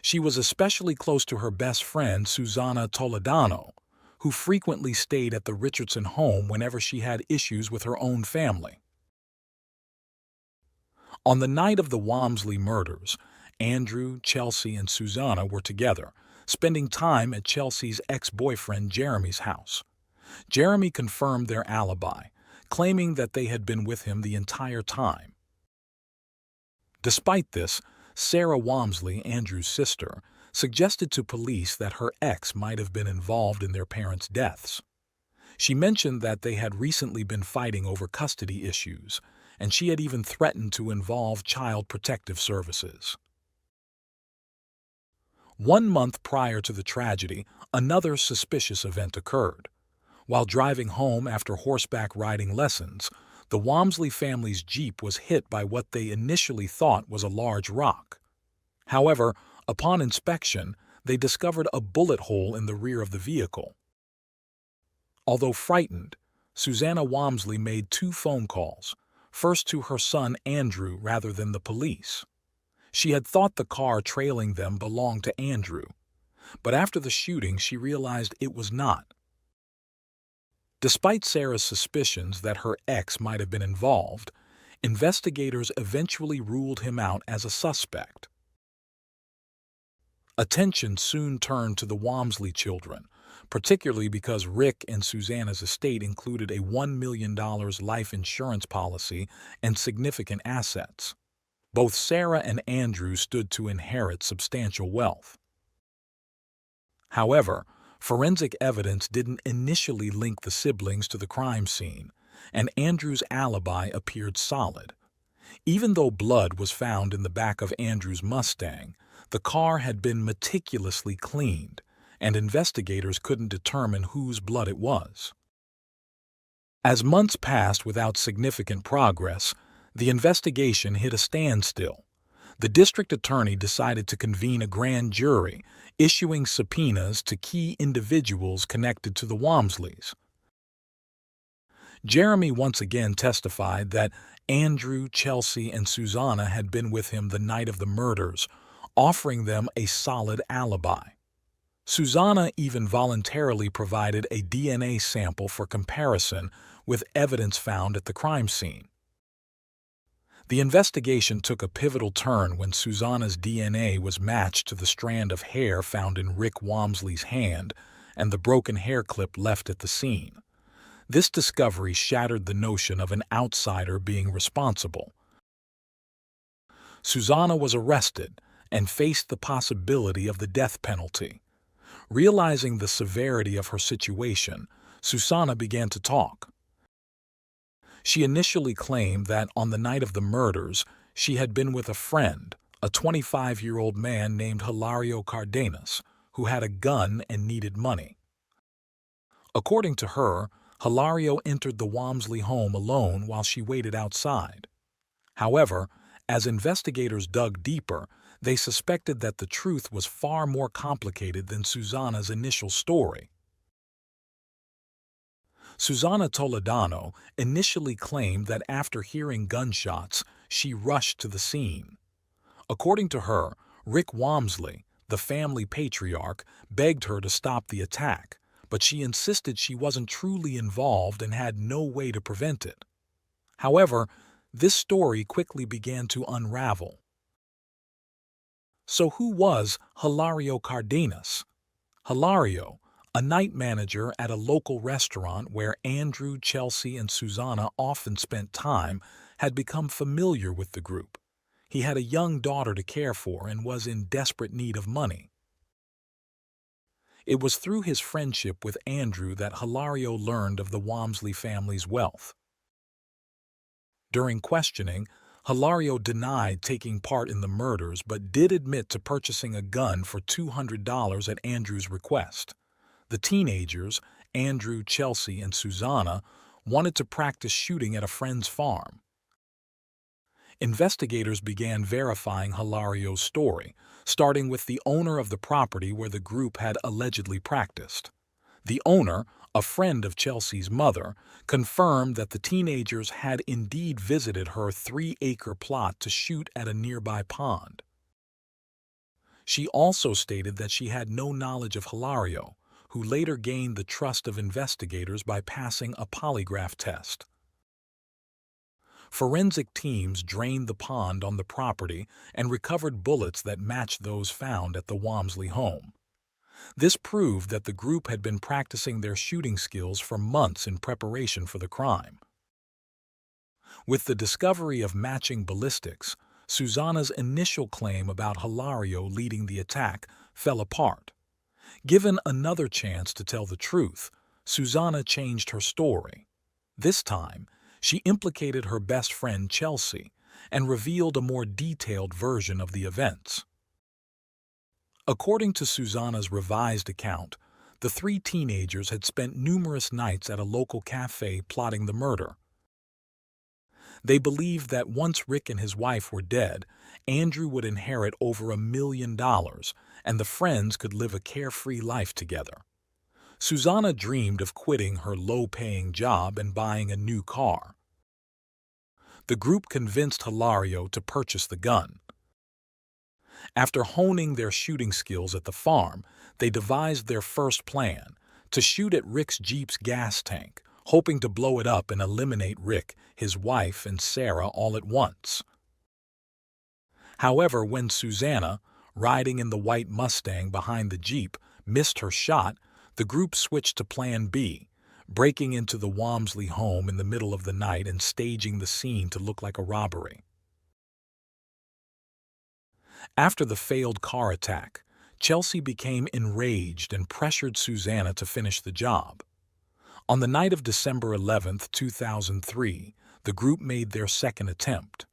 She was especially close to her best friend, Susanna Toledano, who frequently stayed at the Richardson home whenever she had issues with her own family. On the night of the Walmsley murders, Andrew, Chelsea, and Susanna were together, spending time at Chelsea's ex-boyfriend Jeremy's house. Jeremy confirmed their alibi, claiming that they had been with him the entire time. Despite this, Sarah Walmsley, Andrew's sister, suggested to police that her ex might have been involved in their parents' deaths. She mentioned that they had recently been fighting over custody issues, and she had even threatened to involve Child Protective Services. 1 month prior to the tragedy, another suspicious event occurred. While driving home after horseback riding lessons, the Walmsley family's Jeep was hit by what they initially thought was a large rock. However, upon inspection, they discovered a bullet hole in the rear of the vehicle. Although frightened, Susanna Walmsley made 2 phone calls, first to her son Andrew rather than the police. She had thought the car trailing them belonged to Andrew, but after the shooting she realized it was not. Despite Sarah's suspicions that her ex might have been involved, investigators eventually ruled him out as a suspect. Attention soon turned to the Walmsley children, particularly because Rick and Susanna's estate included a $1 million life insurance policy and significant assets. Both Sarah and Andrew stood to inherit substantial wealth. However, forensic evidence didn't initially link the siblings to the crime scene, and Andrew's alibi appeared solid. Even though blood was found in the back of Andrew's Mustang, the car had been meticulously cleaned, and investigators couldn't determine whose blood it was. As months passed without significant progress, the investigation hit a standstill. The district attorney decided to convene a grand jury, issuing subpoenas to key individuals connected to the Walmsleys. Jeremy once again testified that Andrew, Chelsea, and Susanna had been with him the night of the murders, offering them a solid alibi. Susanna even voluntarily provided a DNA sample for comparison with evidence found at the crime scene. The investigation took a pivotal turn when Susanna's DNA was matched to the strand of hair found in Rick Walmsley's hand and the broken hair clip left at the scene. This discovery shattered the notion of an outsider being responsible. Susanna was arrested and faced the possibility of the death penalty. Realizing the severity of her situation, Susanna began to talk. She initially claimed that on the night of the murders, she had been with a friend, a 25-year-old man named Hilario Cardenas, who had a gun and needed money. According to her, Hilario entered the Walmsley home alone while she waited outside. However, as investigators dug deeper, they suspected that the truth was far more complicated than Susanna's initial story. Susanna Toledano initially claimed that after hearing gunshots, she rushed to the scene. According to her, Rick Walmsley, the family patriarch, begged her to stop the attack, but she insisted she wasn't truly involved and had no way to prevent it. However, this story quickly began to unravel. So who was Hilario Cardenas? Hilario, a night manager at a local restaurant where Andrew, Chelsea, and Susanna often spent time, had become familiar with the group. He had a young daughter to care for and was in desperate need of money. It was through his friendship with Andrew that Hilario learned of the Walmsley family's wealth. During questioning, Hilario denied taking part in the murders but did admit to purchasing a gun for $200 at Andrew's request. The teenagers, Andrew, Chelsea, and Susanna, wanted to practice shooting at a friend's farm. Investigators began verifying Hilario's story, starting with the owner of the property where the group had allegedly practiced. The owner, a friend of Chelsea's mother, confirmed that the teenagers had indeed visited her 3-acre plot to shoot at a nearby pond. She also stated that she had no knowledge of Hilario, who later gained the trust of investigators by passing a polygraph test. Forensic teams drained the pond on the property and recovered bullets that matched those found at the Walmsley home. This proved that the group had been practicing their shooting skills for months in preparation for the crime. With the discovery of matching ballistics, Susanna's initial claim about Hilario leading the attack fell apart. Given another chance to tell the truth, Susanna changed her story. This time, she implicated her best friend Chelsea and revealed a more detailed version of the events. According to Susanna's revised account, the three teenagers had spent numerous nights at a local cafe plotting the murder. They believed that once Rick and his wife were dead, Andrew would inherit over $1 million, and the friends could live a carefree life together. Susanna dreamed of quitting her low-paying job and buying a new car. The group convinced Hilario to purchase the gun. After honing their shooting skills at the farm, they devised their first plan, to shoot at Rick's Jeep's gas tank, hoping to blow it up and eliminate Rick, his wife, and Sarah all at once. However, when Susanna, riding in the white Mustang behind the Jeep, missed her shot, the group switched to Plan B, breaking into the Walmsley home in the middle of the night and staging the scene to look like a robbery. After the failed car attack, Chelsea became enraged and pressured Susanna to finish the job. On the night of December 11, 2003, the group made their second attempt.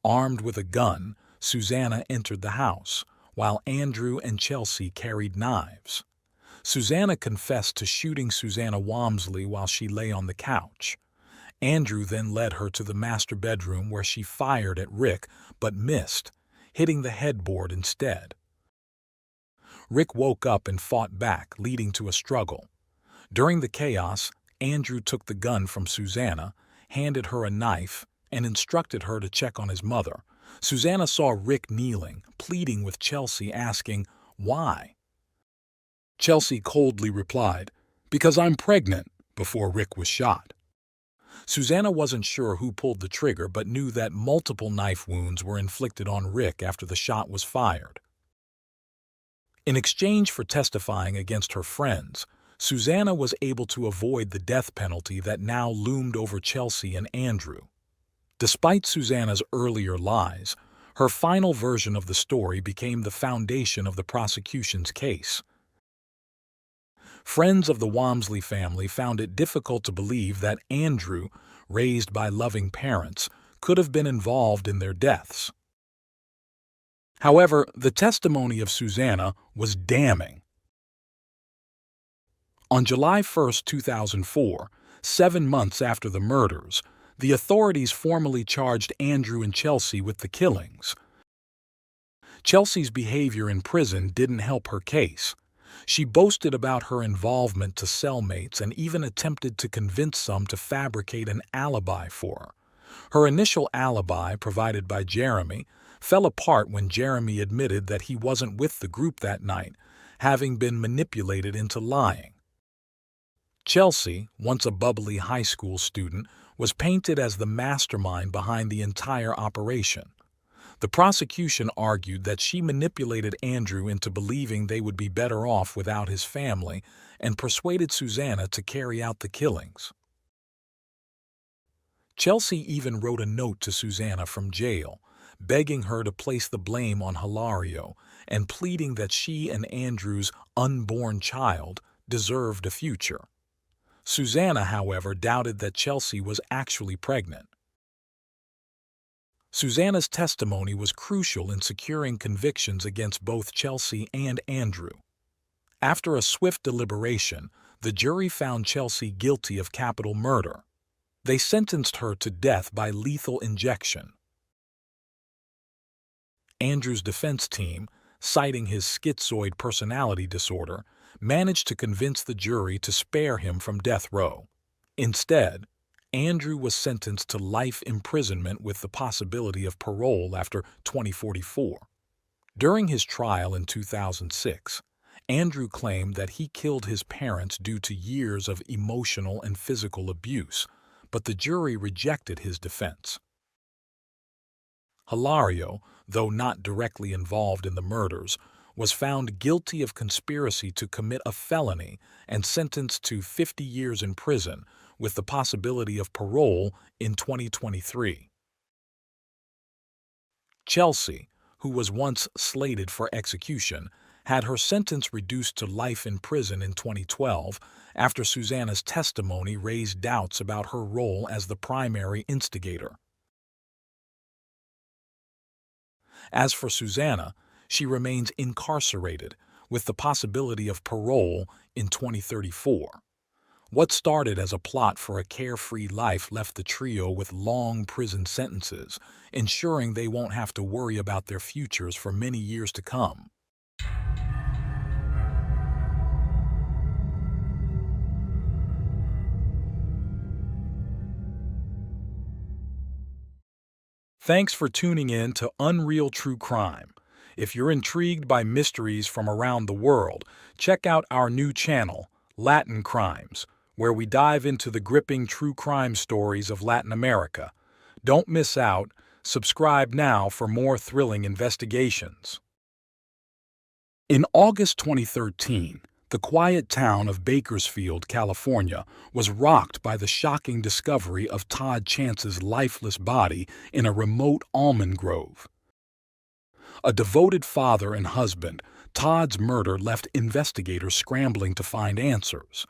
Armed with a gun, Susanna entered the house, while Andrew and Chelsea carried knives. Susanna confessed to shooting Susanna Walmsley while she lay on the couch. Andrew then led her to the master bedroom where she fired at Rick but missed, hitting the headboard instead. Rick woke up and fought back, leading to a struggle. During the chaos, Andrew took the gun from Susanna, handed her a knife, and instructed her to check on his mother. Susanna saw Rick kneeling, pleading with Chelsea, asking, "Why?" Chelsea coldly replied, "Because I'm pregnant," before Rick was shot. Susanna wasn't sure who pulled the trigger but knew that multiple knife wounds were inflicted on Rick after the shot was fired. In exchange for testifying against her friends, Susanna was able to avoid the death penalty that now loomed over Chelsea and Andrew. Despite Susanna's earlier lies, her final version of the story became the foundation of the prosecution's case. Friends of the Walmsley family found it difficult to believe that Andrew, raised by loving parents, could have been involved in their deaths. However, the testimony of Susanna was damning. On July 1, 2004, 7 months after the murders, the authorities formally charged Andrew and Chelsea with the killings. Chelsea's behavior in prison didn't help her case. She boasted about her involvement to cellmates and even attempted to convince some to fabricate an alibi for her. Her initial alibi, provided by Jeremy, fell apart when Jeremy admitted that he wasn't with the group that night, having been manipulated into lying. Chelsea, once a bubbly high school student, was painted as the mastermind behind the entire operation. The prosecution argued that she manipulated Andrew into believing they would be better off without his family and persuaded Susanna to carry out the killings. Chelsea even wrote a note to Susanna from jail, begging her to place the blame on Hilario and pleading that she and Andrew's unborn child deserved a future. Susanna, however, doubted that Chelsea was actually pregnant. Susanna's testimony was crucial in securing convictions against both Chelsea and Andrew. After a swift deliberation, the jury found Chelsea guilty of capital murder. They sentenced her to death by lethal injection. Andrew's defense team, citing his schizoid personality disorder, managed to convince the jury to spare him from death row. Instead, Andrew was sentenced to life imprisonment with the possibility of parole after 2044. During his trial in 2006, Andrew claimed that he killed his parents due to years of emotional and physical abuse, but the jury rejected his defense. Hilario, though not directly involved in the murders, was found guilty of conspiracy to commit a felony and sentenced to 50 years in prison with the possibility of parole in 2023. Chelsea, who was once slated for execution, had her sentence reduced to life in prison in 2012 after Susanna's testimony raised doubts about her role as the primary instigator. As for Susanna, she remains incarcerated with the possibility of parole in 2034. What started as a plot for a carefree life left the trio with long prison sentences, ensuring they won't have to worry about their futures for many years to come. Thanks for tuning in to Unreal True Crime. If you're intrigued by mysteries from around the world, check out our new channel, Latin Crimes, where we dive into the gripping true crime stories of Latin America. Don't miss out. Subscribe now for more thrilling investigations. In August 2013, the quiet town of Bakersfield, California, was rocked by the shocking discovery of Todd Chance's lifeless body in a remote almond grove. A devoted father and husband, Todd's murder left investigators scrambling to find answers.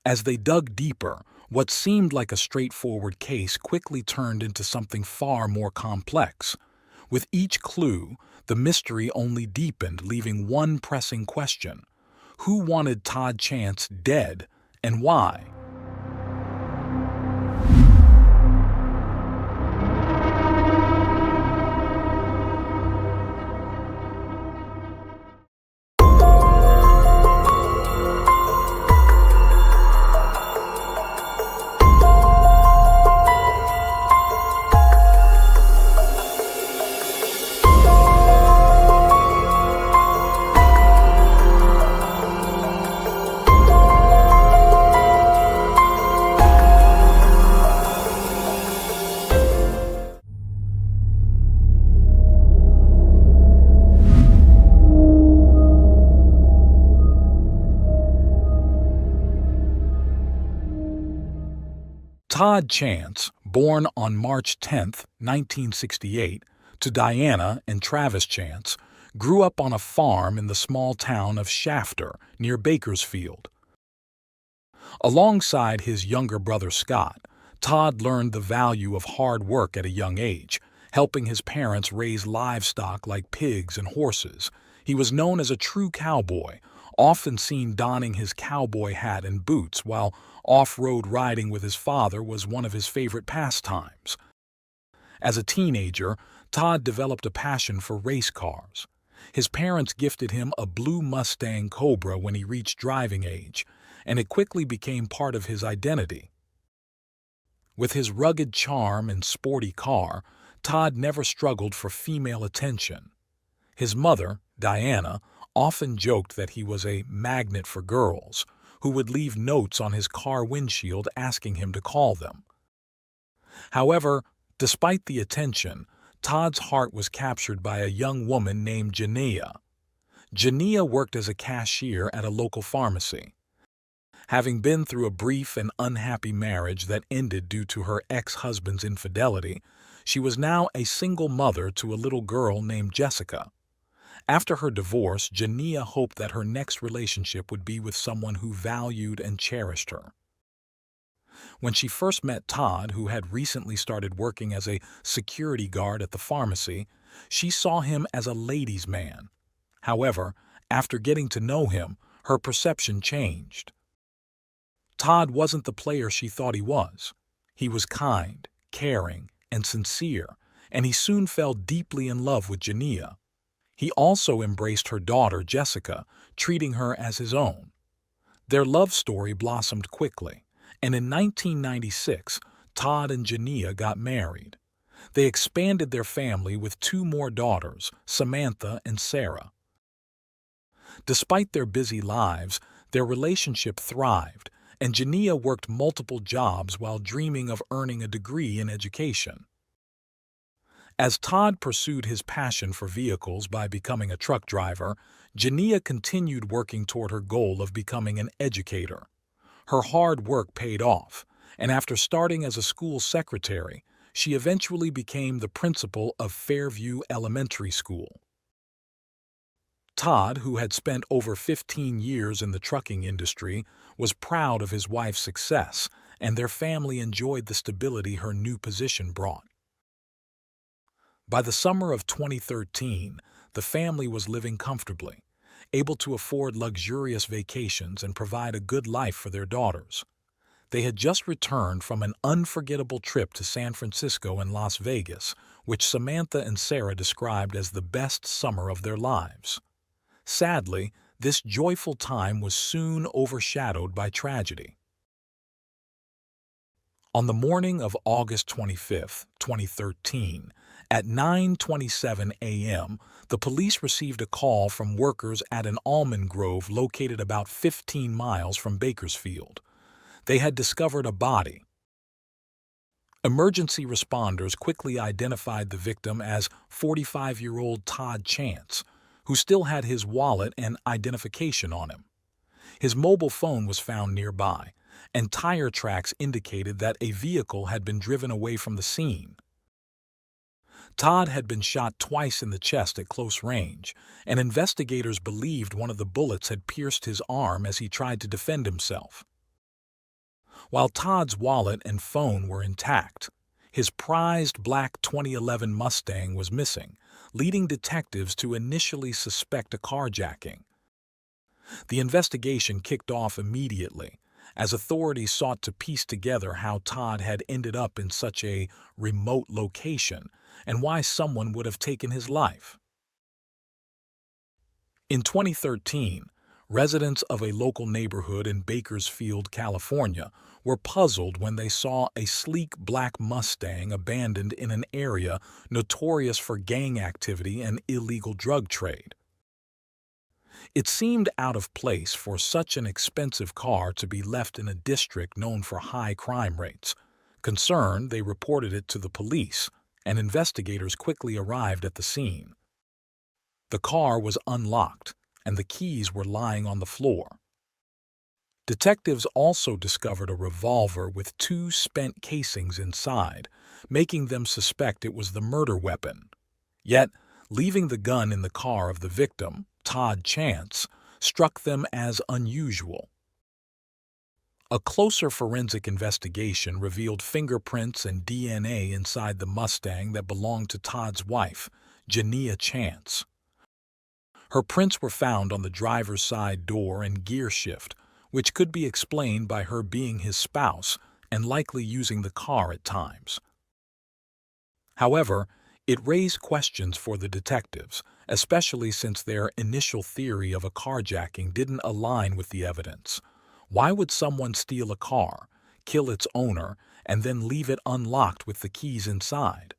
As they dug deeper, what seemed like a straightforward case quickly turned into something far more complex. With each clue, the mystery only deepened, leaving one pressing question: who wanted Todd Chance dead, and why? Todd Chance, born on March 10, 1968, to Diana and Travis Chance, grew up on a farm in the small town of Shafter, near Bakersfield. Alongside his younger brother Scott, Todd learned the value of hard work at a young age, helping his parents raise livestock like pigs and horses. He was known as a true cowboy, often seen donning his cowboy hat and boots, while off-road riding with his father was one of his favorite pastimes. As a teenager, Todd developed a passion for race cars. His parents gifted him a blue Mustang Cobra when he reached driving age, and it quickly became part of his identity. With his rugged charm and sporty car, Todd never struggled for female attention. His mother, Diana, often joked that he was a magnet for girls, who would leave notes on his car windshield asking him to call them. However, despite the attention, Todd's heart was captured by a young woman named Jania. Jania worked as a cashier at a local pharmacy. Having been through a brief and unhappy marriage that ended due to her ex-husband's infidelity, she was now a single mother to a little girl named Jessica. After her divorce, Jania hoped that her next relationship would be with someone who valued and cherished her. When she first met Todd, who had recently started working as a security guard at the pharmacy, she saw him as a ladies' man. However, after getting to know him, her perception changed. Todd wasn't the player she thought he was. He was kind, caring, and sincere, and he soon fell deeply in love with Jania. He also embraced her daughter, Jessica, treating her as his own. Their love story blossomed quickly, and in 1996, Todd and Jania got married. They expanded their family with 2 more daughters, Samantha and Sarah. Despite their busy lives, their relationship thrived, and Jania worked multiple jobs while dreaming of earning a degree in education. As Todd pursued his passion for vehicles by becoming a truck driver, Jania continued working toward her goal of becoming an educator. Her hard work paid off, and after starting as a school secretary, She eventually became the principal of Fairview Elementary School. Todd, who had spent over 15 years in the trucking industry, was proud of his wife's success, and their family enjoyed the stability her new position brought. By the summer of 2013, the family was living comfortably, able to afford luxurious vacations and provide a good life for their daughters. They had just returned from an unforgettable trip to San Francisco and Las Vegas, which Samantha and Sarah described as the best summer of their lives. Sadly, this joyful time was soon overshadowed by tragedy. On the morning of August 25, 2013, at 9:27 a.m., the police received a call from workers at an almond grove located about 15 miles from Bakersfield. They had discovered a body. Emergency responders quickly identified the victim as 45-year-old Todd Chance, who still had his wallet and identification on him. His mobile phone was found nearby, and tire tracks indicated that a vehicle had been driven away from the scene. Todd had been shot twice in the chest at close range, and investigators believed one of the bullets had pierced his arm as he tried to defend himself. While Todd's wallet and phone were intact, his prized black 2011 Mustang was missing, leading detectives to initially suspect a carjacking. The investigation kicked off immediately, as authorities sought to piece together how Todd had ended up in such a remote location and why someone would have taken his life. In 2013, residents of a local neighborhood in Bakersfield, California, were puzzled when they saw a sleek black Mustang abandoned in an area notorious for gang activity and illegal drug trade. It seemed out of place for such an expensive car to be left in a district known for high crime rates. Concerned, they reported it to the police, and investigators quickly arrived at the scene. The car was unlocked, and the keys were lying on the floor. Detectives also discovered a revolver with 2 spent casings inside, making them suspect it was the murder weapon. Yet, leaving the gun in the car of the victim, Todd Chance, struck them as unusual. A closer forensic investigation revealed fingerprints and DNA inside the Mustang that belonged to Todd's wife, Jania Chance. Her prints were found on the driver's side door and gear shift, which could be explained by her being his spouse and likely using the car at times. However, it raised questions for the detectives, especially since their initial theory of a carjacking didn't align with the evidence. Why would someone steal a car, kill its owner, and then leave it unlocked with the keys inside?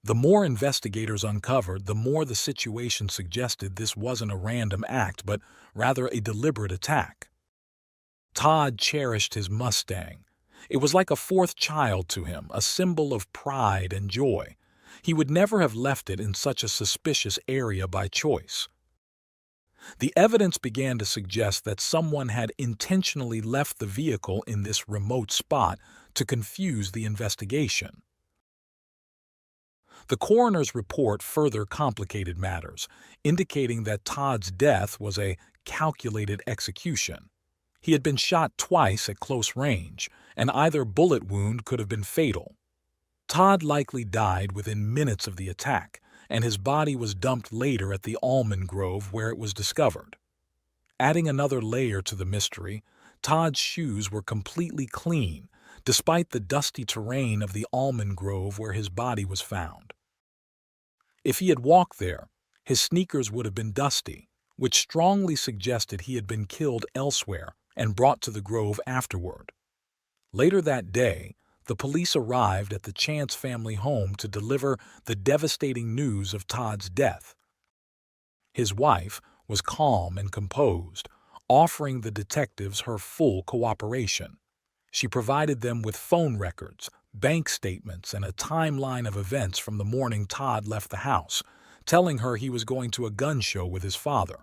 The more investigators uncovered, the more the situation suggested this wasn't a random act, but rather a deliberate attack. Todd cherished his Mustang. It was like a fourth child to him, a symbol of pride and joy. He would never have left it in such a suspicious area by choice. The evidence began to suggest that someone had intentionally left the vehicle in this remote spot to confuse the investigation. The coroner's report further complicated matters, indicating that Todd's death was a calculated execution. He had been shot twice at close range, and either bullet wound could have been fatal. Todd likely died within minutes of the attack, and his body was dumped later at the almond grove where it was discovered. Adding another layer to the mystery, Todd's shoes were completely clean, despite the dusty terrain of the almond grove where his body was found. If he had walked there, his sneakers would have been dusty, which strongly suggested he had been killed elsewhere and brought to the grove afterward. Later that day, the police arrived at the Chance family home to deliver the devastating news of Todd's death. His wife was calm and composed, offering the detectives her full cooperation. She provided them with phone records, bank statements, and a timeline of events from the morning Todd left the house, telling her he was going to a gun show with his father.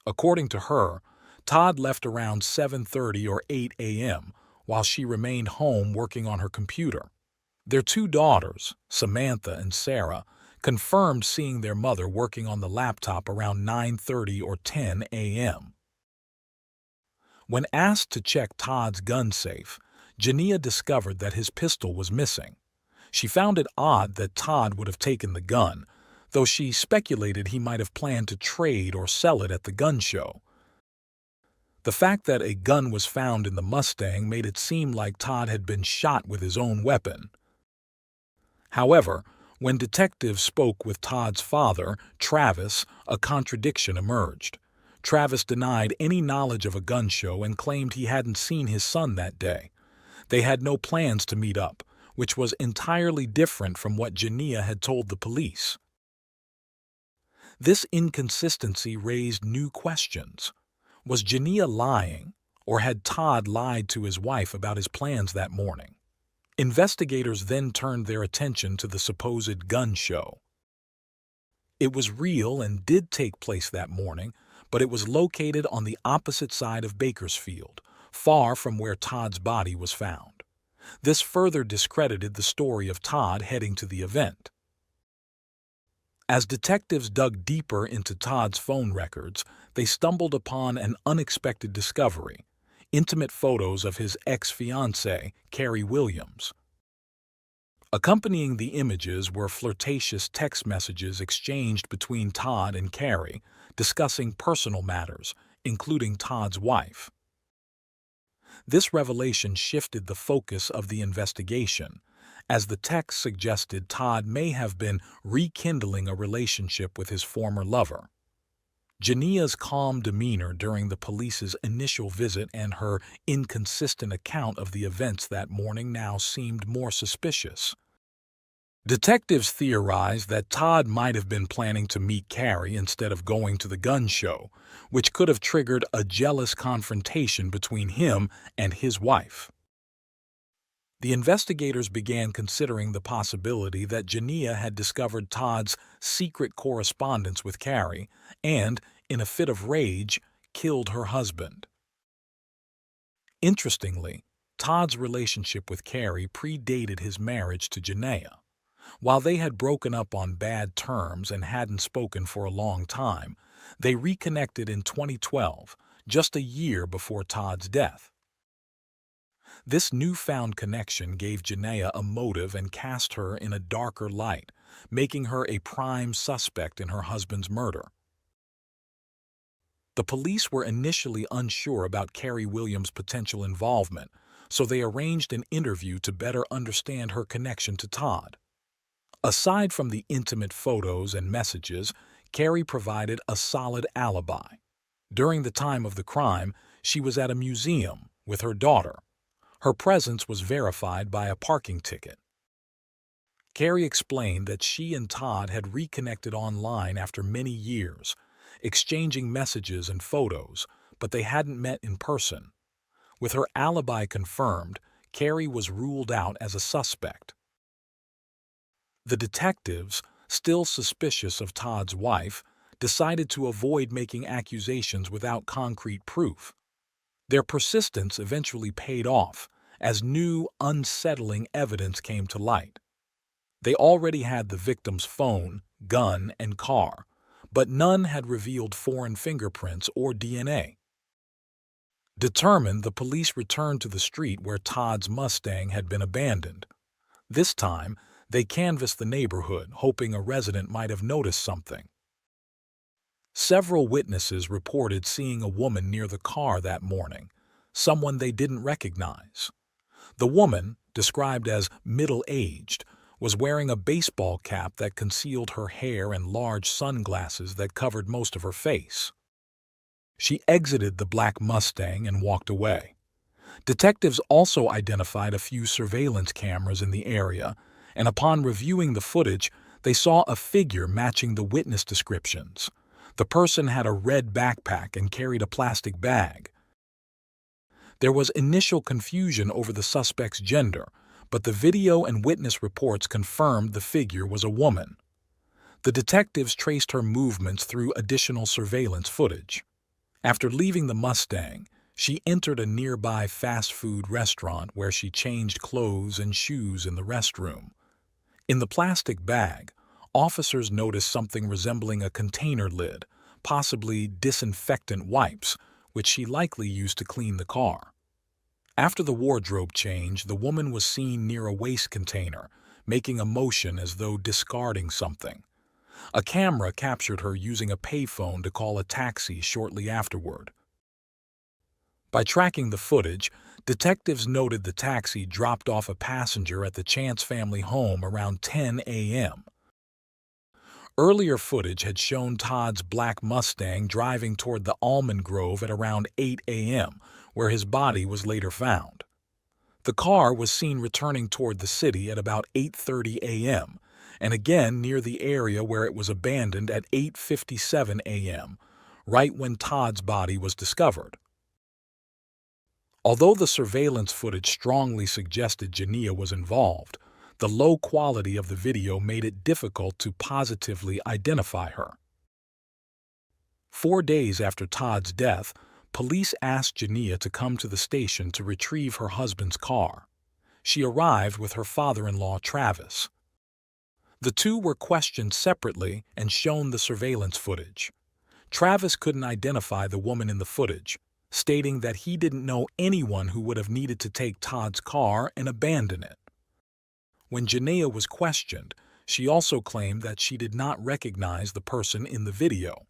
According to her, Todd left around 7:30 or 8 a.m., while she remained home working on her computer. Their two daughters, Samantha and Sarah, confirmed seeing their mother working on the laptop around 9:30 or 10 a.m. When asked to check Todd's gun safe, Jania discovered that his pistol was missing. She found it odd that Todd would have taken the gun, though she speculated he might have planned to trade or sell it at the gun show. The fact that a gun was found in the Mustang made it seem like Todd had been shot with his own weapon. However, when detectives spoke with Todd's father, Travis, a contradiction emerged. Travis denied any knowledge of a gun show and claimed he hadn't seen his son that day. They had no plans to meet up, which was entirely different from what Jania had told the police. This inconsistency raised new questions. Was Jania lying, or had Todd lied to his wife about his plans that morning? Investigators then turned their attention to the supposed gun show. It was real and did take place that morning, but it was located on the opposite side of Bakersfield, far from where Todd's body was found. This further discredited the story of Todd heading to the event. As detectives dug deeper into Todd's phone records, they stumbled upon an unexpected discovery: intimate photos of his ex-fiancée, Carrie Williams. Accompanying the images were flirtatious text messages exchanged between Todd and Carrie, discussing personal matters, including Todd's wife. This revelation shifted the focus of the investigation, as the text suggested Todd may have been rekindling a relationship with his former lover. Jania's calm demeanor during the police's initial visit and her inconsistent account of the events that morning now seemed more suspicious. Detectives theorized that Todd might have been planning to meet Carrie instead of going to the gun show, which could have triggered a jealous confrontation between him and his wife. The investigators began considering the possibility that Jania had discovered Todd's secret correspondence with Carrie and, in a fit of rage, killed her husband. Interestingly, Todd's relationship with Carrie predated his marriage to Jania. While they had broken up on bad terms and hadn't spoken for a long time, they reconnected in 2012, just a year before Todd's death. This newfound connection gave Jania a motive and cast her in a darker light, making her a prime suspect in her husband's murder. The police were initially unsure about Carrie Williams' potential involvement, so they arranged an interview to better understand her connection to Todd. Aside from the intimate photos and messages, Carrie provided a solid alibi. During the time of the crime, she was at a museum with her daughter. Her presence was verified by a parking ticket. Carrie explained that she and Todd had reconnected online after many years, exchanging messages and photos, but they hadn't met in person. With her alibi confirmed, Carrie was ruled out as a suspect. The detectives, still suspicious of Todd's wife, decided to avoid making accusations without concrete proof. Their persistence eventually paid off, as new, unsettling evidence came to light. They already had the victim's phone, gun, and car, but none had revealed foreign fingerprints or DNA. Determined, the police returned to the street where Todd's Mustang had been abandoned. This time, they canvassed the neighborhood, hoping a resident might have noticed something. Several witnesses reported seeing a woman near the car that morning, someone they didn't recognize. The woman, described as middle-aged, was wearing a baseball cap that concealed her hair and large sunglasses that covered most of her face. She exited the black Mustang and walked away. Detectives also identified a few surveillance cameras in the area, and upon reviewing the footage, they saw a figure matching the witness descriptions. The person had a red backpack and carried a plastic bag. There was initial confusion over the suspect's gender, but the video and witness reports confirmed the figure was a woman. The detectives traced her movements through additional surveillance footage. After leaving the Mustang, She entered a nearby fast food restaurant where she changed clothes and shoes in the restroom. In the plastic bag, officers noticed something resembling a container lid, possibly disinfectant wipes, which she likely used to clean the car. After the wardrobe change, the woman was seen near a waste container, making a motion as though discarding something. A camera captured her using a payphone to call a taxi shortly afterward. By tracking the footage, detectives noted the taxi dropped off a passenger at the Chance family home around 10 a.m. Earlier footage had shown Todd's black Mustang driving toward the almond grove at around 8 a.m., where his body was later found. The car was seen returning toward the city at about 8:30 a.m., and again near the area where it was abandoned at 8:57 a.m., right when Todd's body was discovered. Although the surveillance footage strongly suggested Jania was involved, the low quality of the video made it difficult to positively identify her. 4 days after Todd's death, police asked Jania to come to the station to retrieve her husband's car. She arrived with her father-in-law, Travis. The two were questioned separately and shown the surveillance footage. Travis couldn't identify the woman in the footage, stating that he didn't know anyone who would have needed to take Todd's car and abandon it. When Jania was questioned, she also claimed that she did not recognize the person in the video.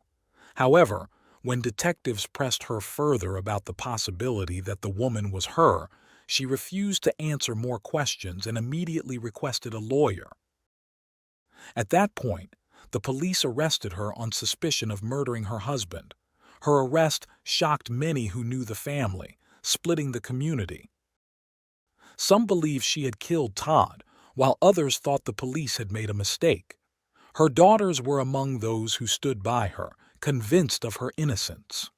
However, when detectives pressed her further about the possibility that the woman was her, she refused to answer more questions and immediately requested a lawyer. At that point, the police arrested her on suspicion of murdering her husband. Her arrest shocked many who knew the family, splitting the community. Some believed she had killed Todd, while others thought the police had made a mistake. Her daughters were among those who stood by her, convinced of her innocence.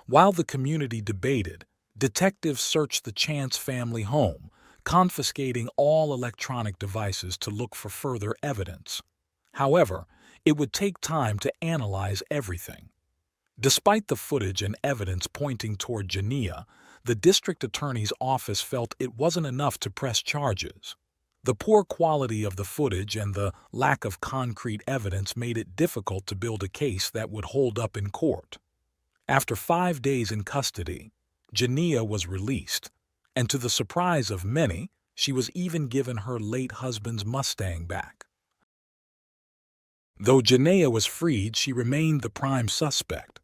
While the community debated, detectives searched the Chance family home, confiscating all electronic devices to look for further evidence. However, it would take time to analyze everything. Despite the footage and evidence pointing toward Jania, the district attorney's office felt it wasn't enough to press charges. The poor quality of the footage and the lack of concrete evidence made it difficult to build a case that would hold up in court. After 5 days in custody, Jania was released, and to the surprise of many, she was even given her late husband's Mustang back. Though Jania was freed, she remained the prime suspect.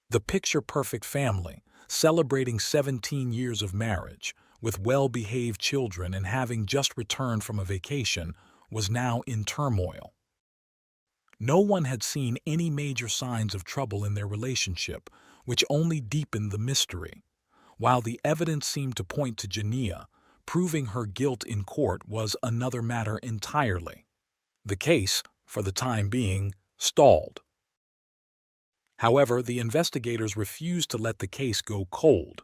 The picture-perfect family, celebrating 17 years of marriage, with well-behaved children and having just returned from a vacation, was now in turmoil. No one had seen any major signs of trouble in their relationship, which only deepened the mystery. While the evidence seemed to point to Jania, proving her guilt in court was another matter entirely. The case, for the time being, stalled. However, the investigators refused to let the case go cold.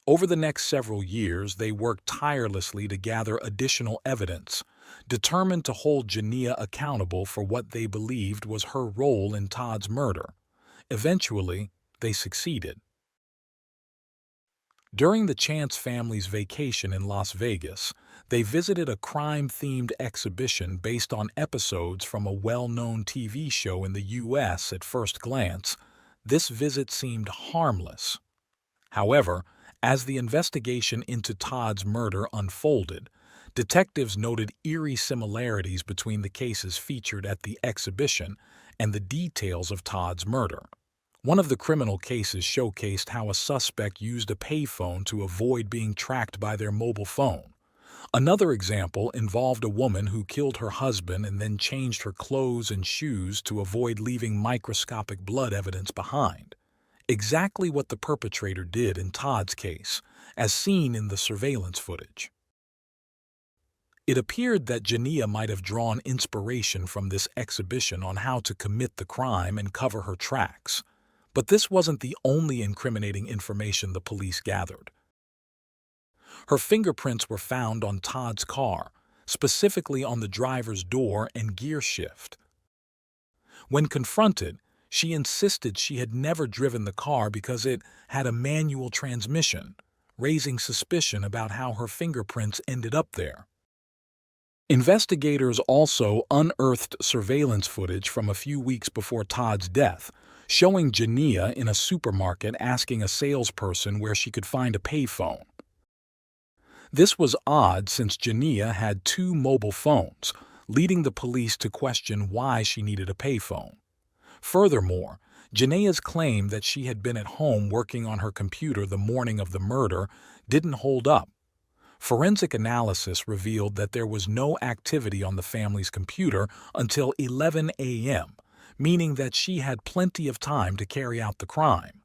Over the next several years, they worked tirelessly to gather additional evidence, determined to hold Jania accountable for what they believed was her role in Todd's murder. Eventually, they succeeded. During the Chance family's vacation in Las Vegas, they visited a crime-themed exhibition based on episodes from a well-known TV show in the U.S. At first glance, this visit seemed harmless. However, as the investigation into Todd's murder unfolded, detectives noted eerie similarities between the cases featured at the exhibition and the details of Todd's murder. One of the criminal cases showcased how a suspect used a payphone to avoid being tracked by their mobile phone. Another example involved a woman who killed her husband and then changed her clothes and shoes to avoid leaving microscopic blood evidence behind. Exactly what the perpetrator did in Todd's case, as seen in the surveillance footage. It appeared that Jania might have drawn inspiration from this exhibition on how to commit the crime and cover her tracks. But this wasn't the only incriminating information the police gathered. Her fingerprints were found on Todd's car, specifically on the driver's door and gear shift. When confronted, She insisted she had never driven the car because it had a manual transmission, raising suspicion about how her fingerprints ended up there. Investigators also unearthed surveillance footage from a few weeks before Todd's death, showing Jania in a supermarket asking a salesperson where she could find a payphone. This was odd since Jania had 2 mobile phones, leading the police to question why she needed a payphone. Furthermore, Jania's claim that she had been at home working on her computer the morning of the murder didn't hold up. Forensic analysis revealed that there was no activity on the family's computer until 11 a.m., meaning that she had plenty of time to carry out the crime.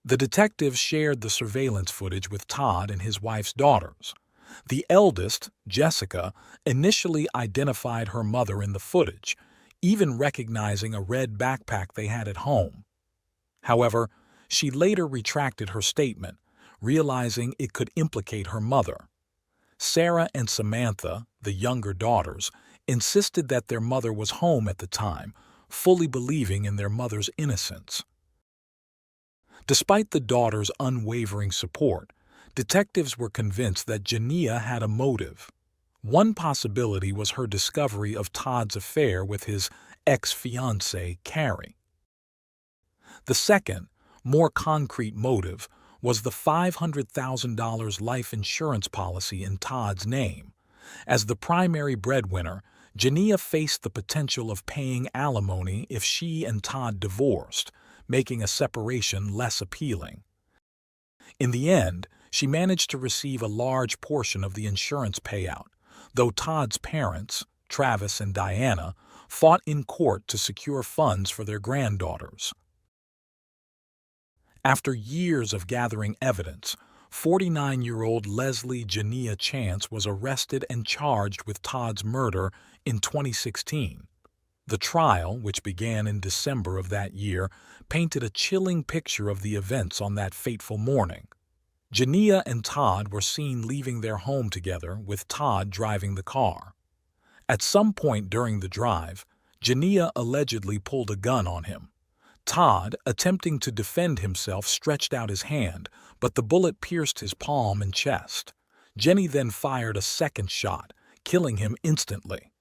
The detectives shared the surveillance footage with Todd and his wife's daughters. The eldest, Jessica, initially identified her mother in the footage, even recognizing a red backpack they had at home. However, she later retracted her statement, realizing it could implicate her mother. Sarah and Samantha, the younger daughters, insisted that their mother was home at the time, fully believing in their mother's innocence. Despite the daughters' unwavering support, detectives were convinced that Jania had a motive. One possibility was her discovery of Todd's affair with his ex-fiancée, Carrie. The second, more concrete motive was the $500,000 life insurance policy in Todd's name. As the primary breadwinner, Jania faced the potential of paying alimony if she and Todd divorced, making a separation less appealing. In the end, she managed to receive a large portion of the insurance payout, though Todd's parents, Travis and Diana, fought in court to secure funds for their granddaughters. After years of gathering evidence, 49-year-old Leslie Jania Chance was arrested and charged with Todd's murder in 2016. The trial, which began in December of that year, painted a chilling picture of the events on that fateful morning. Jania and Todd were seen leaving their home together, with Todd driving the car. At some point during the drive, Jania allegedly pulled a gun on him. Todd, attempting to defend himself, stretched out his hand, but the bullet pierced his palm and chest. Jenny then fired a second shot, killing him instantly.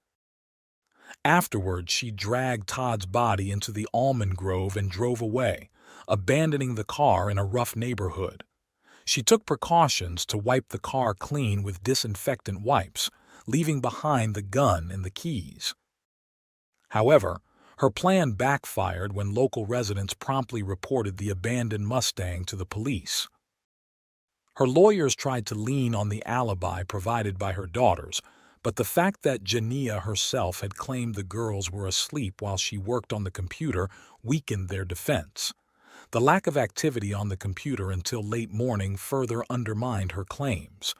Afterward, she dragged Todd's body into the almond grove and drove away, abandoning the car in a rough neighborhood. She took precautions to wipe the car clean with disinfectant wipes, leaving behind the gun and the keys. However, her plan backfired when local residents promptly reported the abandoned Mustang to the police. Her lawyers tried to lean on the alibi provided by her daughters, but the fact that Jania herself had claimed the girls were asleep while she worked on the computer weakened their defense. The lack of activity on the computer until late morning further undermined her claims.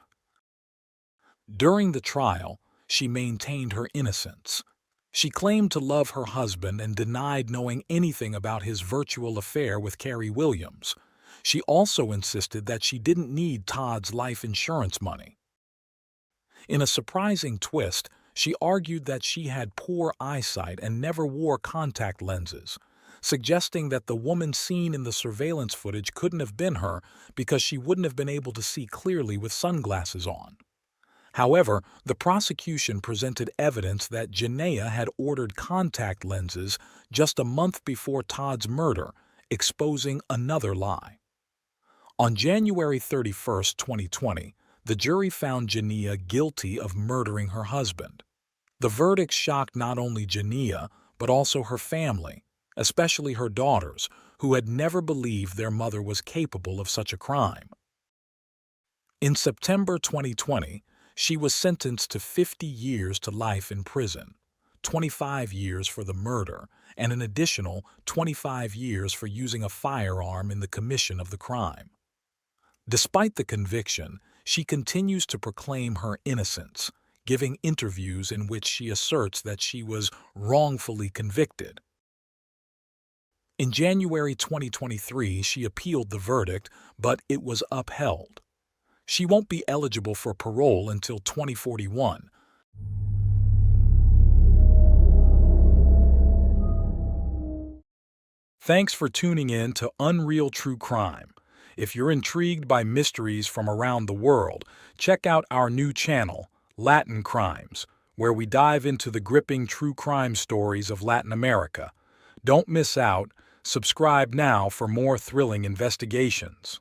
During the trial, she maintained her innocence. She claimed to love her husband and denied knowing anything about his virtual affair with Carrie Williams. She also insisted that she didn't need Todd's life insurance money. In a surprising twist, she argued that she had poor eyesight and never wore contact lenses, suggesting that the woman seen in the surveillance footage couldn't have been her because she wouldn't have been able to see clearly with sunglasses on. However, the prosecution presented evidence that Jania had ordered contact lenses just a month before Todd's murder, exposing another lie. On January 31, 2020, the jury found Jania guilty of murdering her husband. The verdict shocked not only Jania, but also her family, especially her daughters, who had never believed their mother was capable of such a crime. In September 2020, she was sentenced to 50 years to life in prison, 25 years for the murder, and an additional 25 years for using a firearm in the commission of the crime. Despite the conviction, she continues to proclaim her innocence, giving interviews in which she asserts that she was wrongfully convicted. In January 2023, she appealed the verdict, but it was upheld. She won't be eligible for parole until 2041. Thanks for tuning in to Unreal True Crime. If you're intrigued by mysteries from around the world, check out our new channel, Latin Crimes, where we dive into the gripping true crime stories of Latin America. Don't miss out. Subscribe now for more thrilling investigations.